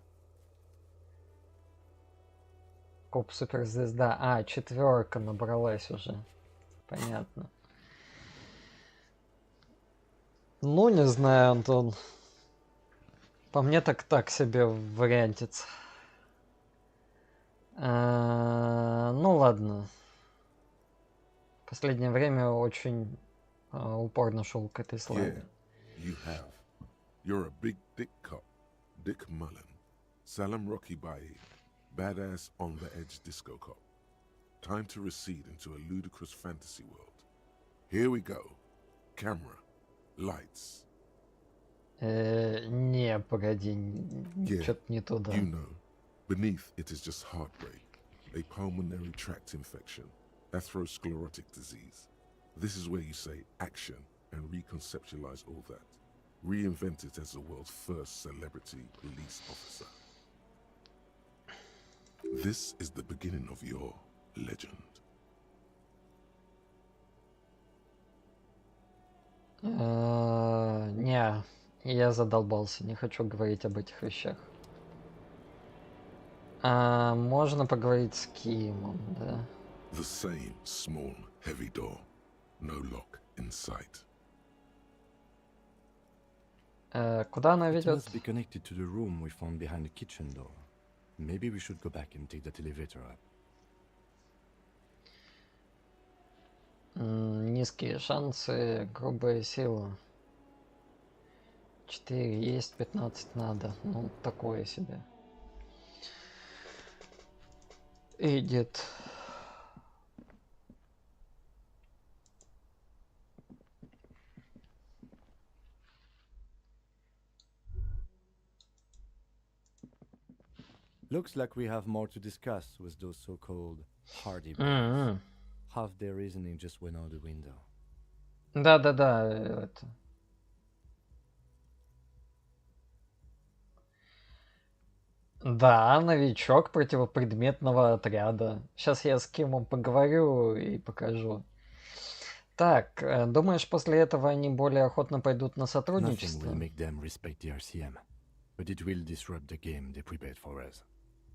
Коп суперзвезда. 4 набралась уже. Понятно. Ну, не знаю, Антон. По мне так себе вариантец. Ну ладно. Последнее время очень упорно шел к этой Yeah, славе. you have. You're a big dick cop, Dick Mullen. Salam Rocky Bayi, badass on the edge disco cop. Time to recede into a ludicrous fantasy world. Here we go. Camera, lights. Не, погоди, Yeah, что-то не туда. you know. Beneath it is just heartbreak, a pulmonary tract infection, atherosclerotic disease. This is where you say action and reconceptualize all that. Reinvent it as the world's first celebrity police officer. This is the beginning of your legend. Не, я задолбался, не хочу говорить об этих вещах. Можно поговорить с Кимом, да? The same small, heavy door. No lock in sight. Куда она It ведет? must be connected to the room we found behind the kitchen door. Maybe we should go back and take that elevator up. Низкие шансы, грубая сила. 4 есть, 15 надо. Ну, такое себе. Эдит. Looks like we have more to discuss with those so-called hardy boys. Half their reasoning just went out the window. Да-да-да, это. Да, новичок противопредметного отряда. Сейчас я с Кимом поговорю и покажу. Так, думаешь, после этого они более охотно пойдут на Nothing сотрудничество? will make them respect the RCM, but it will disrupt the game they prepared for us.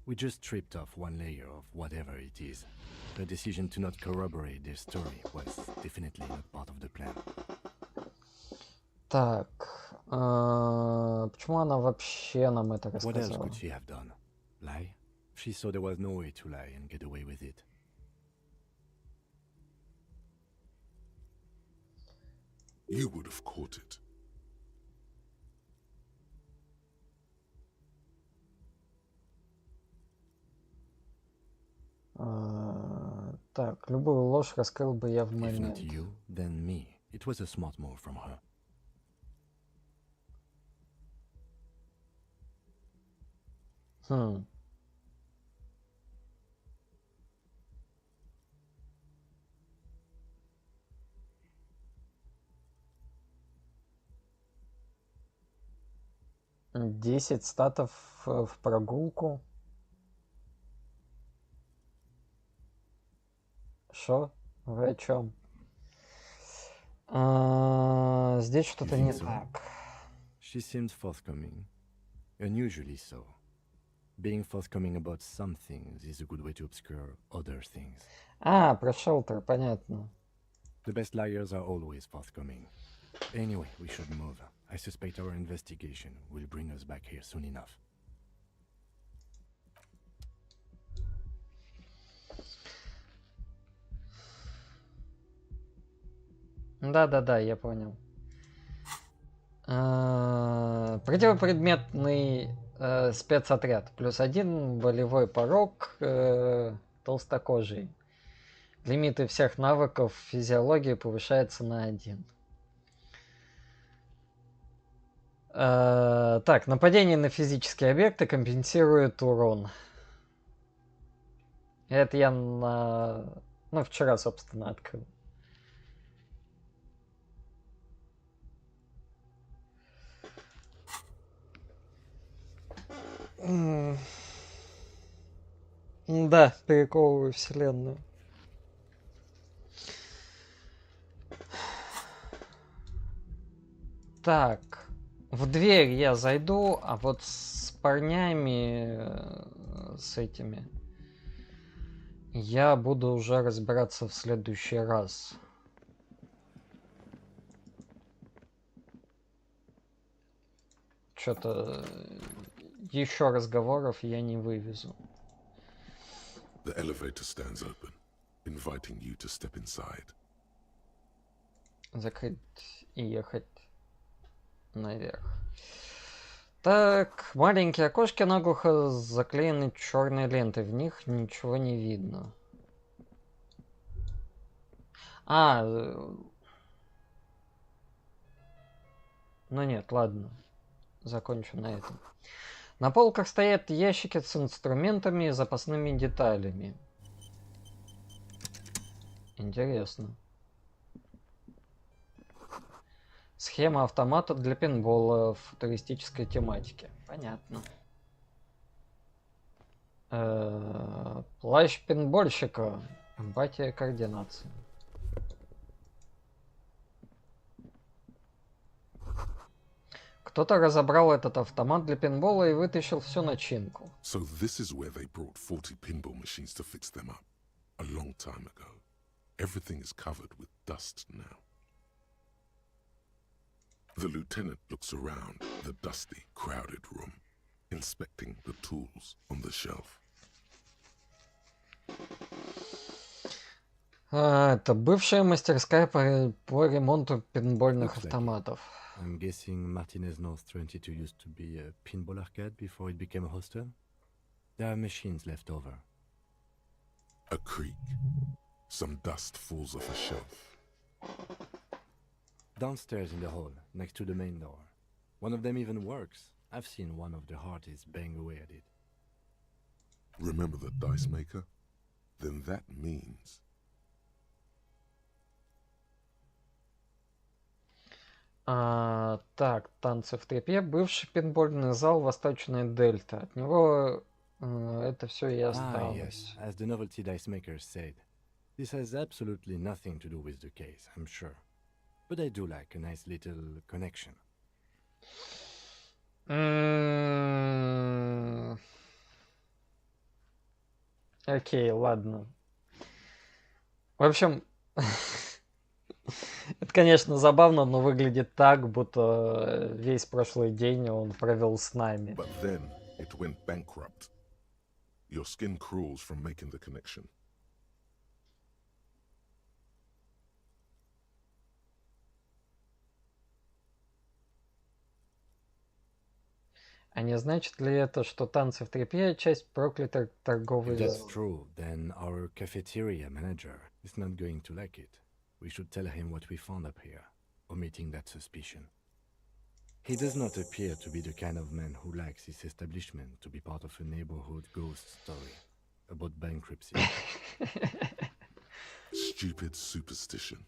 We just stripped off one layer of whatever it is. The decision to not corroborate their story was definitely not part of the plan. Так, почему она вообще нам это What else рассказала? could she have done? Lie? She saw there was no way to lie and get away with it. You would have caught it. Так, любую ложь раскрыл бы я в If момент. not you, then me. It was a smart move from her. Хм. Десять статов в прогулку. Шо? Вы о чем? Здесь что-то не think so? так. She seemed forthcoming. Unusually so. Being forthcoming about some things is a good way to obscure other things. Про шелтер, понятно. The best liars are always forthcoming. Anyway, we should move. I suspect our investigation will bring us back here soon enough. Да-да-да, я понял. Противопредметный спецотряд. +1, болевой порог, толстокожий. Лимиты всех навыков физиологии повышается на 1. Так, нападение на физические объекты компенсирует урон. Это я вчера, собственно, открыл. Да, перековываю вселенную. Так, в дверь я зайду, а вот с парнями, с этими, я буду уже разбираться в следующий раз. что-то еще разговоров я не вывезу. The elevator stands open, inviting you to step inside. Закрыть и ехать наверх. Так, маленькие окошки наглухо заклеены черной лентой. В них ничего не видно. Ну нет, ладно. Закончу на этом. На полках стоят ящики с инструментами и запасными деталями. Интересно. Схема автомата для пейнтбола в футуристической тематике. Понятно. Плащ пейнтбольщика. Эмпатия, координация. Кто-то разобрал этот автомат для пейнтбола и вытащил всю начинку. So this is where they brought 40 pinball machines to fix them up. A long time ago. Everything is covered with dust now. The lieutenant looks around the dusty, crowded room, inspecting the tools on the shelf. Это бывшая мастерская по ремонту пейнтбольных автоматов. I'm guessing Martinez North 22 used to be a pinball arcade before it became a hostel. There are machines left over. A creak. Some dust falls off a shelf. Downstairs in the hall, next to the main door. One of them even works. I've seen one of the hearties bang away at it. Remember the dice maker? Then that means... Так, танцы в трепе. Бывший пейнтбольный зал Восточная Дельта. От него это все и осталось. Yes, as the novelty dice makers said. This has absolutely nothing to do with the case, I'm sure. But I do like a nice little connection. Окей, ладно. В общем, это, конечно, забавно, но выглядит так, будто весь прошлый день он провел с нами. But then it went bankrupt. Your skin crawls from making the connection. А не значит ли это, что танцы в трепе — часть проклятой торговой If that's залы? true, then our cafeteria manager is not going to like it. We should tell him what we found up here, omitting that suspicion. He does not appear to be the kind of man who likes his establishment to be part of a neighborhood ghost story about bankruptcy. Stupid superstition.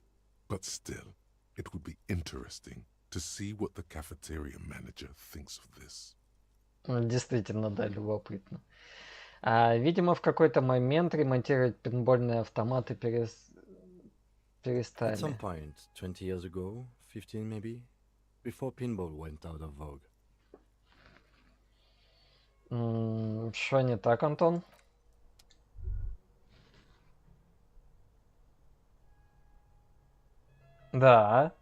But still, it would be interesting to see what the cafeteria manager thinks of this. Действительно, да, любопытно. Видимо, в какой-то момент ремонтировать пейнтбольные автоматы At перестали. some point, 20 years ago, 15 maybe, before pinball went out of vogue. Что не так, Антон? Да.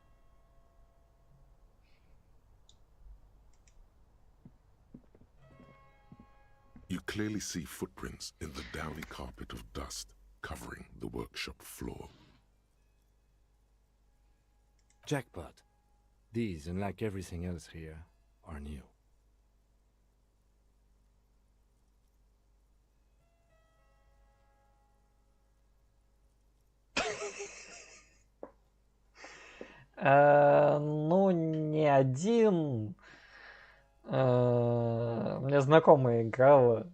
You clearly see footprints in the downy carpet of dust covering the workshop floor. Jackpot. These, unlike everything else here, are new. Ну, не один. У меня знакомая играла.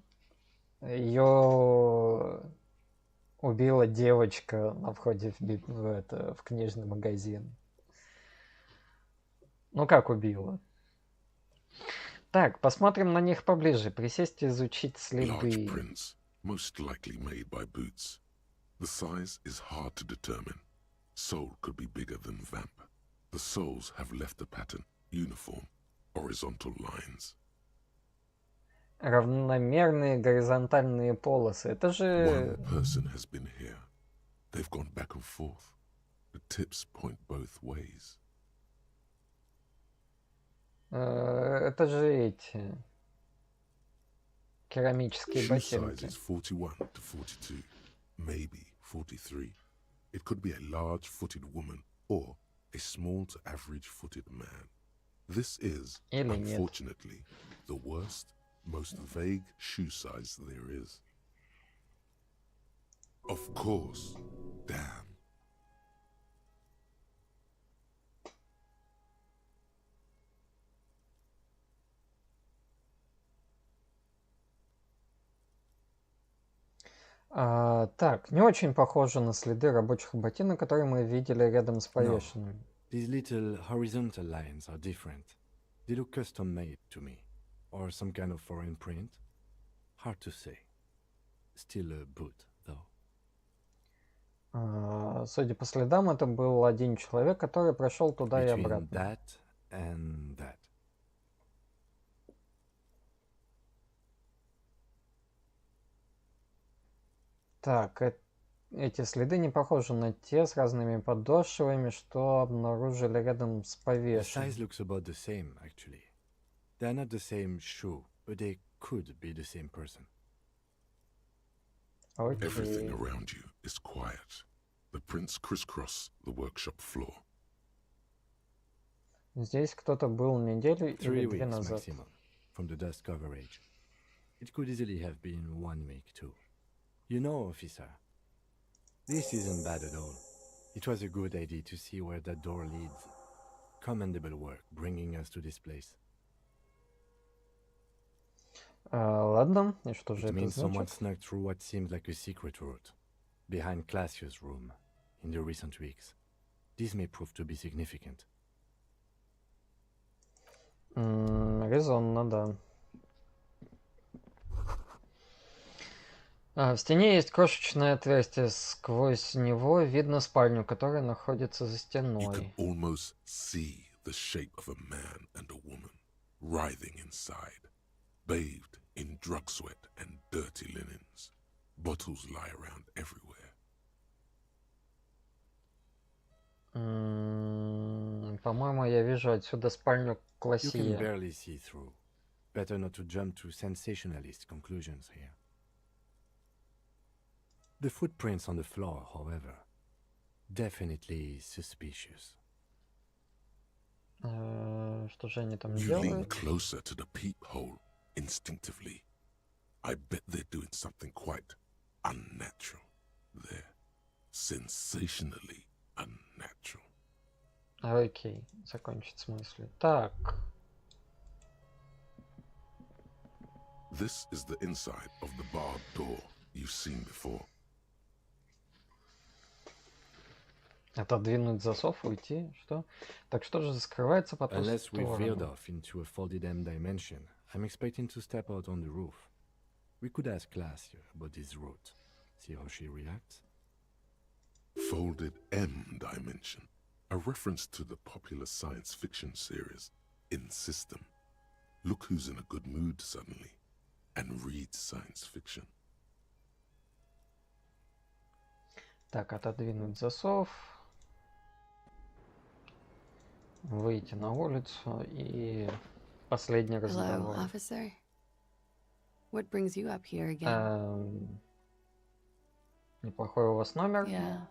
Ее убила девочка на входе в книжный магазин. Ну как убила? Так, посмотрим на них поближе. Присесть и изучить Large следы. prints, most likely made by boots. The size is hard to determine. Sole could be bigger than vamp. The soles have left a pattern, uniform, horizontal lines. Равномерные горизонтальные полосы. Это же... One person has been here. They've gone back and forth. The tips point both ways. Это же эти керамические Shoe size ботинки. is 41 to 42, maybe 43. It could be a large-footed woman or a small to average-footed man. This is, Или нет. unfortunately, the worst, most vague shoe size there is. Of course. Damn. Так, не очень похоже на следы рабочих ботинок, которые мы видели рядом с No, повешенным. these little horizontal lines are different. They look custom-made to me. Or some kind of foreign print. Hard to say. Still a boot, though. Судя по следам, это был один человек, который прошел туда и Between обратно. that and that. Так, эти следы не похожи на те с разными подошвами, что обнаружили рядом с The size повешенным. looks about the same, actually. They're not the same shoe, but they could be the same person. Everything Окей. around you is quiet. The prints crisscross the workshop floor. Здесь кто-то был неделю или 3 две weeks назад. maximum, from the dust coverage. It could easily have been 1 week too. You know, officer, this isn't bad at all. It was a good idea to see where that door leads. Commendable work bringing us to this place. Ладно, и что же It это means someone значит? snuck through what seems like a secret route, behind Classius' room, in the recent weeks. This may prove to be significant. Резонно, да. В стене есть крошечное отверстие. Сквозь него видно спальню, которая находится за You can стеной. almost see the shape of a man and a woman writhing inside, bathed in drug sweat and dirty linens. Bottles lie around everywhere. По-моему, я вижу отсюда спальню You can Классия. barely see through. Better not to jump to sensationalist conclusions here. The footprints on the floor, however, definitely suspicious. Что же они там You lean делают? closer to the peephole instinctively. I bet they're doing something quite unnatural there. Sensationally unnatural. Окей, закончить с мыслью. Так, This is the inside of the barred door you've seen before. отодвинуть засов, уйти, что? Так что же скрывается по ту Unless we veered сторону? off into a folded M dimension, I'm expecting to step out on the roof. We could ask Clasia about this route. See how she reacts. Folded M dimension, a reference to the popular science fiction series In System. Look who's in a good mood suddenly and reads science fiction. Так, отодвинуть засов. Выйти на улицу и последний Hello, разговор. officer. What brings you up here again? Неплохой у вас номер. Yeah,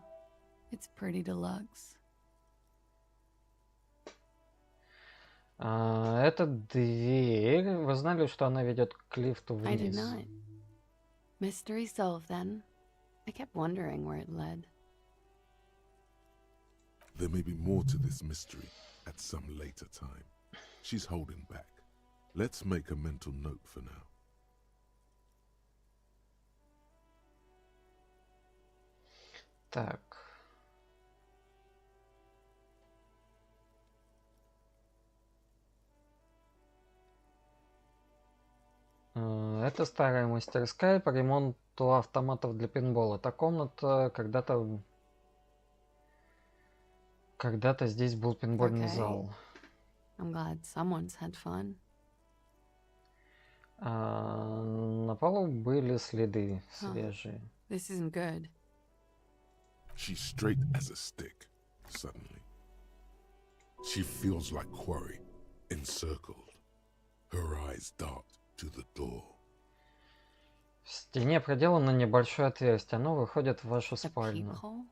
it's pretty deluxe. Это дверь. Вы знали, что она ведет к лифту I did вниз? not. Mystery solved then. I kept wondering where it led. There may be more to this mystery at some later time. She's holding back. Let's make a mental note for now. Так. Это старая мастерская по ремонту автоматов для пейнтбола. Та комната когда-то здесь был пейнтбольный Okay. зал. I'm glad someone's had fun. На полу были следы Huh. свежие. This isn't good. She's straight as a stick, suddenly. She feels like quarry, encircled. Her eyes dart to the door. В стене проделано небольшое отверстие. Оно выходит в вашу A спальню. peephole?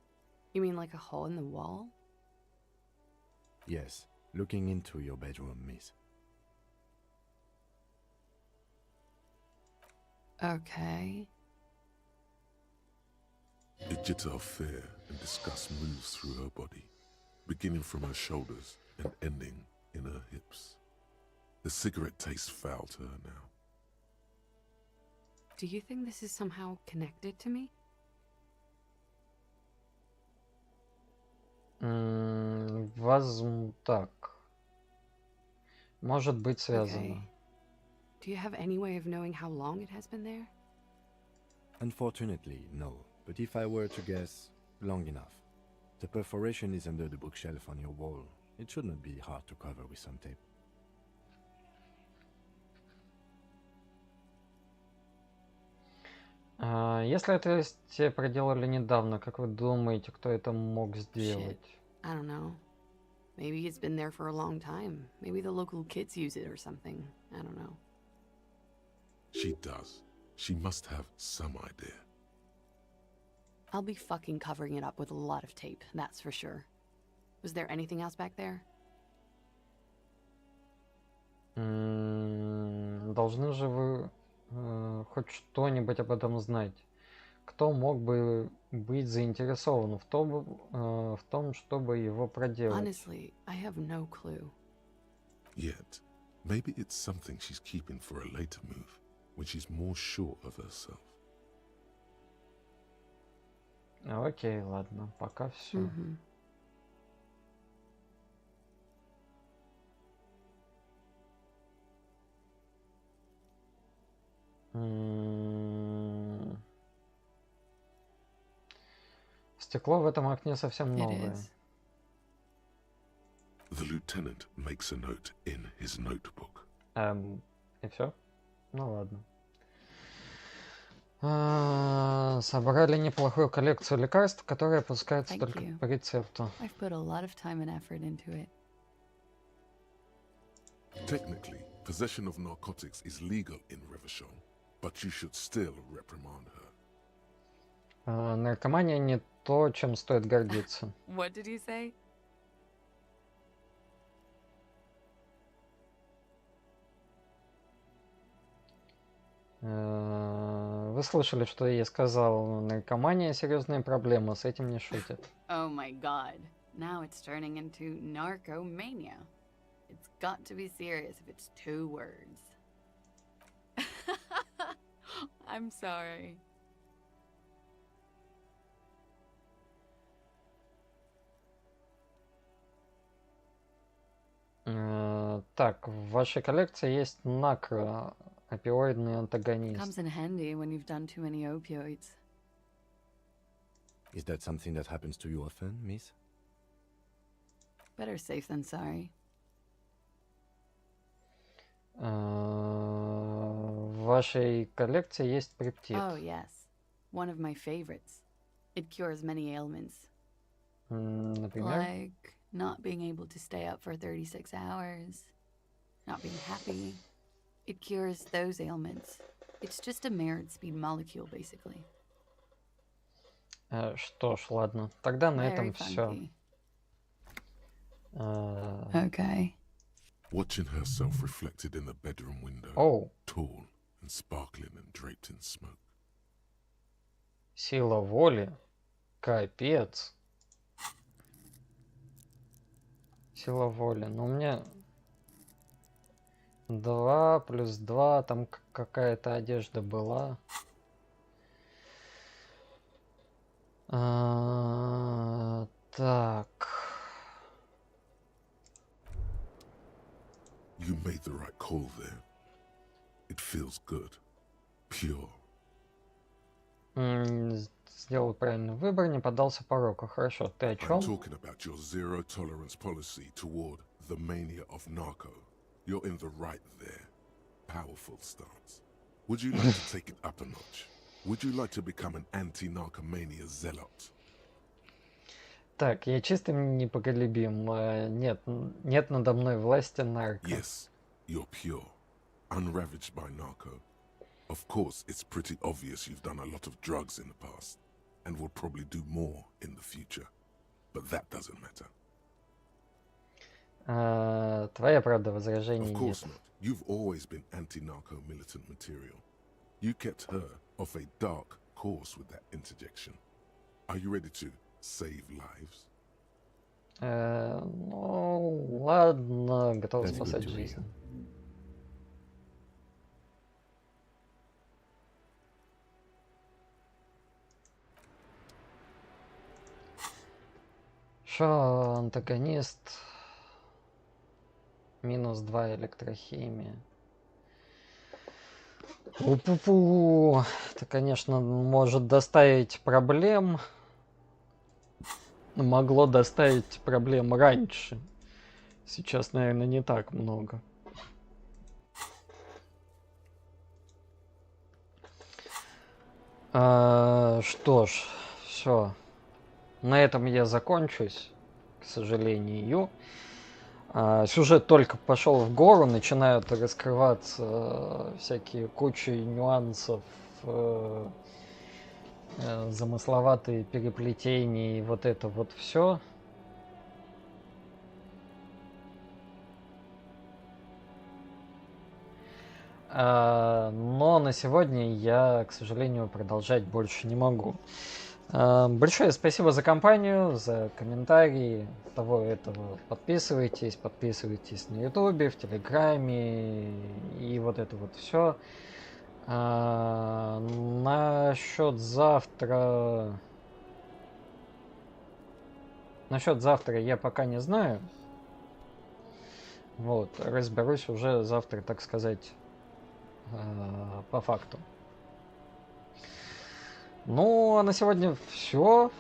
You mean like a hole in the wall? Yes, looking into your bedroom, miss. Okay. A jitter of fear and disgust moves through her body, beginning from her shoulders and ending in her hips. The cigarette tastes foul to her now. Do you think this is somehow connected to me? Так. Может быть связано. Okay. Do you have any way of knowing how long it has been there? Unfortunately, no. But if I were to guess, long enough. The perforation is under the bookshelf on your wall. It should not be hard to cover with some tape. Если отверстие проделали недавно, как вы думаете, кто это мог сделать? Shit. I don't know. Maybe it's been there for a long time. Maybe the local kids use it or something. I don't know. She does. She must have some idea. I'll be fucking covering it up with a lot of tape, that's for sure. Was there anything else back there? Должны же вы хоть что-нибудь об этом знать. Кто мог бы быть заинтересован в том, чтобы его проделать? Honestly, I have no clue. Yet, maybe it's something she's keeping for a later move, when she's more sure of herself. Окей, ладно, пока все. Стекло в этом окне совсем новое. The lieutenant makes a note in his notebook. И все? Ну ладно. Собрали неплохую коллекцию лекарств, которые опускаются Thank только you. по рецепту. I've put a lot of time and effort into it. Technically, possession of narcotics is legal in Revachol, but you should still reprimand her. Наркомания не то, чем стоит гордиться. What did you say? Вы слышали, что я сказал? Наркомания — серьезная проблема, с этим не шутят. Oh my god. Now it's turning into narcomania. It's got to be serious if it's 2 words. I'm sorry. Так, в вашей коллекции есть опиоидный антагонист. Comes in handy when you've done too many opioids. Is that something that happens to you often, miss? Better safe than sorry. В вашей коллекции есть пептид. Oh, yes. One of my favorites. It cures many ailments. Например? Like not being able to stay up for 36 hours. Not being happy. It cures those ailments. It's just a merit speed molecule, basically. Что ж, ладно. Тогда на этом Very все. funky. Okay. Watching herself reflected in the bedroom window, Oh. tall and sparkling and draped in smoke. Сила воли. Капец. Сила воли. Ну, у меня 2 плюс 2, там какая-то одежда была. Так. You made the right call there. It feels good. Pure. Сделал правильный выбор, не поддался пороку. Хорошо, ты о I'm чем? talking about your zero tolerance policy toward the mania of narco. You're in the right there. Powerful stance. Would you like to take it up a notch? Would you like to become an anti-narcomania zealot? Так, я чисто непоколебим. Нет надо мной власти нарко. Yes, you're pure, unravaged by narco. Of course, it's pretty obvious you've done a lot of drugs in the past, and will probably do more in the future. But that doesn't matter. Твоя правда, возражений Of нет. course not. You've always been anti-narco militant material. You kept her off a dark course with that interjection. Are you ready to save lives? Ну, ладно, готов That's спасать good to жизнь. Шо, антагонист. -2 электрохимия. Пу-пу-пу. Это, конечно, может доставить проблем. Могло доставить проблем раньше. Сейчас, наверное, не так много. Что ж, все. На этом я закончусь, к сожалению. Сюжет только пошел в гору, начинают раскрываться всякие кучи нюансов, замысловатые переплетения и вот это вот все. Но на сегодня я, к сожалению, продолжать больше не могу. Большое спасибо за компанию, за комментарии, того этого. Подписывайтесь на Ютубе, в Телеграме и вот это вот все. Насчет завтра я пока не знаю. Вот, разберусь уже завтра, так сказать, по факту. Ну, а на сегодня все.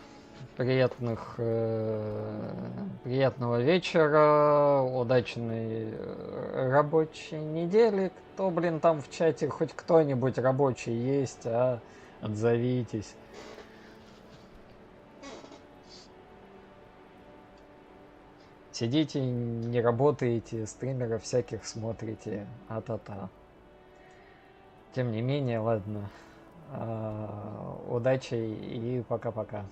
Приятного вечера, удачной рабочей недели. Кто, блин, там в чате, хоть кто-нибудь рабочий есть, отзовитесь. Сидите, не работаете, стримеров всяких смотрите, а-та-та. Тем не менее, ладно. Удачи и пока-пока.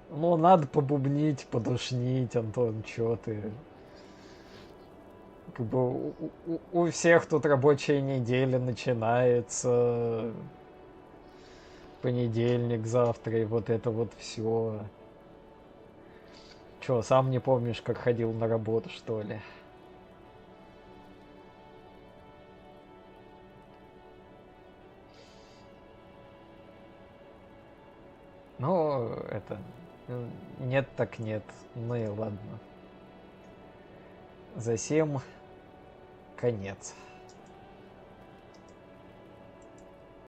Ну, надо побубнить, подушнить, Антон, чё ты? Как бы у всех тут рабочая неделя начинается. Понедельник, завтра и вот это вот все. Чё, сам не помнишь, как ходил на работу, что ли? Ну, это... Нет так нет. Ну и ладно. Засем конец.